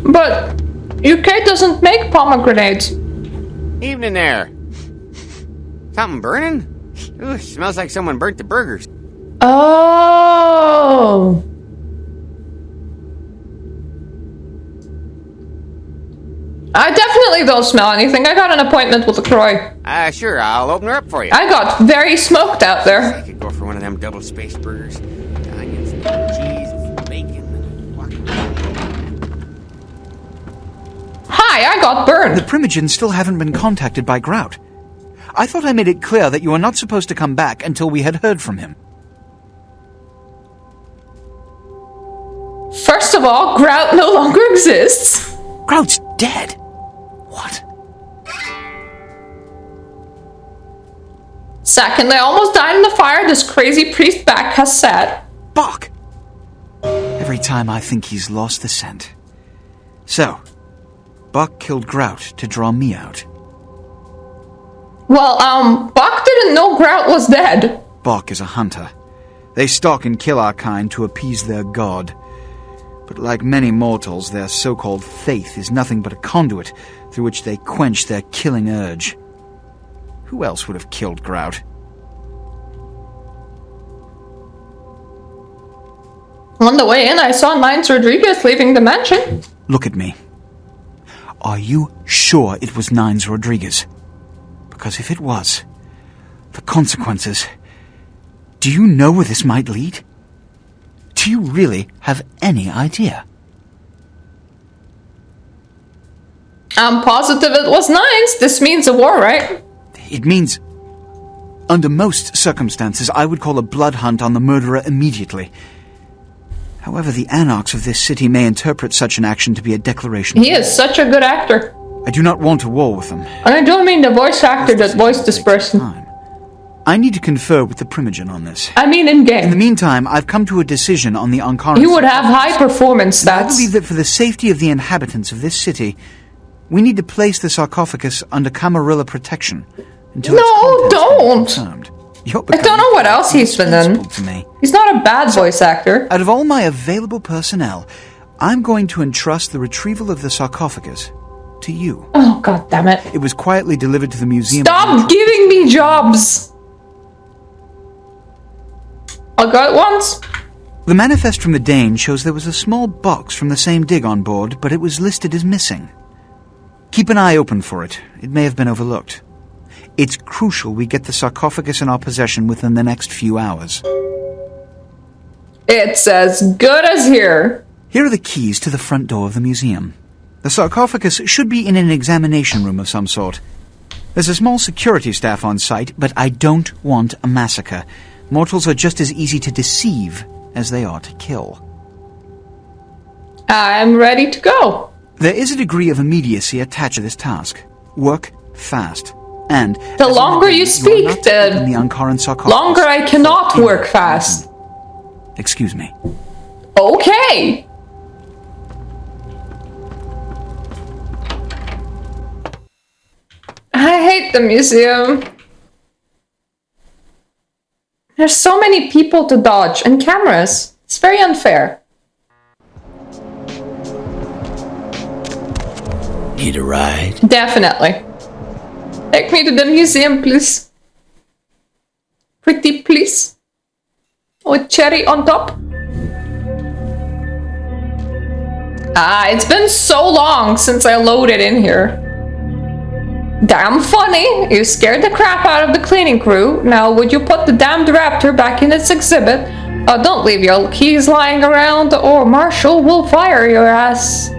But UK doesn't make pomegranates. Evening there. Something burning? Ooh, smells like someone burnt the burgers. Oh. I definitely don't smell anything. I got an appointment with LaCroix. Sure, I'll open her up for you. I got very smoked out there. I could go for one of them double-spaced burgers. Onions, cheese, bacon. Hi, I got burned. The Primogens still haven't been contacted by Grout. I thought I made it clear that you were not supposed to come back until we had heard from him. First of all, Grout no longer exists. Grout's dead. What? Second, I almost died in the fire this crazy priest back has said. Bok! Every time I think he's lost the scent. So, Bok killed Grout to draw me out. Well, Bok didn't know Grout was dead. Bok is a hunter. They stalk and kill our kind to appease their god. But like many mortals, their so-called faith is nothing but a conduit through which they quench their killing urge. Who else would have killed Grout? On the way in, I saw Nines Rodriguez leaving the mansion. Look at me. Are you sure it was Nines Rodriguez? Because if it was, the consequences... Do you know where this might lead? Do you really have any idea? I'm positive it was Nines. This means a war, right? It means... Under most circumstances, I would call a blood hunt on the murderer immediately. However, the anarchs of this city may interpret such an action to be a declaration. He is such a good actor. I do not want a war with them. And I don't mean the voice actor that voiced this person. I need to confer with the Primogen on this. I mean in-game. In the meantime, I've come to a decision on the Ankara. You would have high performance stats. I believe that for the safety of the inhabitants of this city, we need to place the sarcophagus under Camarilla protection until no, don't. Confirmed. I don't know what else he's been in. He's not a bad voice actor. Out of all my available personnel, I'm going to entrust the retrieval of the sarcophagus to you. Oh, god damn it. It was quietly delivered to the museum. Stop giving me jobs! I'll go at once. The manifest from the Dane shows there was a small box from the same dig on board, but it was listed as missing. Keep an eye open for it. It may have been overlooked. It's crucial we get the sarcophagus in our possession within the next few hours. It's as good as here. Here are the keys to the front door of the museum. The sarcophagus should be in an examination room of some sort. There's a small security staff on site, but I don't want a massacre. Mortals are just as easy to deceive as they are to kill. I'm ready to go. There is a degree of immediacy attached to this task. Work fast. And the longer you speak, the longer I cannot work fast. Excuse me. Okay. I hate the museum. There's so many people to dodge and cameras. It's very unfair. Need a ride? Definitely. Take me to the museum, please. Pretty please. With cherry on top. Ah, it's been so long since I loaded in here. Damn funny. You scared the crap out of the cleaning crew. Now would you put the damned raptor back in its exhibit? Don't leave your keys lying around or Marshall will fire your ass.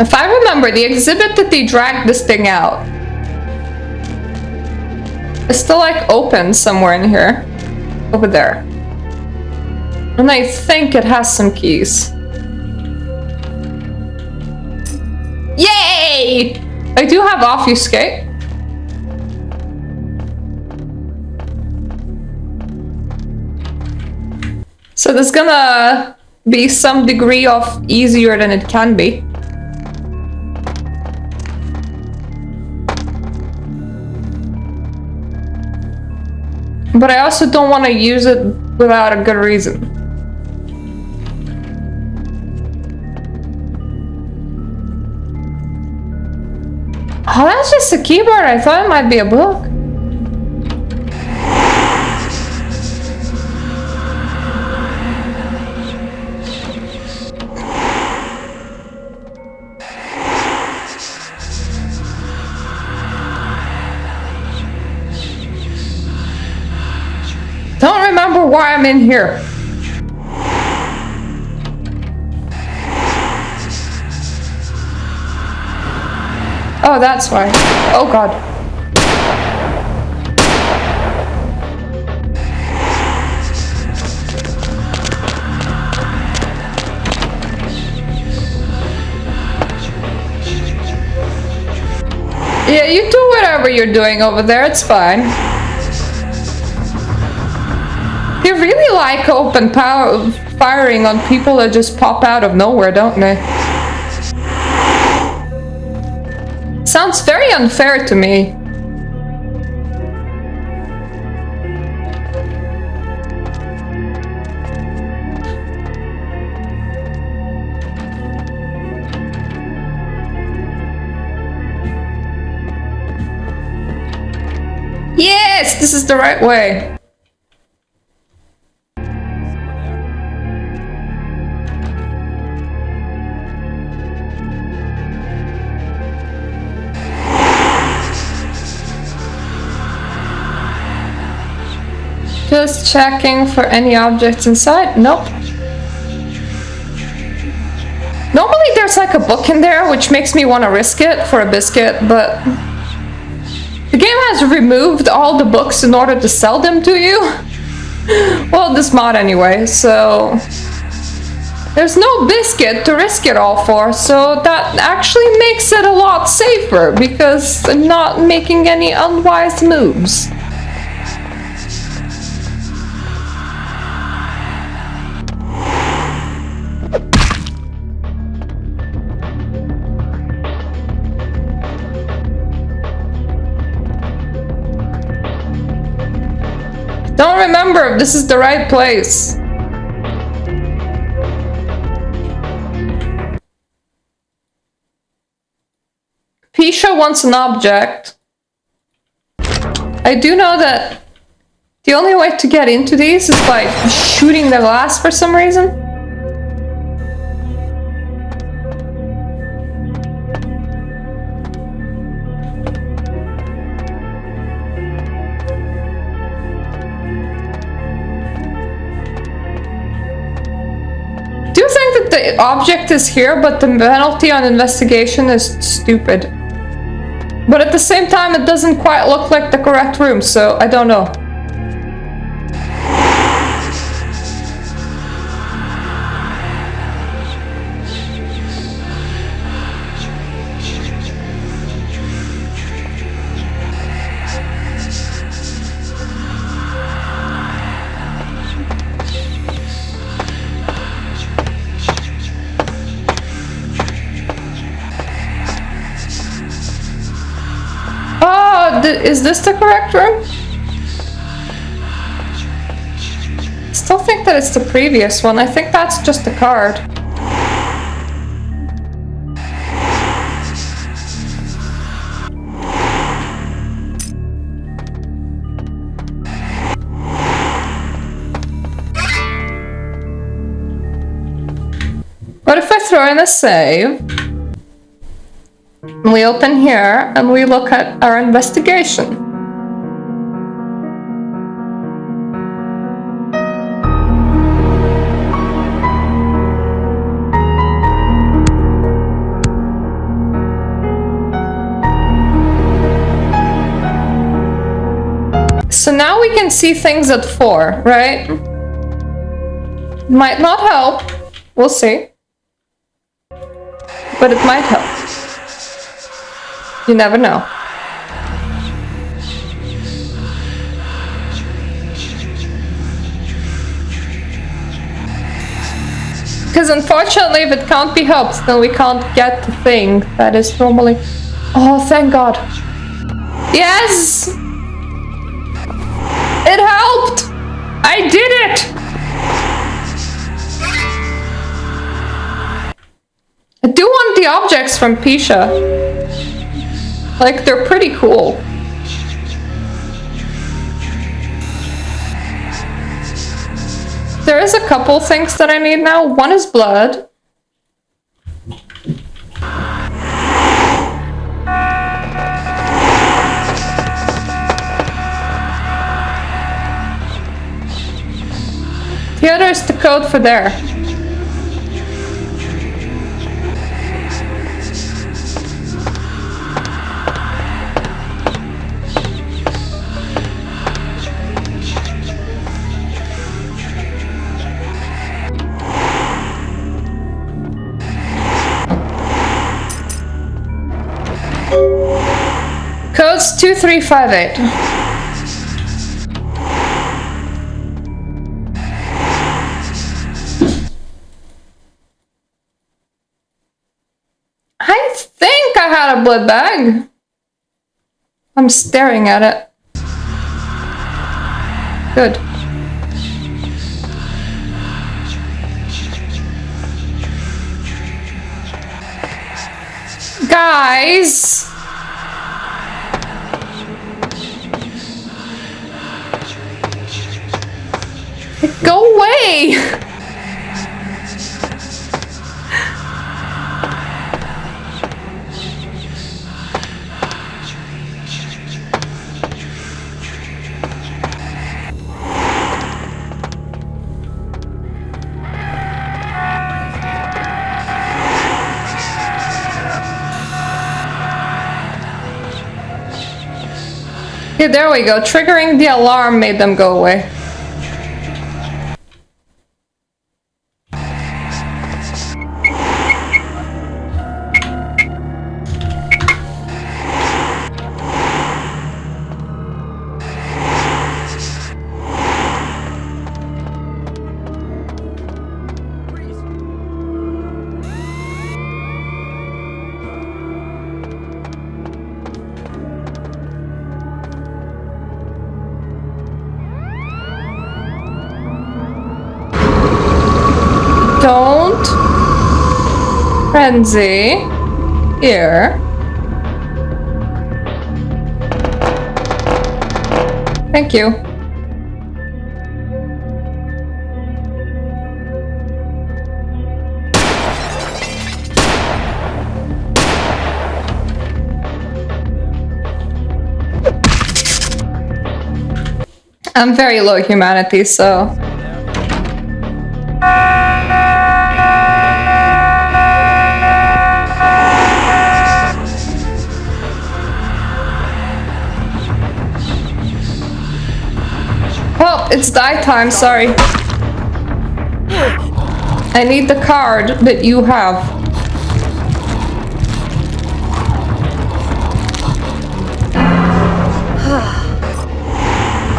If I remember, the exhibit that they dragged this thing out is still like open somewhere in here. Over there. And I think it has some keys. Yay! I do have obfuscate. So there's gonna be some degree of easier than it can be. But I also don't want to use it without a good reason. Oh, that's just a keyboard. I thought it might be a book. Don't remember why I'm in here. Oh, that's why. Oh god. Yeah, you do whatever you're doing over there, it's fine. They really like open power firing on people that just pop out of nowhere, don't they? Sounds very unfair to me. Yes, this is the right way. Just checking for any objects inside. Nope. Normally there's like a book in there, which makes me want to risk it for a biscuit, but the game has removed all the books in order to sell them to you. Well, this mod anyway, so there's no biscuit to risk it all for, so that actually makes it a lot safer because I'm not making any unwise moves. Don't remember if this is the right place. Pisha wants an object. I do know that the only way to get into these is by shooting the glass for some reason. Do you think that the object is here, but the penalty on investigation is stupid? But at the same time, it doesn't quite look like the correct room, so I don't know. Is this the correct room? Still think that it's the previous one. I think that's just the card. What if I throw in a save? We open here and we look at our investigation. can see things at 4, right? Might not help. We'll see. But it might help. You never know. Because unfortunately, if it can't be helped, then we can't get the thing that is normally... Oh, thank God. Yes! It helped! I did it! I do want the objects from Pisha. Like, they're pretty cool. There is a couple things that I need now. One is blood. The other is the code for there. Code's 2358. I think I had a blood bag. I'm staring at it. Good. Guys! Go away! Okay, there we go. Triggering the alarm made them go away. Don't frenzy here. Thank you. I'm very low humanity, so... Oh, it's die time, sorry. I need the card that you have.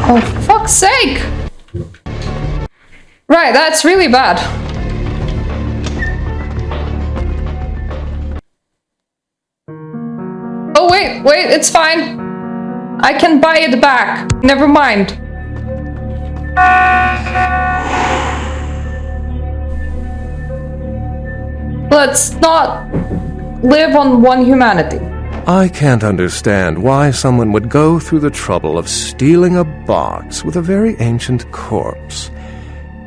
Oh, fuck's sake! Right, that's really bad. Oh, wait, it's fine. I can buy it back. Never mind. Let's not live on one humanity. I can't understand why someone would go through the trouble of stealing a box with a very ancient corpse.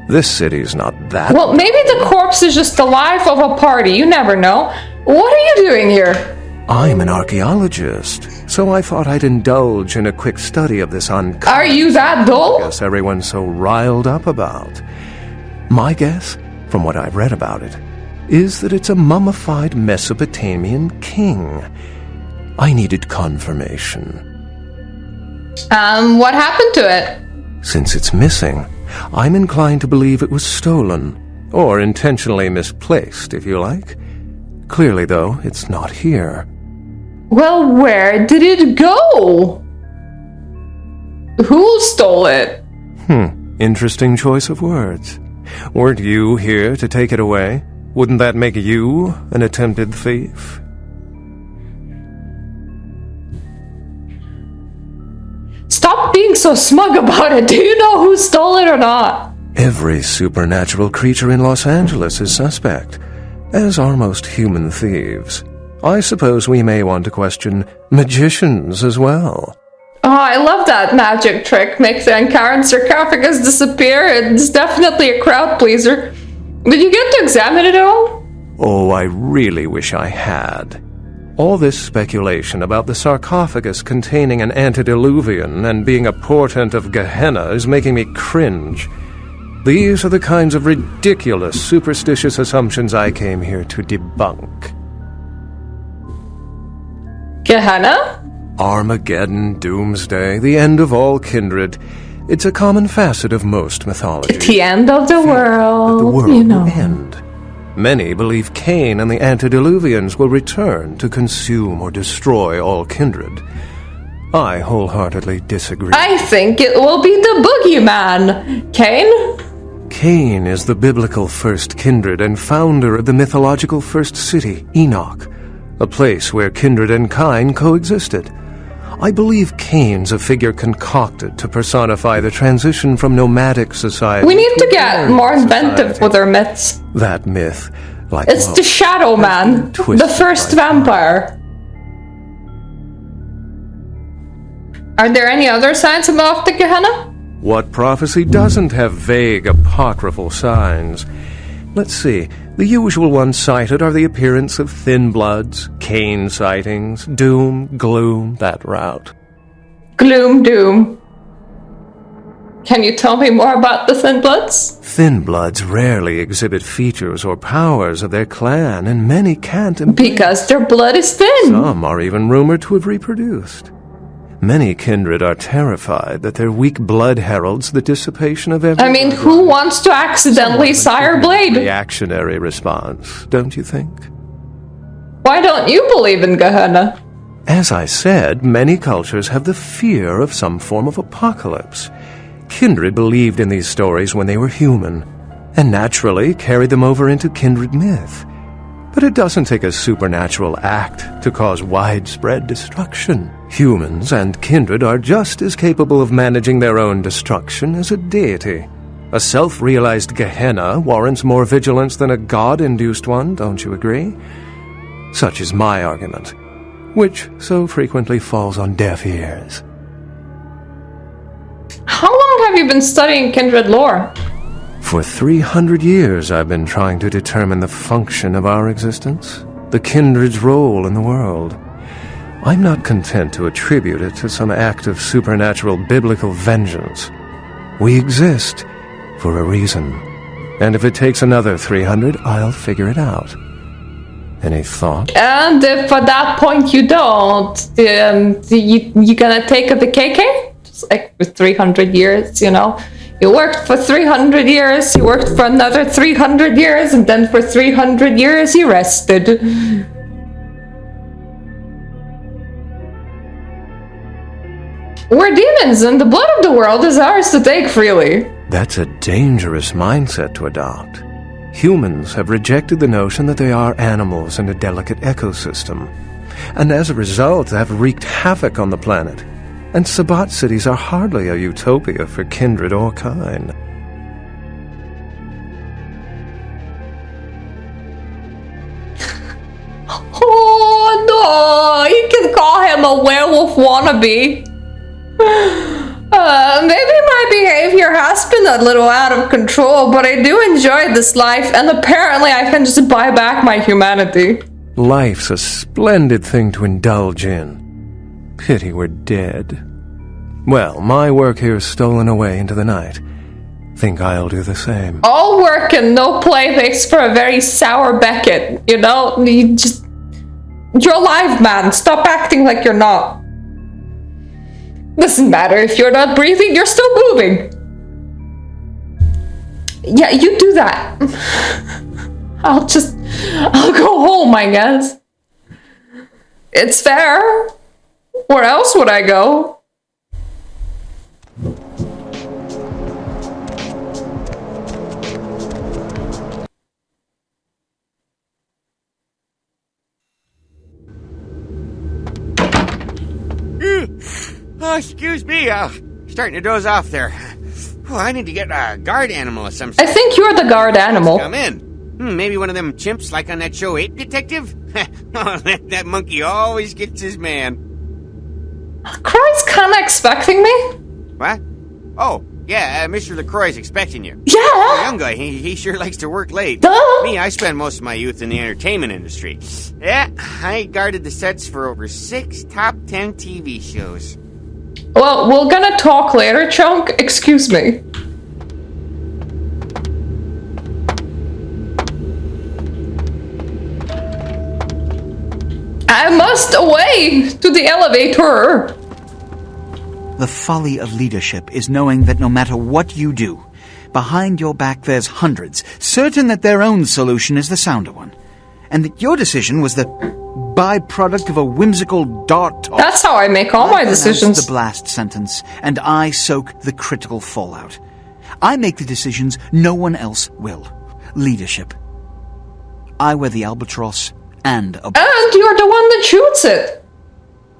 This city's not that... Well, maybe the corpse is just the life of a party. You never know. What are you doing here? I'm an archaeologist, so I thought I'd indulge in a quick study of this uncommon... Are you that dull? I guess everyone's so riled up about. My guess, from what I've read about it, is that it's a mummified Mesopotamian king. I needed confirmation. What happened to it? Since it's missing, I'm inclined to believe it was stolen, or intentionally misplaced, if you like. Clearly, though, it's not here. Well, where did it go? Who stole it? Interesting choice of words. Weren't you here to take it away? Wouldn't that make you an attempted thief? Stop being so smug about it. Do you know who stole it or not? Every supernatural creature in Los Angeles is suspect, as are most human thieves. I suppose we may want to question magicians as well. Oh, I love that magic trick. Make the Ankaran sarcophagus disappear. It's definitely a crowd pleaser. Did you get to examine it at all? Oh, I really wish I had. All this speculation about the sarcophagus containing an antediluvian and being a portent of Gehenna is making me cringe. These are the kinds of ridiculous, superstitious assumptions I came here to debunk. Gehenna? Armageddon, Doomsday, the end of all kindred. It's a common facet of most mythology. The end of the world, the world you know. will end. Many believe Cain and the antediluvians will return to consume or destroy all kindred. I wholeheartedly disagree. I think it will be the boogeyman. Cain? Cain is the biblical first kindred and founder of the mythological first city, Enoch, a place where kindred and kine coexisted. I believe Cain's a figure concocted to personify the transition from nomadic society. We need to get more inventive with our myths. That myth, like it's the Shadow Man, the first vampire. Are there any other signs about the Gehenna? What prophecy doesn't have vague apocryphal signs? Let's see. The usual ones cited are the appearance of thin bloods, Cain sightings, doom, gloom, that route. Gloom, doom. Can you tell me more about the thin bloods? Thin bloods rarely exhibit features or powers of their clan, and many can't because their blood is thin. Some are even rumored to have reproduced. Many kindred are terrified that their weak blood heralds the dissipation of every... I mean, who wants to accidentally sire blade? Reactionary response, don't you think? Why don't you believe in Gehenna? As I said, many cultures have the fear of some form of apocalypse. Kindred believed in these stories when they were human, and naturally carried them over into kindred myth. But it doesn't take a supernatural act to cause widespread destruction. Humans and kindred are just as capable of managing their own destruction as a deity. A self-realized Gehenna warrants more vigilance than a god-induced one, don't you agree? Such is my argument, which so frequently falls on deaf ears. How long have you been studying kindred lore? For 300 years I've been trying to determine the function of our existence, the kindred's role in the world. I'm not content to attribute it to some act of supernatural biblical vengeance. We exist for a reason, and if it takes another 300, I'll figure it out. Any thought? And if at that point you don't, you gonna take a vacation? Just like with 300 years, you know? You worked for 300 years, you worked for another 300 years, and then for 300 years you rested. We're demons, and the blood of the world is ours to take freely. That's a dangerous mindset to adopt. Humans have rejected the notion that they are animals in a delicate ecosystem, and as a result have wreaked havoc on the planet. And Sabbat cities are hardly a utopia for kindred or kine. Oh no, you can call him a werewolf wannabe. Maybe my behavior has been a little out of control, but I do enjoy this life, and apparently I can just buy back my humanity. Life's a splendid thing to indulge in. Pity we're dead. Well, my work here's stolen away into the night. Think I'll do the same. All work and no play makes for a very sour Beckett, you know? You're alive, man. Stop acting like you're not. Doesn't matter if you're not breathing, you're still moving. Yeah, you do that. I'll go home, I guess. It's fair. Where else would I go? Oh, excuse me. Starting to doze off there. Oh, I need to get a guard animal of some sort. I think you're the guard animal. Come in. Maybe one of them chimps like on that show Ape Detective? Oh, that monkey always gets his man. Crow's kinda expecting me. What? Oh, yeah, Mr. LaCroix's expecting you. Yeah! The young guy, he sure likes to work late. Duh! Me, I spend most of my youth in the entertainment industry. Yeah, I guarded the sets for over 6 top 10 TV shows. Well, we're gonna talk later, Chunk. Excuse me. I must away to the elevator. The folly of leadership is knowing that no matter what you do, behind your back there's hundreds, certain that their own solution is the sounder one, and that your decision was the byproduct of a whimsical dart toss. That's how I make all my decisions. The blast sentence, and I soak the critical fallout. I make the decisions no one else will. Leadership. I wear the albatross and a... And you're the one that shoots it.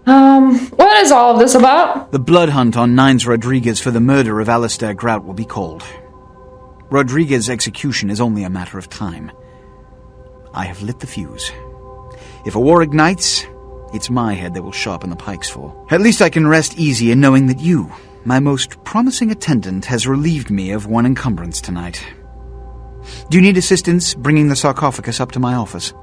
What is all of this about? The blood hunt on Nines Rodriguez for the murder of Alistair Grout will be called. Rodriguez's execution is only a matter of time. I have lit the fuse. If a war ignites, it's my head they will sharpen the pikes for. At least I can rest easy in knowing that you, my most promising attendant, has relieved me of one encumbrance tonight. Do you need assistance bringing the sarcophagus up to my office?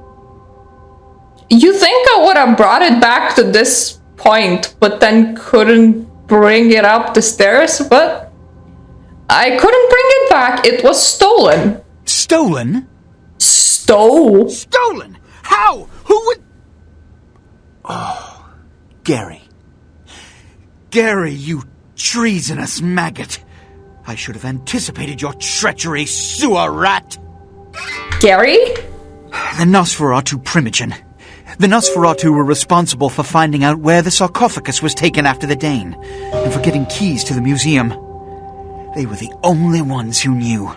You think I would have brought it back to this point, but then couldn't bring it up the stairs? But I couldn't bring it back. It was stolen. Stolen? Stolen? How? Who would... Oh, Gary. Gary, you treasonous maggot. I should have anticipated your treachery, sewer rat. Gary? The Nosferatu Primogen. The Nosferatu were responsible for finding out where the sarcophagus was taken after the Dane, and for getting keys to the museum. They were the only ones who knew.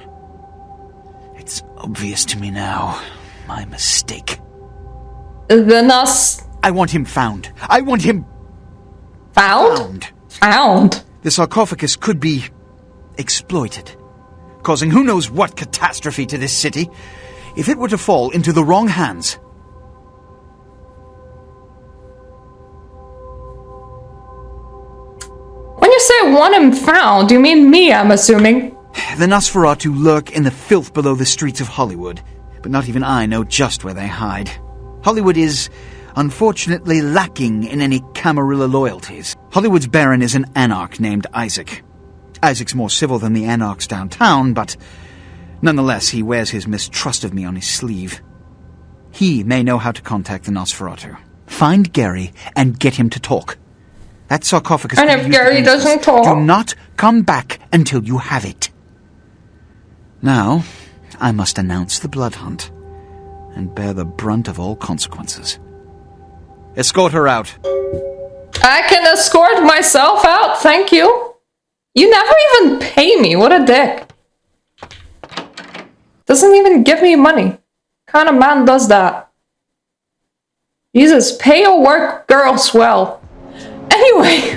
It's obvious to me now. My mistake. I want him found. I want him... Found? The sarcophagus could be exploited, causing who knows what catastrophe to this city. If it were to fall into the wrong hands... When you say want him found, you mean me, I'm assuming. The Nosferatu lurk in the filth below the streets of Hollywood, but not even I know just where they hide. Hollywood is, unfortunately, lacking in any Camarilla loyalties. Hollywood's baron is an anarch named Isaac. Isaac's more civil than the anarchs downtown, but nonetheless he wears his mistrust of me on his sleeve. He may know how to contact the Nosferatu. Find Gary and get him to talk. That sarcophagus... And if Gary doesn't talk... Do not come back until you have it. Now, I must announce the blood hunt and bear the brunt of all consequences. Escort her out. I can escort myself out, thank you. You never even pay me, what a dick. Doesn't even give me money. What kind of man does that? Jesus, pay your work girls well. Anyway,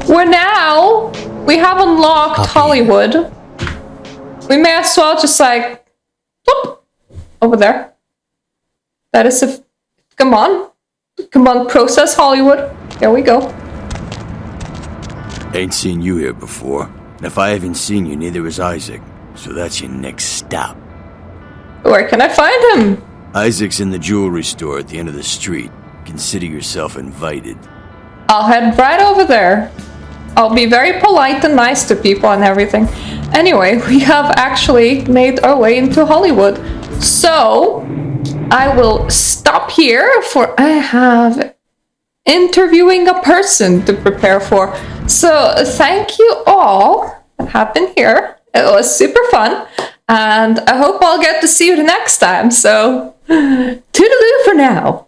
we have unlocked Hollywood. We may as well just like, whoop, over there. That is if, come on, process Hollywood. There we go. Ain't seen you here before. And if I haven't seen you, neither has Isaac. So that's your next stop. Where can I find him? Isaac's in the jewelry store at the end of the street. Consider yourself invited. I'll head right over there. I'll be very polite and nice to people and everything. Anyway, we have actually made our way into Hollywood. So, I will stop here for I have interviewing a person to prepare for. So, thank you all that have been here. It was super fun, and I hope I'll get to see you the next time. So, toodaloo for now.